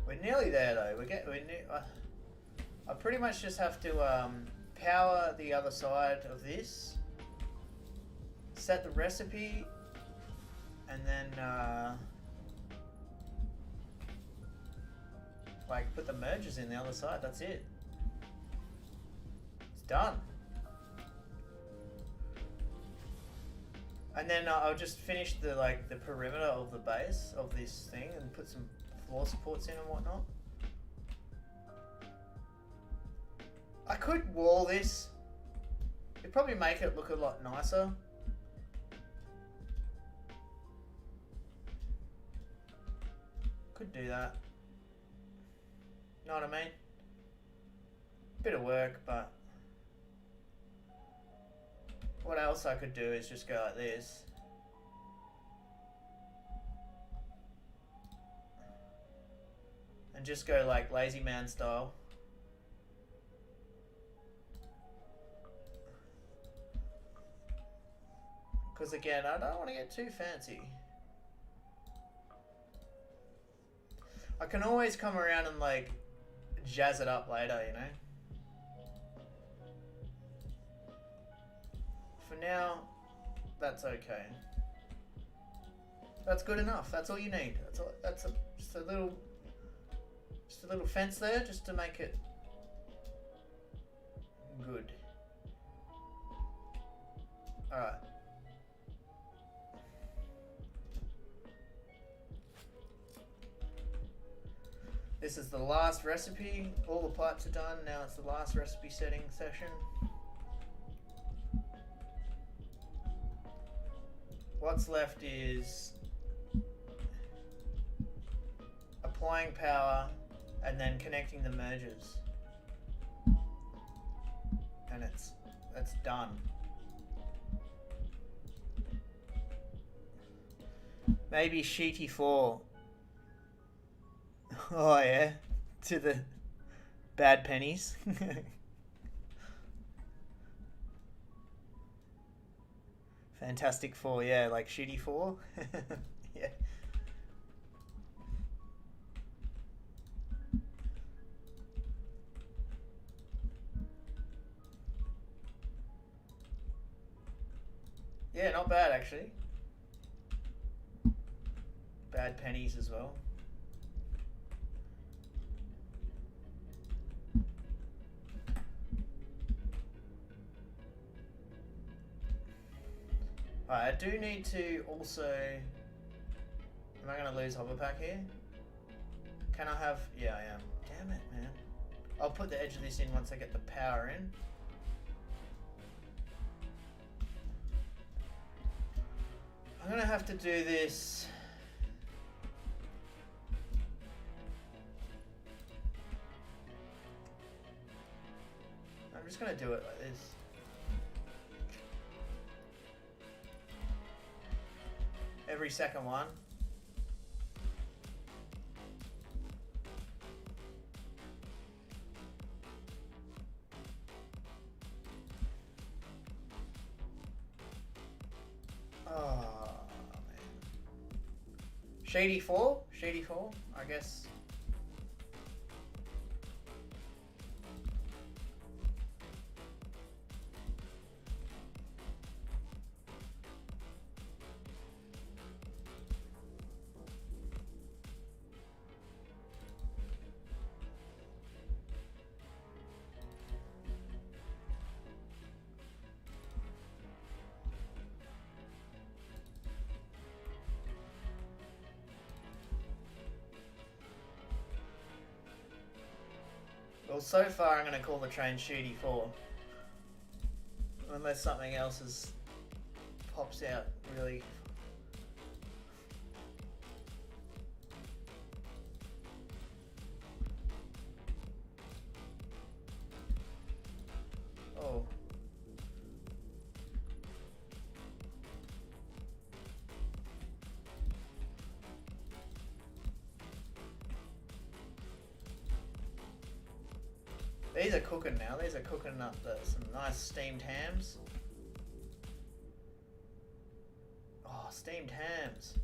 We're nearly there though. I pretty much just have to power the other side of this, set the recipe, and then like put the mergers in the other side. That's it. It's done. And then I'll just finish the perimeter of the base of this thing and put some floor supports in and whatnot. I could wall this. It'd probably make it look a lot nicer. Could do that. Know what I mean? Bit of work, but what else I could do is just go like this. And just go like lazy man style. Because again, I don't want to get too fancy. I can always come around and like jazz it up later, you know? For now, that's okay. That's good enough. That's all you need. Just a little fence there, just to make it good. All right. This is the last recipe. All the pipes are done. Now it's the last recipe setting session. What's left is applying power and then connecting the mergers. And that's done. Maybe Sheety 4. Oh yeah, to the bad pennies. Fantastic Four, yeah, like Shitty 4. Yeah. Yeah, not bad actually. Bad pennies as well. Alright, I do need to also... Am I going to lose hover pack here? Can I have... Yeah, I am. Damn it, man. I'll put the edge of this in once I get the power in. I'm going to have to do this... I'm just going to do it like this. Every second one. Oh, man. Shady 4? Shady 4, I guess. Well, so far I'm going to call the train Shooty 4. Unless something else pops out really. Oh. These are cooking now. These are cooking up some nice steamed hams. Oh, steamed hams.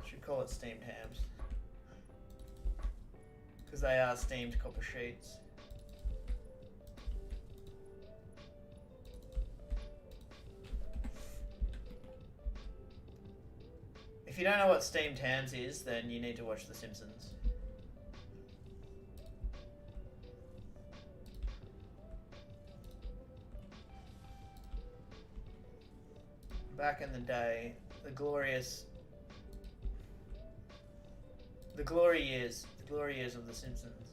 Should call it steamed hams. Because they are steamed copper sheets. If you don't know what steamed hams is, then you need to watch The Simpsons. Back in the day, the glory years of The Simpsons.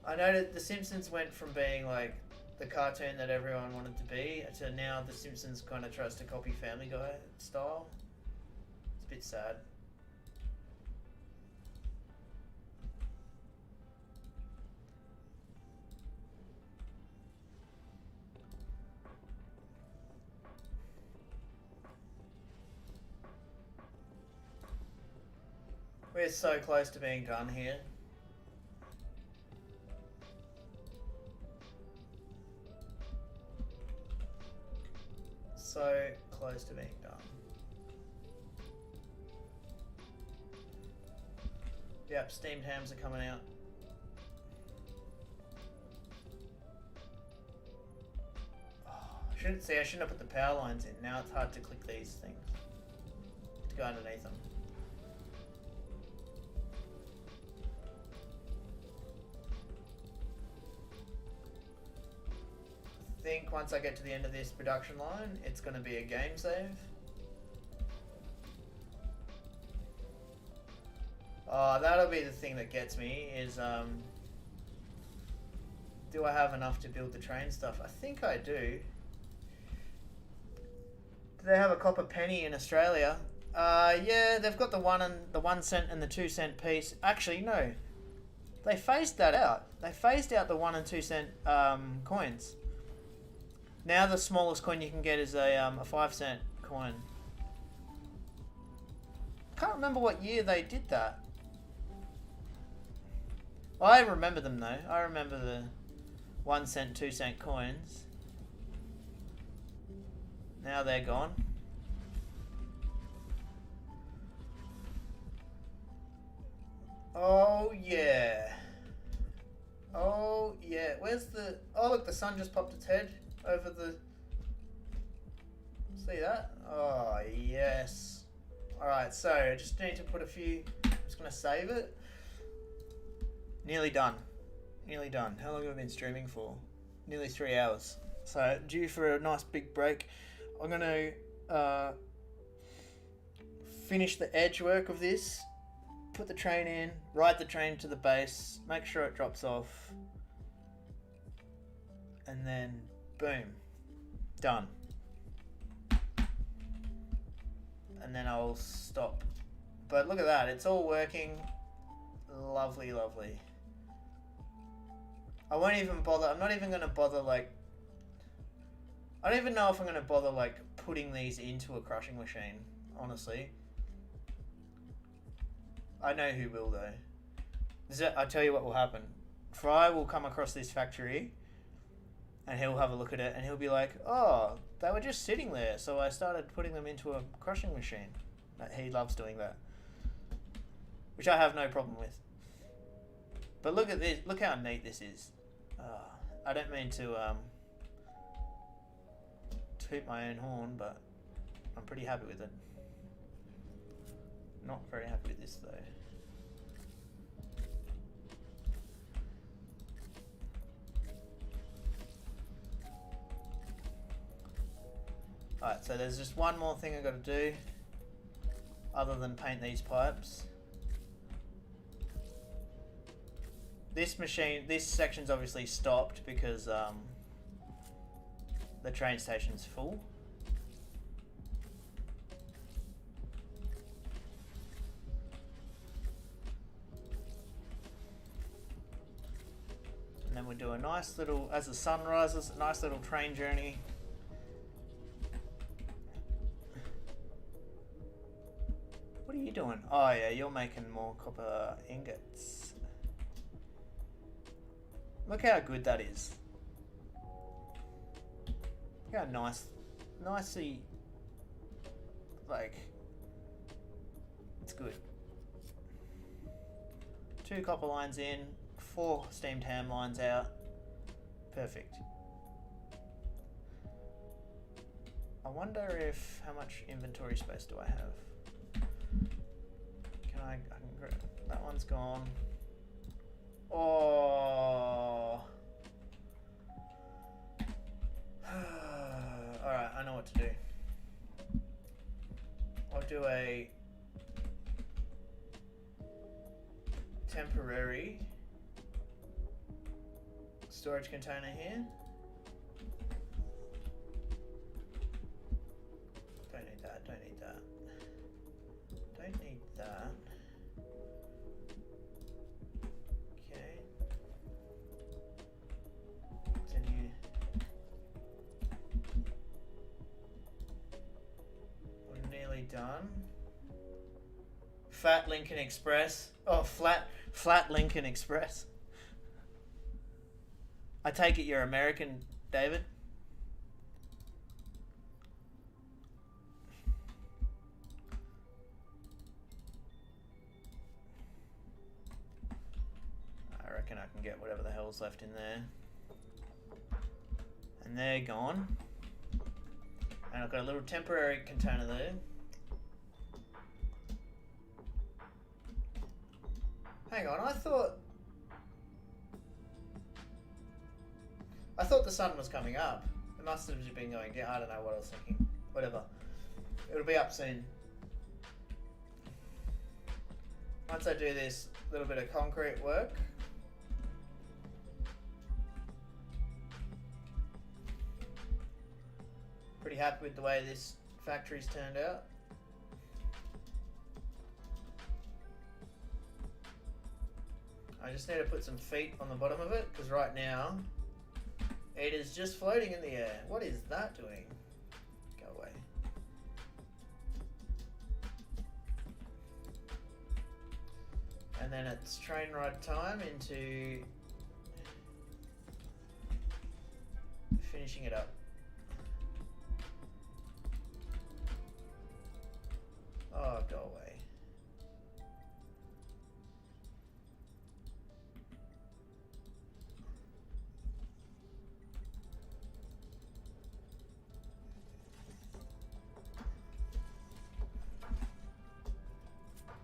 I noted The Simpsons went from being like the cartoon that everyone wanted to be to now The Simpsons kind of tries to copy Family Guy style. It's a bit sad. We're so close to being done here. So close to being done. Yep, steamed hams are coming out. Oh, I shouldn't have put the power lines in. Now it's hard to click these things to go underneath them. I think once I get to the end of this production line, it's going to be a game save. Oh, that'll be the thing that gets me is, do I have enough to build the train stuff? I think I do. Do they have a copper penny in Australia? Yeah, they've got the 1 cent and the 2 cent piece. Actually, no. They phased that out. They phased out the 1 and 2 cent coins. Now the smallest coin you can get is a 5 cent coin. Can't remember what year they did that. I remember them though. I remember the 1 cent, 2 cent coins. Now they're gone. Oh yeah. Oh yeah. Where's the... Oh look, the sun just popped its head over the... See that? Oh yes. Alright, so I just need to put a few... I'm just going to save it. Nearly done. Nearly done. How long have I been streaming for? Nearly 3 hours. So due for a nice big break. I'm going to finish the edge work of this. Put the train in. Ride the train to the base. Make sure it drops off. And then boom. Done. And then I'll stop. But look at that. It's all working. Lovely, lovely. I won't even bother. I'm not even going to bother like... I don't even know if I'm going to bother like putting these into a crushing machine, honestly. I know who will though. I'll tell you what will happen. Fry will come across this factory and he'll have a look at it and he'll be like, oh, they were just sitting there, so I started putting them into a crushing machine. He loves doing that. Which I have no problem with. But look at this. Look how neat this is. I don't mean to toot my own horn, but I'm pretty happy with it. Not very happy with this though. Alright, so there's just one more thing I've got to do other than paint these pipes. This section's obviously stopped because the train station's full. And then we'll do a nice little, as the sun rises, a nice little train journey. What are you doing? Oh yeah, you're making more copper ingots. Look how good that is. Look how nicely, like, it's good. 2 copper lines in, 4 steamed ham lines out, Perfect. I wonder if how much inventory space do I have? Can I can grab that one's gone. Oh. Alright, I know what to do. I'll do a temporary storage container here. Don't need that, don't need that. Don't need that. Okay. What's in here? We're nearly done. Fat Lincoln Express. Oh, flat Lincoln Express. I take it you're American, David? I reckon I can get whatever the hell's left in there. And they're gone. And I've got a little temporary container there. Hang on, I thought the sun was coming up. It must have just been going down. I don't know what I was thinking. Whatever. It'll be up soon. Once I do this little bit of concrete work. Pretty happy with the way this factory's turned out. I just need to put some feet on the bottom of it because right now it is just floating in the air. What is that doing? Go away. And then it's train ride time into finishing it up. Oh, go away.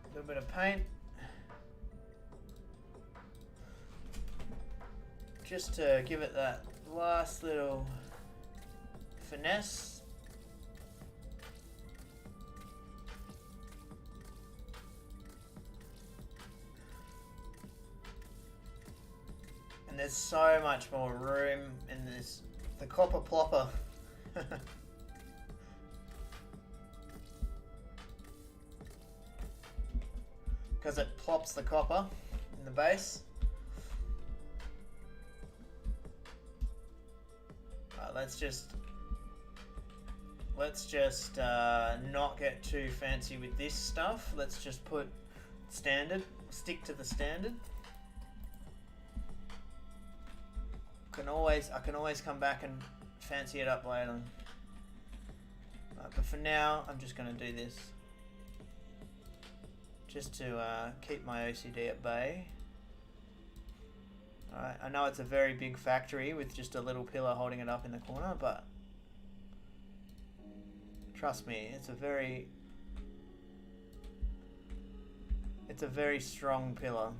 A little bit of paint. Just to give it that last little finesse. And there's so much more room in this, the copper plopper. Because it plops the copper in the base. Let's just not get too fancy with this stuff. Let's just put standard, stick to the standard. I can always come back and fancy it up later. But for now, I'm just going to do this. Just to keep my OCD at bay. Alright, I know it's a very big factory with just a little pillar holding it up in the corner, but trust me, it's a very strong pillar.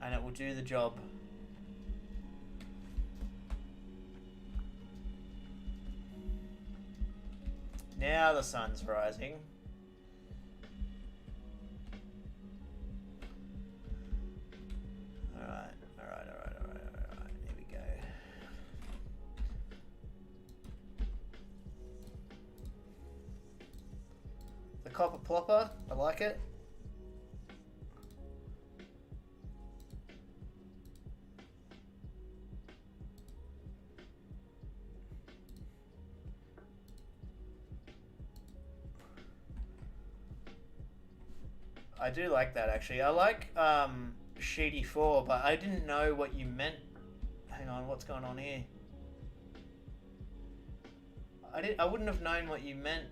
And it will do the job. Now the sun's rising. Alright. Here we go. The copper plopper, I like it. I do like that actually. I like Sheety 4, but I didn't know what you meant. Hang on, what's going on here? I wouldn't have known what you meant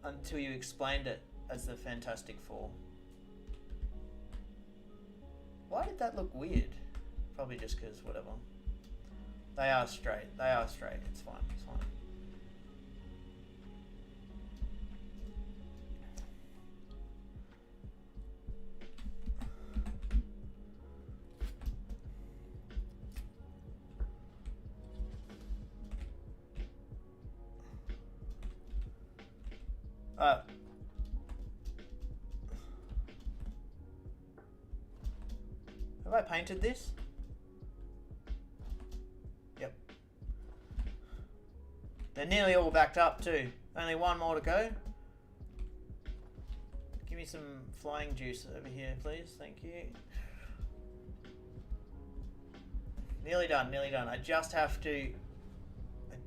until you explained it as the Fantastic Four. Why did that look weird? Probably just because whatever. They are straight. They are straight. It's fine. It's fine. Have I painted this? Yep. They're nearly all backed up too. Only one more to go. Give me some flying juice over here, please. Thank you. Nearly done, nearly done. I just have to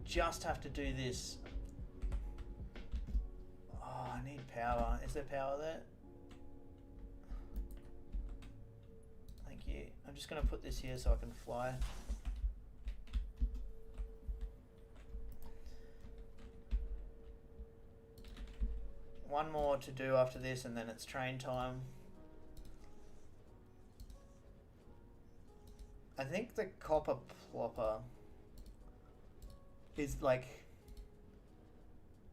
do this. Oh, I need power. Is there power there? Thank you. I'm just going to put this here so I can fly. One more to do after this and then it's train time. I think the copper plopper is like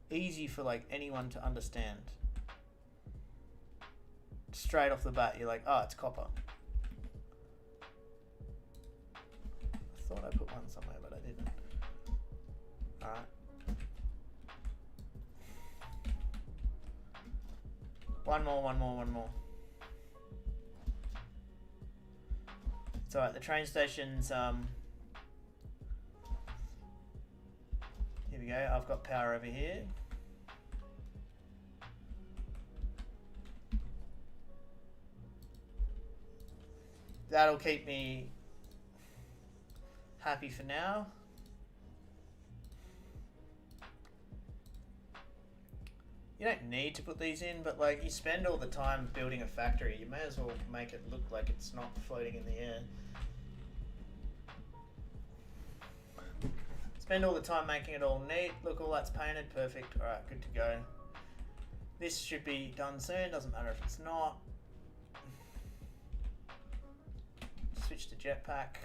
easy for like anyone to understand. Straight off the bat, you're like, oh, it's copper. I thought I put one somewhere, but I didn't. Alright. One more. It's alright, the train station's, here we go, I've got power over here. That'll keep me happy for now. You don't need to put these in, but like you spend all the time building a factory, you may as well make it look like it's not floating in the air. Spend all the time making it all neat. Look, all that's painted, perfect. All right, good to go. This should be done soon, doesn't matter if it's not. Switch to jetpack.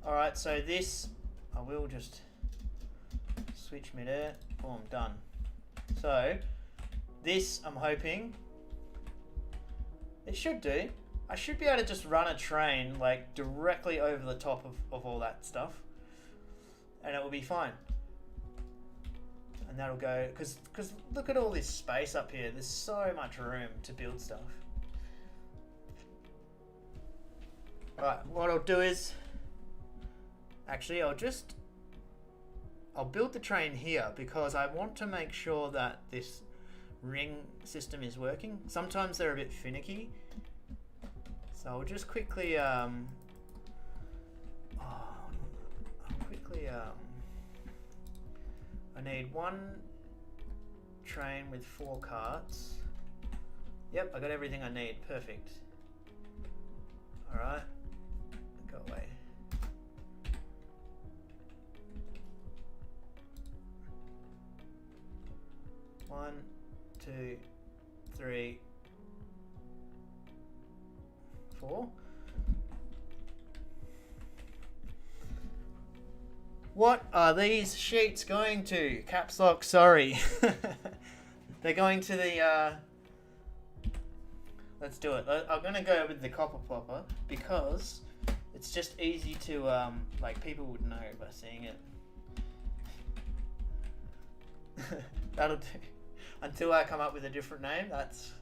Alright, so this, I will just switch mid-air. Boom, done. So, this, I'm hoping, it should do. I should be able to just run a train like directly over the top of all that stuff. And it will be fine. And that'll go, because look at all this space up here. There's so much room to build stuff. Right, what I'll do is, actually I'll build the train here because I want to make sure that this ring system is working. Sometimes they're a bit finicky. So I'll just quickly, I need one train with 4 carts. Yep, I got everything I need. Perfect. Alright. Go away. One, 2, 3, 4. What are these sheets going to? Caps lock, sorry. They're going to the, let's do it. I'm going to go with the copper plopper because it's just easy to, like, people would know by seeing it. That'll do. Until I come up with a different name, that's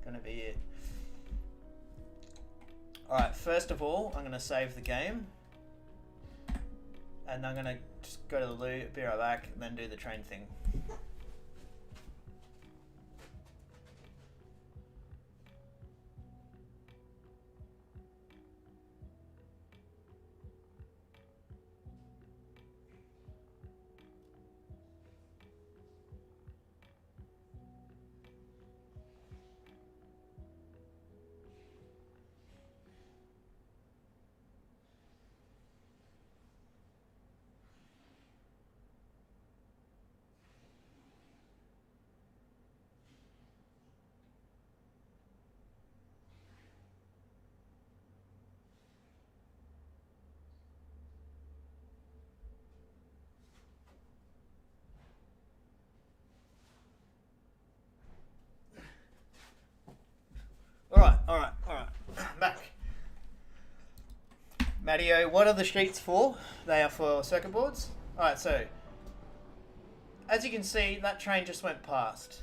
going to be it. Alright, first of all, I'm going to save the game. And I'm going to just go to the loo, be right back, and then do the train thing. Matteo, what are the sheets for? They are for circuit boards. Alright, so as you can see, that train just went past.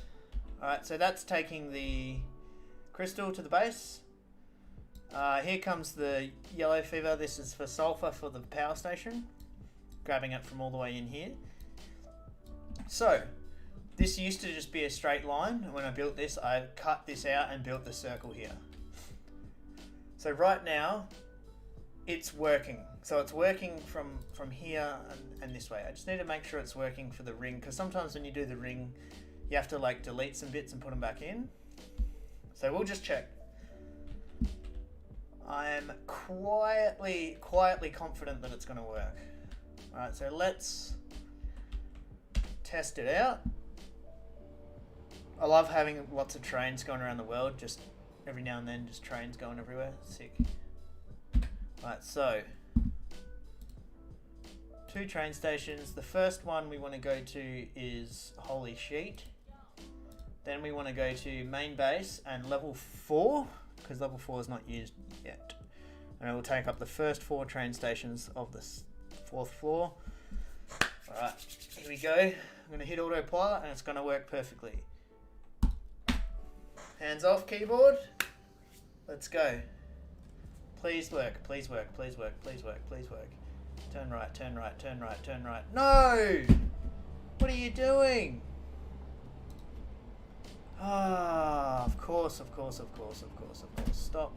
Alright, so that's taking the crystal to the base. Here comes the yellow fever. This is for sulfur for the power station. Grabbing it from all the way in here. So, this used to just be a straight line. When I built this, I cut this out and built the circle here. So right now, it's working. So it's working from here and this way. I just need to make sure it's working for the ring, because sometimes when you do the ring, you have to like delete some bits and put them back in. So we'll just check. I'm quietly confident that it's going to work. Alright, so let's test it out. I love having lots of trains going around the world, just every now and then, just trains going everywhere. Sick. Alright, so 2 train stations. The first one we want to go to is Holy Sheet. Then we want to go to main base and level 4, because level 4 is not used yet. And it will take up the first 4 train stations of the 4th floor. Alright, here we go. I'm going to hit autopilot and it's going to work perfectly. Hands off keyboard. Let's go. Please work, please work, please work, please work, please work. Turn right, turn right, turn right, turn right. No! What are you doing? Ah, of course, of course, of course, of course, of course. Stop.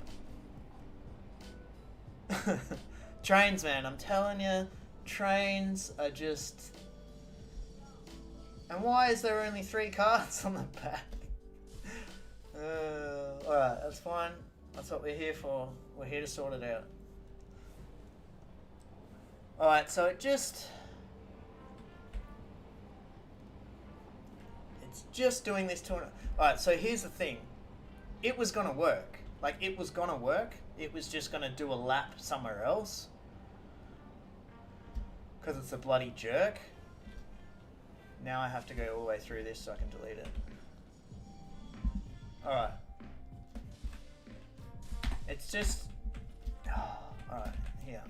Trains, man, I'm telling you, trains are just... And why is there only 3 cards on the back? Alright, that's fine. That's what we're here for. We're here to sort it out. Alright, so it's just doing this to... Alright, so here's the thing. It was gonna work. Like, it was gonna work. It was just gonna do a lap somewhere else. Because it's a bloody jerk. Now I have to go all the way through this so I can delete it. Alright. It's just... Alright, here.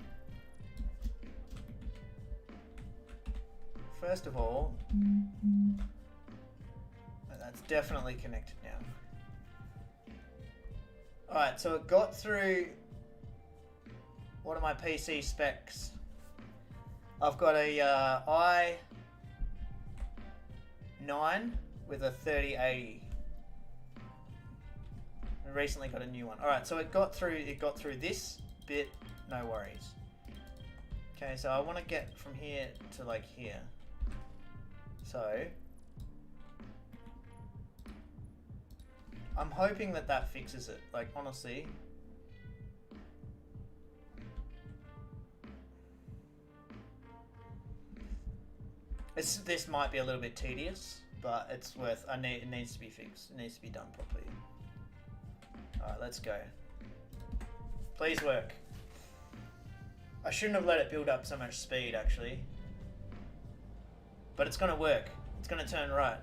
First of all... That's definitely connected now. Alright, so it got through... What are my PC specs? I've got a i9 with a 3080. I recently got a new one. Alright, so it got through this bit, no worries. Okay, so I want to get from here to like here. So I'm hoping that that fixes it. Like, honestly. This might be a little bit tedious, but it's worth... it needs to be fixed. It needs to be done properly. Alright, let's go. Please work. I shouldn't have let it build up so much speed, actually. But it's gonna work. It's gonna turn right.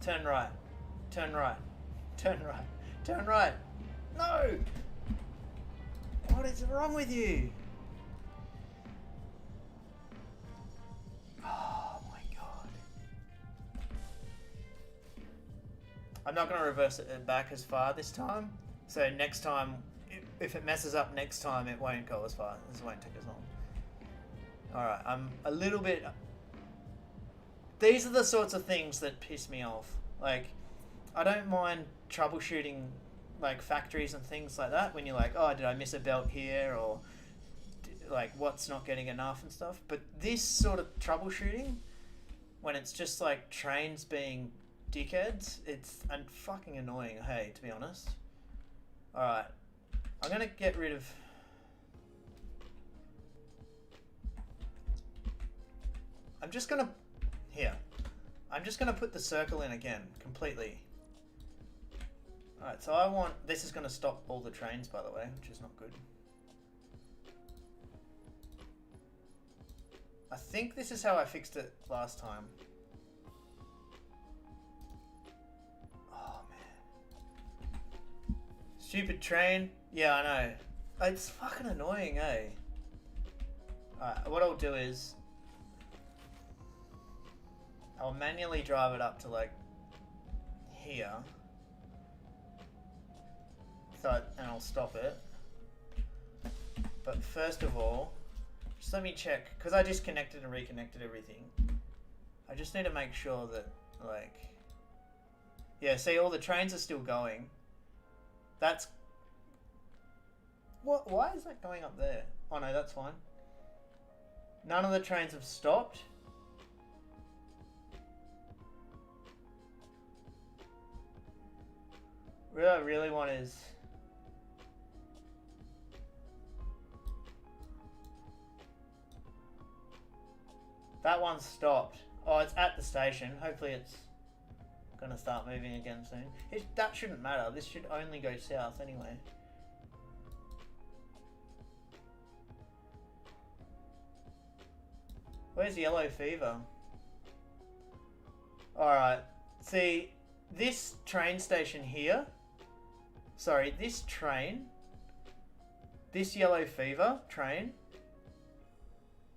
Turn right. Turn right. Turn right. Turn right. No! What is wrong with you? Oh my god. I'm not going to reverse it back as far this time. So next time, if it messes up next time, it won't go as far. This won't take as long. Alright, I'm a little bit... These are the sorts of things that piss me off. Like, I don't mind troubleshooting like factories and things like that when you're like, oh, did I miss a belt here, or like what's not getting enough and stuff. But this sort of troubleshooting, when it's just like trains being dickheads, it's fucking annoying, hey, to be honest. Alright, I'm gonna get rid of... I'm just gonna put the circle in again, completely. Alright, so I want... This is going to stop all the trains, by the way, which is not good. I think this is how I fixed it last time. Oh, man. Stupid train. Yeah, I know. It's fucking annoying, eh? what I'll do is I'll manually drive it up to like here. And I'll stop it. But first of all, just let me check, because I disconnected and reconnected everything. I just need to make sure that, like, yeah, see, all the trains are still going. That's, what? Why is that going up there? Oh no, that's fine. None of the trains have stopped. What I really want is, that one stopped. Oh, it's at the station. Hopefully it's gonna start moving again soon. That shouldn't matter. This should only go south anyway. Where's yellow fever? Alright. See, this train station here. Sorry, this train. This yellow fever train.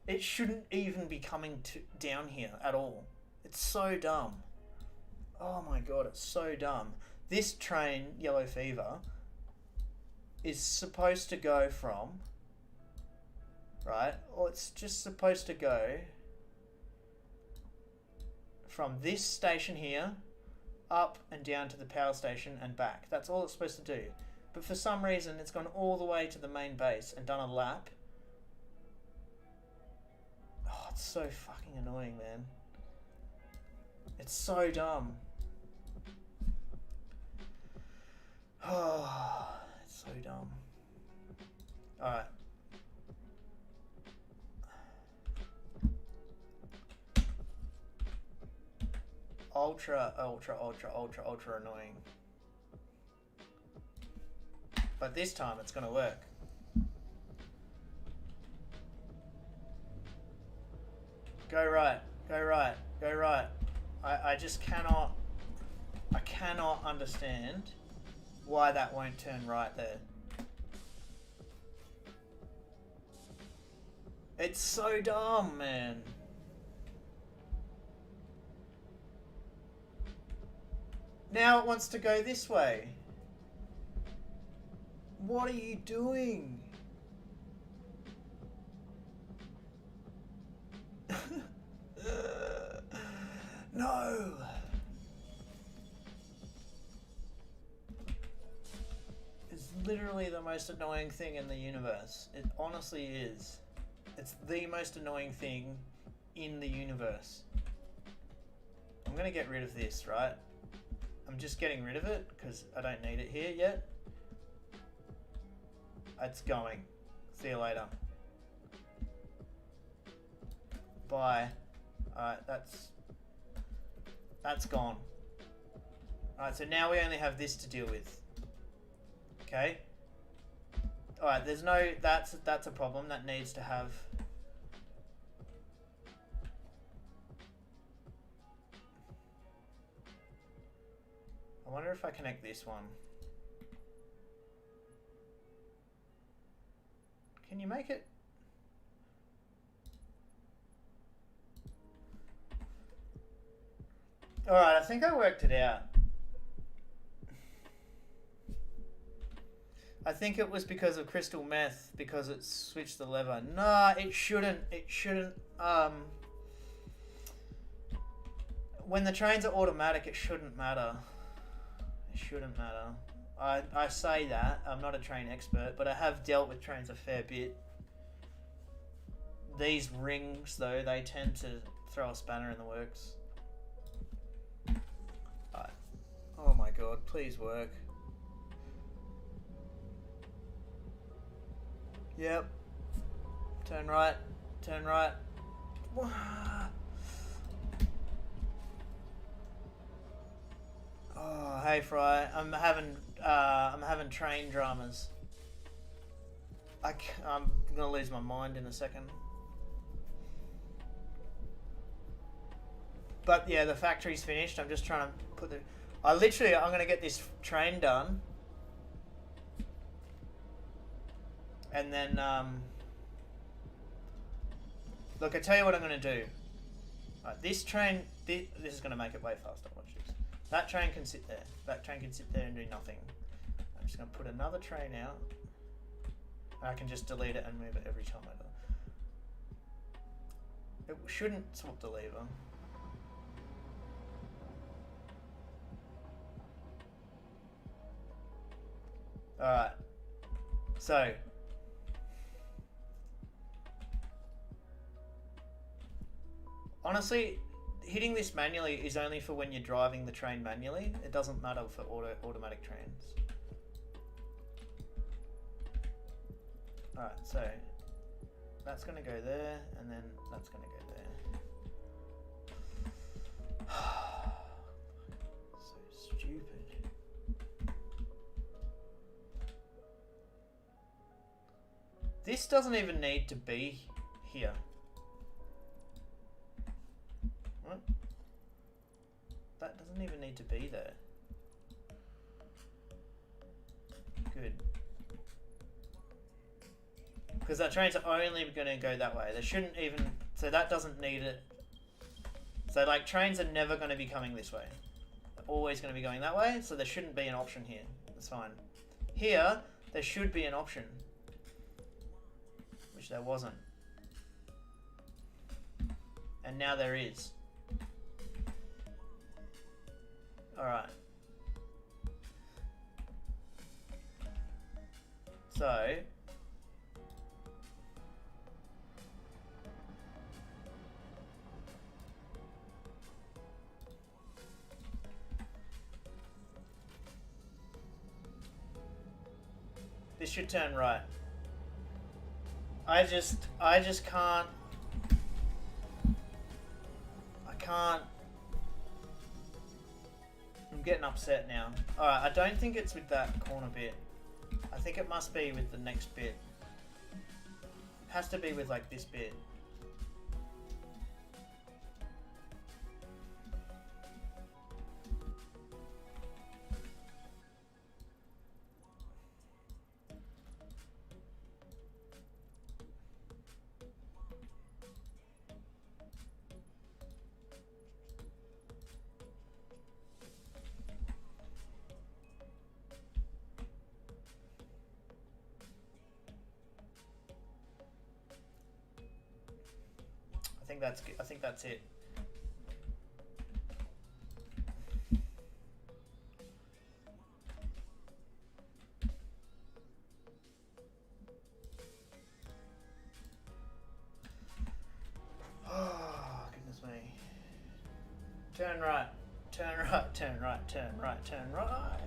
It shouldn't even be coming down here at all. It's so dumb. Oh my god, it's so dumb. This train, yellow fever, is supposed to go from, right? Or it's just supposed to go from this station here, up and down to the power station and back. That's all it's supposed to do. But for some reason, it's gone all the way to the main base and done a lap. Oh, it's so fucking annoying, man. It's so dumb. Oh, it's so dumb. Alright. Ultra annoying. But this time it's gonna work. Go right, go right, go right. I just cannot understand why that won't turn right there. It's so dumb, man. Now it wants to go this way. What are you doing? No. It's literally the most annoying thing in the universe. It honestly is. It's the most annoying thing in the universe. I'm gonna get rid of this, right? I'm just getting rid of it because I don't need it here yet. It's going. See you later. Bye. Alright, that's gone. Alright, so now we only have this to deal with. Okay? Alright, there's no... That's a problem. That needs to have... I wonder if I connect this one. Can you make it? Alright, I think I worked it out. I think it was because of crystal meth, because it switched the lever. Nah, it shouldn't. It shouldn't. When the trains are automatic, it shouldn't matter. It shouldn't matter. I say that. I'm not a train expert, but I have dealt with trains a fair bit. These rings, though, they tend to throw a spanner in the works. Oh my god, please work. Yep. Turn right. Turn right. Oh, hey Fry. I'm having train dramas. I'm gonna lose my mind in a second. But yeah, the factory's finished. I'm just trying to put the... I'm gonna get this train done. And then, Look, I tell you what I'm going to do. Right, this train, this is going to make it way faster. Watch this. That train can sit there. That train can sit there and do nothing. I'm just going to put another train out. I can just delete it and move it every time I do. It shouldn't swap the lever. Alright. So. Honestly, hitting this manually is only for when you're driving the train manually. It doesn't matter for automatic trains. Alright, so that's going to go there, and then that's going to go there. So stupid. This doesn't even need to be here. What? That doesn't even need to be there. Good. Because that train's only going to go that way. They shouldn't even... So that doesn't need it. So like trains are never going to be coming this way. They're always going to be going that way. So there shouldn't be an option here. That's fine. Here, there should be an option. Which there wasn't. And now there is. Alright. So... This should turn right. I just can't. I can't. I'm getting upset now. Alright, I don't think it's with that corner bit. I think it must be with the next bit. It has to be with like this bit. I think that's it. Oh, goodness me. Turn right, turn right, turn right, turn right, turn right.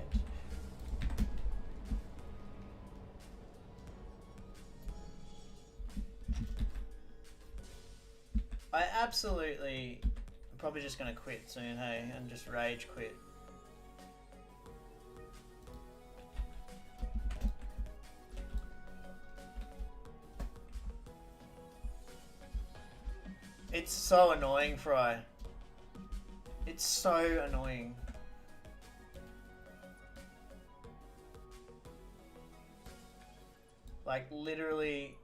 I absolutely am probably just going to quit soon, hey, and just rage quit. It's so annoying, Fry. It's so annoying. Like, literally...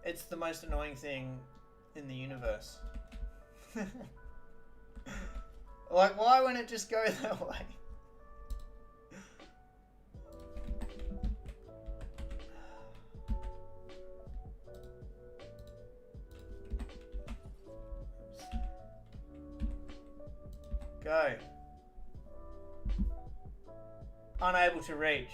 It's the most annoying thing in the universe. Like, why wouldn't it just go that way? Go. Unable to reach.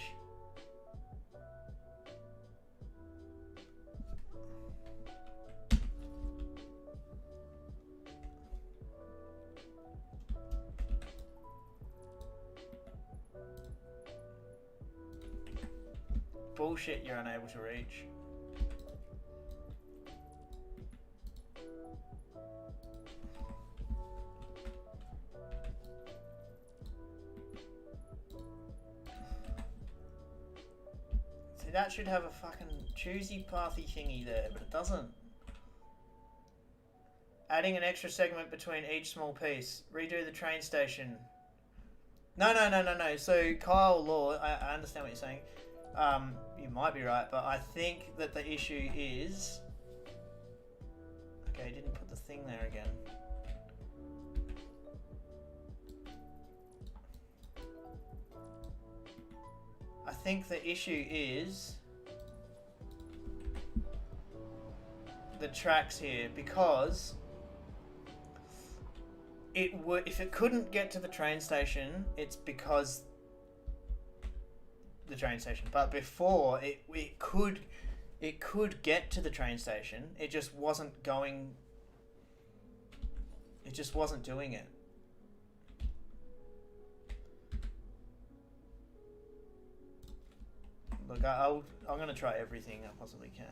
Bullshit, you're unable to reach. See, that should have a fucking choosy pathy thingy there, but it doesn't. Adding an extra segment between each small piece. Redo the train station. No. So, Kyle Law, I understand what you're saying. You might be right, but I think that the issue is... Okay, didn't put the thing there again. I think the issue is the tracks here, because it would, if it couldn't get to the train station, it's because the train station. But before it could get to the train station. It just wasn't going. It just wasn't doing it. Look, I'm gonna try everything I possibly can.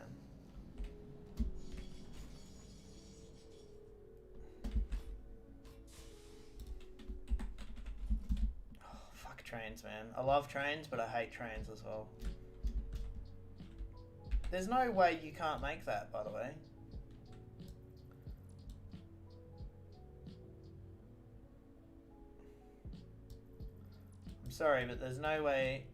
Trains, man. I love trains, but I hate trains as well. There's no way you can't make that, by the way. I'm sorry, but there's no way.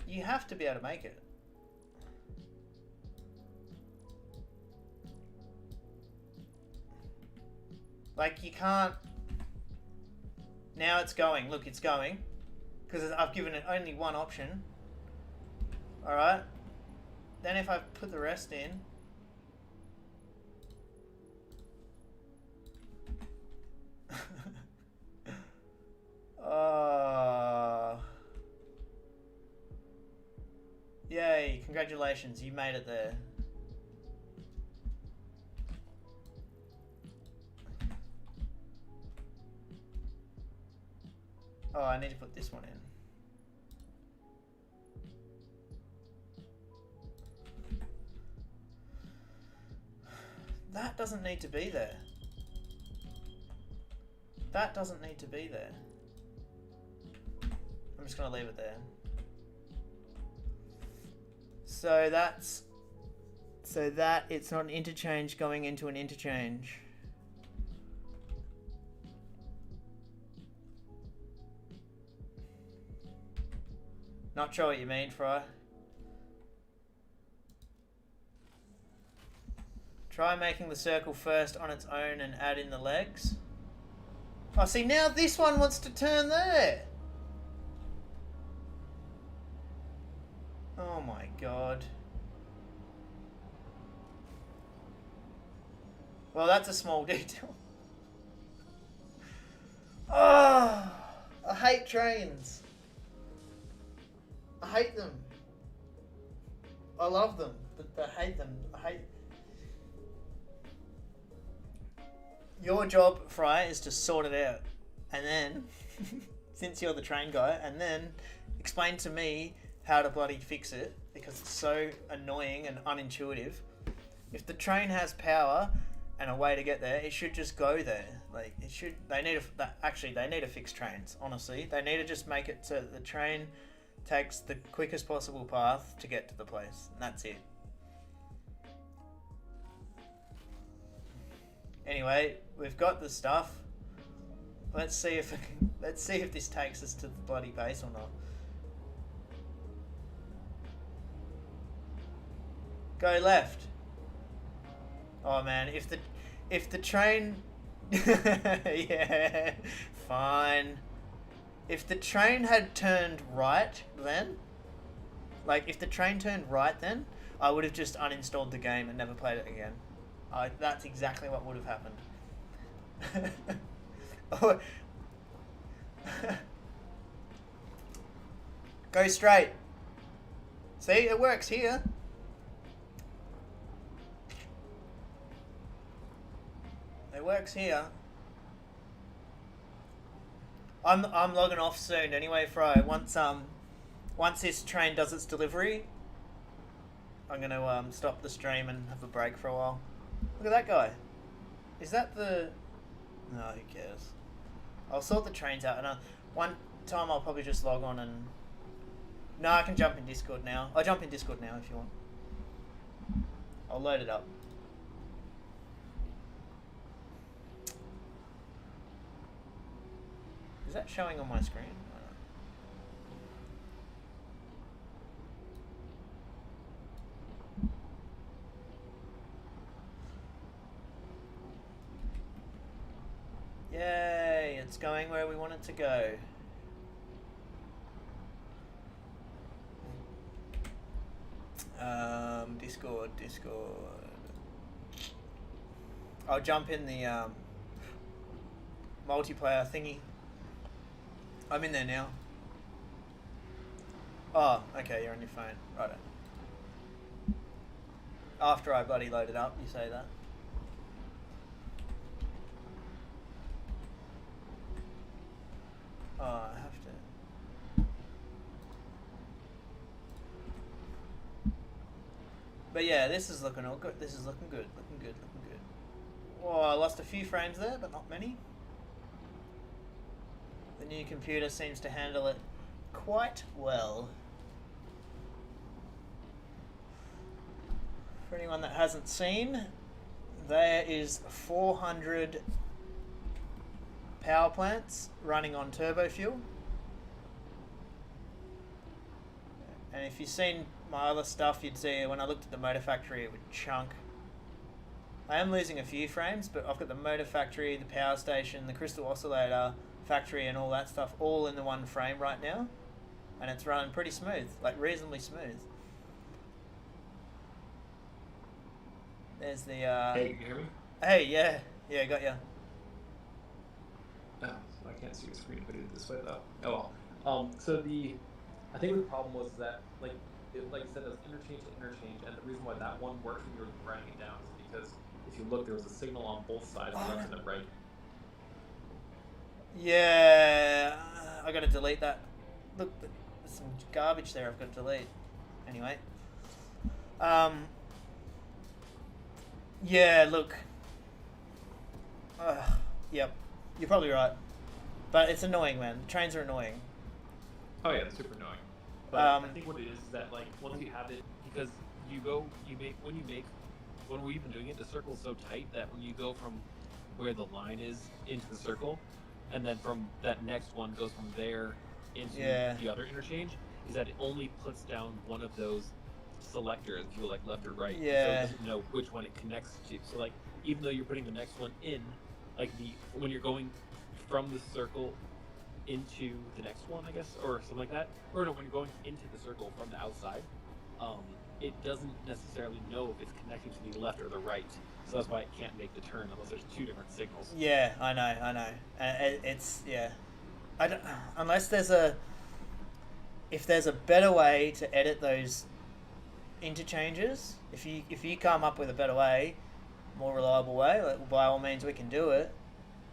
You have to be able to make it. Like, you can't... Now it's going. Look, it's going. Because I've given it only one option. Alright. Then if I put the rest in... Yay, congratulations, you made it there. Oh, I need to put this one in. That doesn't need to be there. That doesn't need to be there. I'm just going to leave it there. So that it's not an interchange going into an interchange. Not sure what you mean, Fry. Try making the circle first on its own and add in the legs. Oh, see, now this one wants to turn there. Oh my god. Well, that's a small detail. Oh, I hate trains. I hate them. I love them, but I hate them. I hate... Your job, Fry, is to sort it out. And then, since you're the train guy, and then explain to me how to bloody fix it, because it's so annoying and unintuitive. If the train has power and a way to get there, it should just go there. Like, it should. They need to fix trains. Honestly, they need to just make it so that the train takes the quickest possible path to get to the place, and that's it. Anyway, we've got the stuff. Let's see if this takes us to the bloody base or not. Go left. Oh man, if the train yeah, fine. If the train had turned right then, like if the train turned right then, I would have just uninstalled the game and never played it again. That's exactly what would have happened. Oh. Go straight. See, it works here. It works here. I'm logging off soon anyway, Fry. Once this train does its delivery, I'm gonna stop the stream and have a break for a while. Look at that guy. Is that the... No, who cares? I'll sort the trains out, and one time I'll probably just log on and No, I can jump in Discord now. I'll jump in Discord now if you want. I'll load it up. Is that showing on my screen? Yay, it's going where we want it to go. Discord. I'll jump in the multiplayer thingy. I'm in there now. Oh, okay, you're on your phone. Righto. After I bloody load it up, you say that. Oh, I have to. But yeah, this is looking all good. This is looking good. Oh, I lost a few frames there, but not many. The new computer seems to handle it quite well. For anyone that hasn't seen, there is 400 power plants running on turbo fuel. And if you've seen my other stuff, you'd see when I looked at the Motor Factory, it would chunk. I am losing a few frames, but I've got the Motor Factory, the power station, the crystal oscillator factory and all that stuff all in the one frame right now. And it's running pretty smooth, like reasonably smooth. There's the Hey, can you hear me? Hey, yeah, got ya. Oh, I can't see your screen if I do it this way though. Oh well. I think the problem was that like you said, it was interchange to interchange, and the reason why that one worked when you were grinding it down is because if you look, there was a signal on both sides, left and right. Yeah, I gotta delete that. Look, there's some garbage there I've got to delete. Anyway. Yeah, look. Yep, you're probably right. But it's annoying, man. The trains are annoying. Oh yeah, it's super annoying. But I think what it is that like once you have it, because when we've been doing it, the circle's so tight that when you go from where the line is into the circle, and then from that next one goes from there into the other interchange, is that it only puts down one of those selectors, if you like left or right. Yeah. So it doesn't know which one it connects to. So like even though you're putting the next one in, like when you're going from the circle into the next one, I guess, or something like that. Or no, when you're going into the circle from the outside, it doesn't necessarily know if it's connecting to the left or the right. So that's why it can't make the turn unless there's two different signals. Yeah, I know. It's I don't, unless if there's a better way to edit those interchanges, if you come up with a better way, more reliable way, like, by all means we can do it.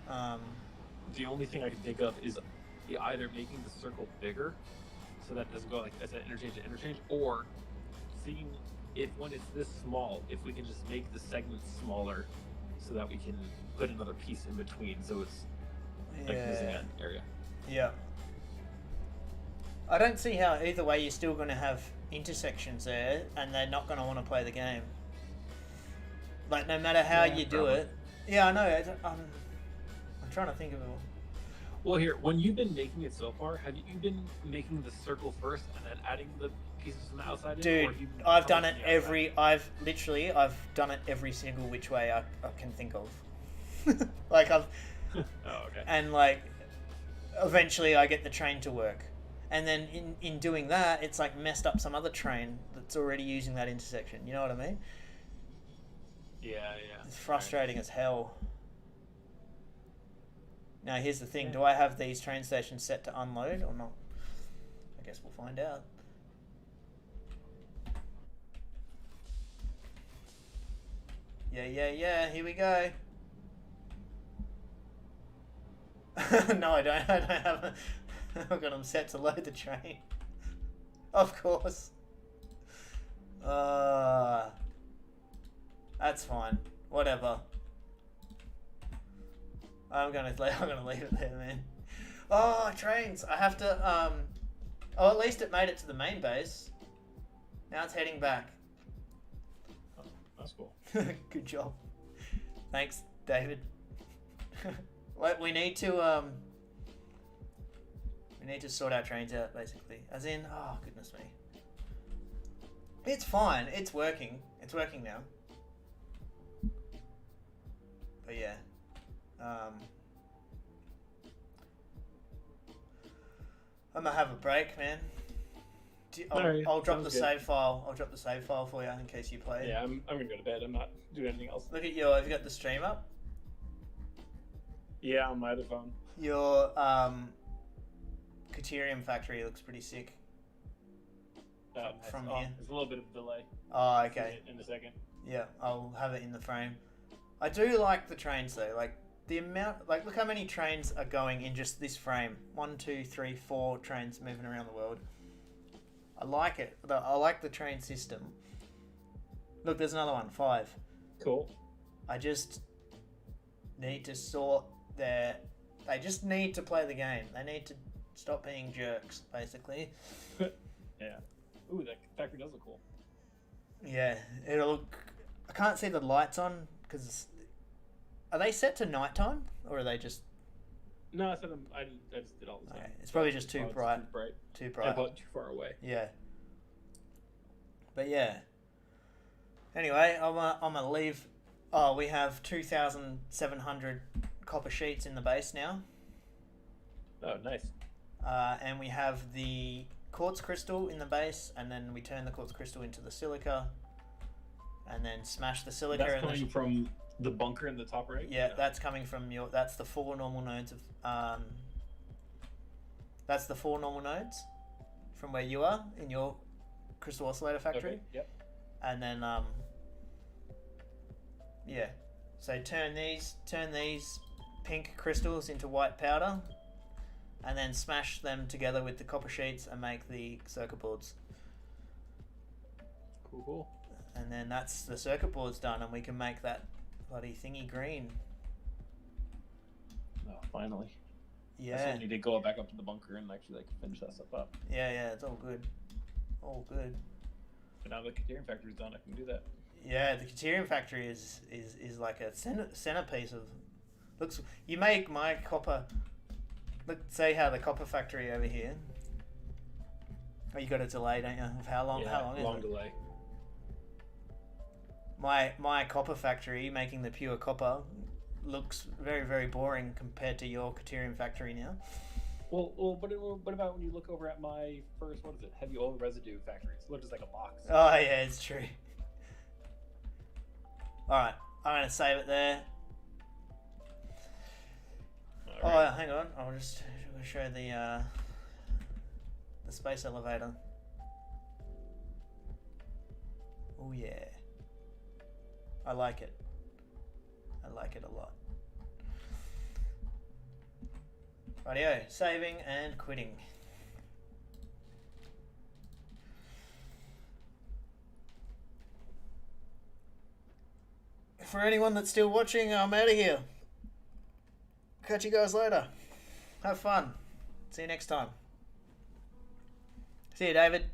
The only thing I can think of is either making the circle bigger, so that it doesn't go like as an interchange to interchange, or seeing if when it's this small, if we can just make the segments smaller, so that we can put another piece in between, so it's like missing an area. Yeah. I don't see how either way you're still going to have intersections there, and they're not going to want to play the game. Like no matter how you do it. Yeah, I know. I'm trying to think of it. Well, here, when you've been making it so far, have you been making the circle first and then adding the pieces from the outside? Dude, I've done it I've done it every single which way I can think of. Like I've. Oh, okay. And like, eventually I get the train to work, and then in doing that, it's like messed up some other train that's already using that intersection. You know what I mean? Yeah. It's frustrating as hell. Now here's the thing, do I have these train stations set to unload or not? I guess we'll find out. Yeah, here we go. No, I don't have I've got them set to load the train. Of course. That's fine. Whatever. I'm gonna leave it there, man. Oh, trains! I have to Oh, at least it made it to the main base. Now it's heading back. Oh, that's cool. Good job. Thanks, David. Like, we need to sort our trains out, basically. As in, oh goodness me. It's fine. It's working. It's working now. But yeah. I'm gonna have a break, man. I'll drop the save file. I'll drop the save file for you in case you play. Yeah, I'm gonna go to bed. I'm not doing anything else. Look at have you got the stream up? Yeah, on my other phone. Your Caterium factory looks pretty sick. Nice. From here. There's a little bit of a delay. Oh, okay. In a second. Yeah, I'll have it in the frame. I do like the trains though. Like the amount, like look how many trains are going in just this frame. 1, 2, 3, 4 trains moving around the world. I like it. I like the train system. Look, there's another one. 5. Cool. I just need to sort their. They just need to play the game. They need to stop being jerks, basically. Yeah. Ooh, that factory does look cool. Yeah, it'll look. I can't see the lights on because. Are they set to nighttime or are they just? No, I set them. I just did all this. Okay. It's probably just too bright. Too bright. I bought too far away. Yeah. But yeah. Anyway, I'm gonna leave. Oh, we have 2,700 copper sheets in the base now. Oh, nice. And we have the quartz crystal in the base, and then we turn the quartz crystal into the silica, and then smash the silica. That's coming from the bunker in the top right? Yeah, that's coming from your. That's the 4 normal nodes of. That's the 4 normal nodes from where you are in your crystal oscillator factory. Okay, yep. And then yeah. So turn these pink crystals into white powder, and then smash them together with the copper sheets and make the circuit boards. Cool. And then that's the circuit board's done, and we can make that bloody thingy green. Oh, finally. Yeah. I need to go back up to the bunker and actually finish that stuff up. Yeah, it's all good. All good. But now the Caterium factory's done, I can do that. Yeah, the Caterium factory is like a centerpiece of. Looks. You make my copper. Look, say how the copper factory over here. Oh, you got a delay, don't you? Of how long? Yeah, how long is long it? delay. My copper factory making the pure copper looks very, very boring compared to your Caterium factory now. Well, what about when you look over at my first, what is it, heavy oil residue factory? It looks just like a box. Oh yeah, it's true. All right, I'm gonna save it there. All right. Oh, hang on, I'll just show the space elevator. Oh yeah, I like it. I like it a lot. Rightio, saving and quitting. For anyone that's still watching, I'm out of here. Catch you guys later. Have fun. See you next time. See you, David.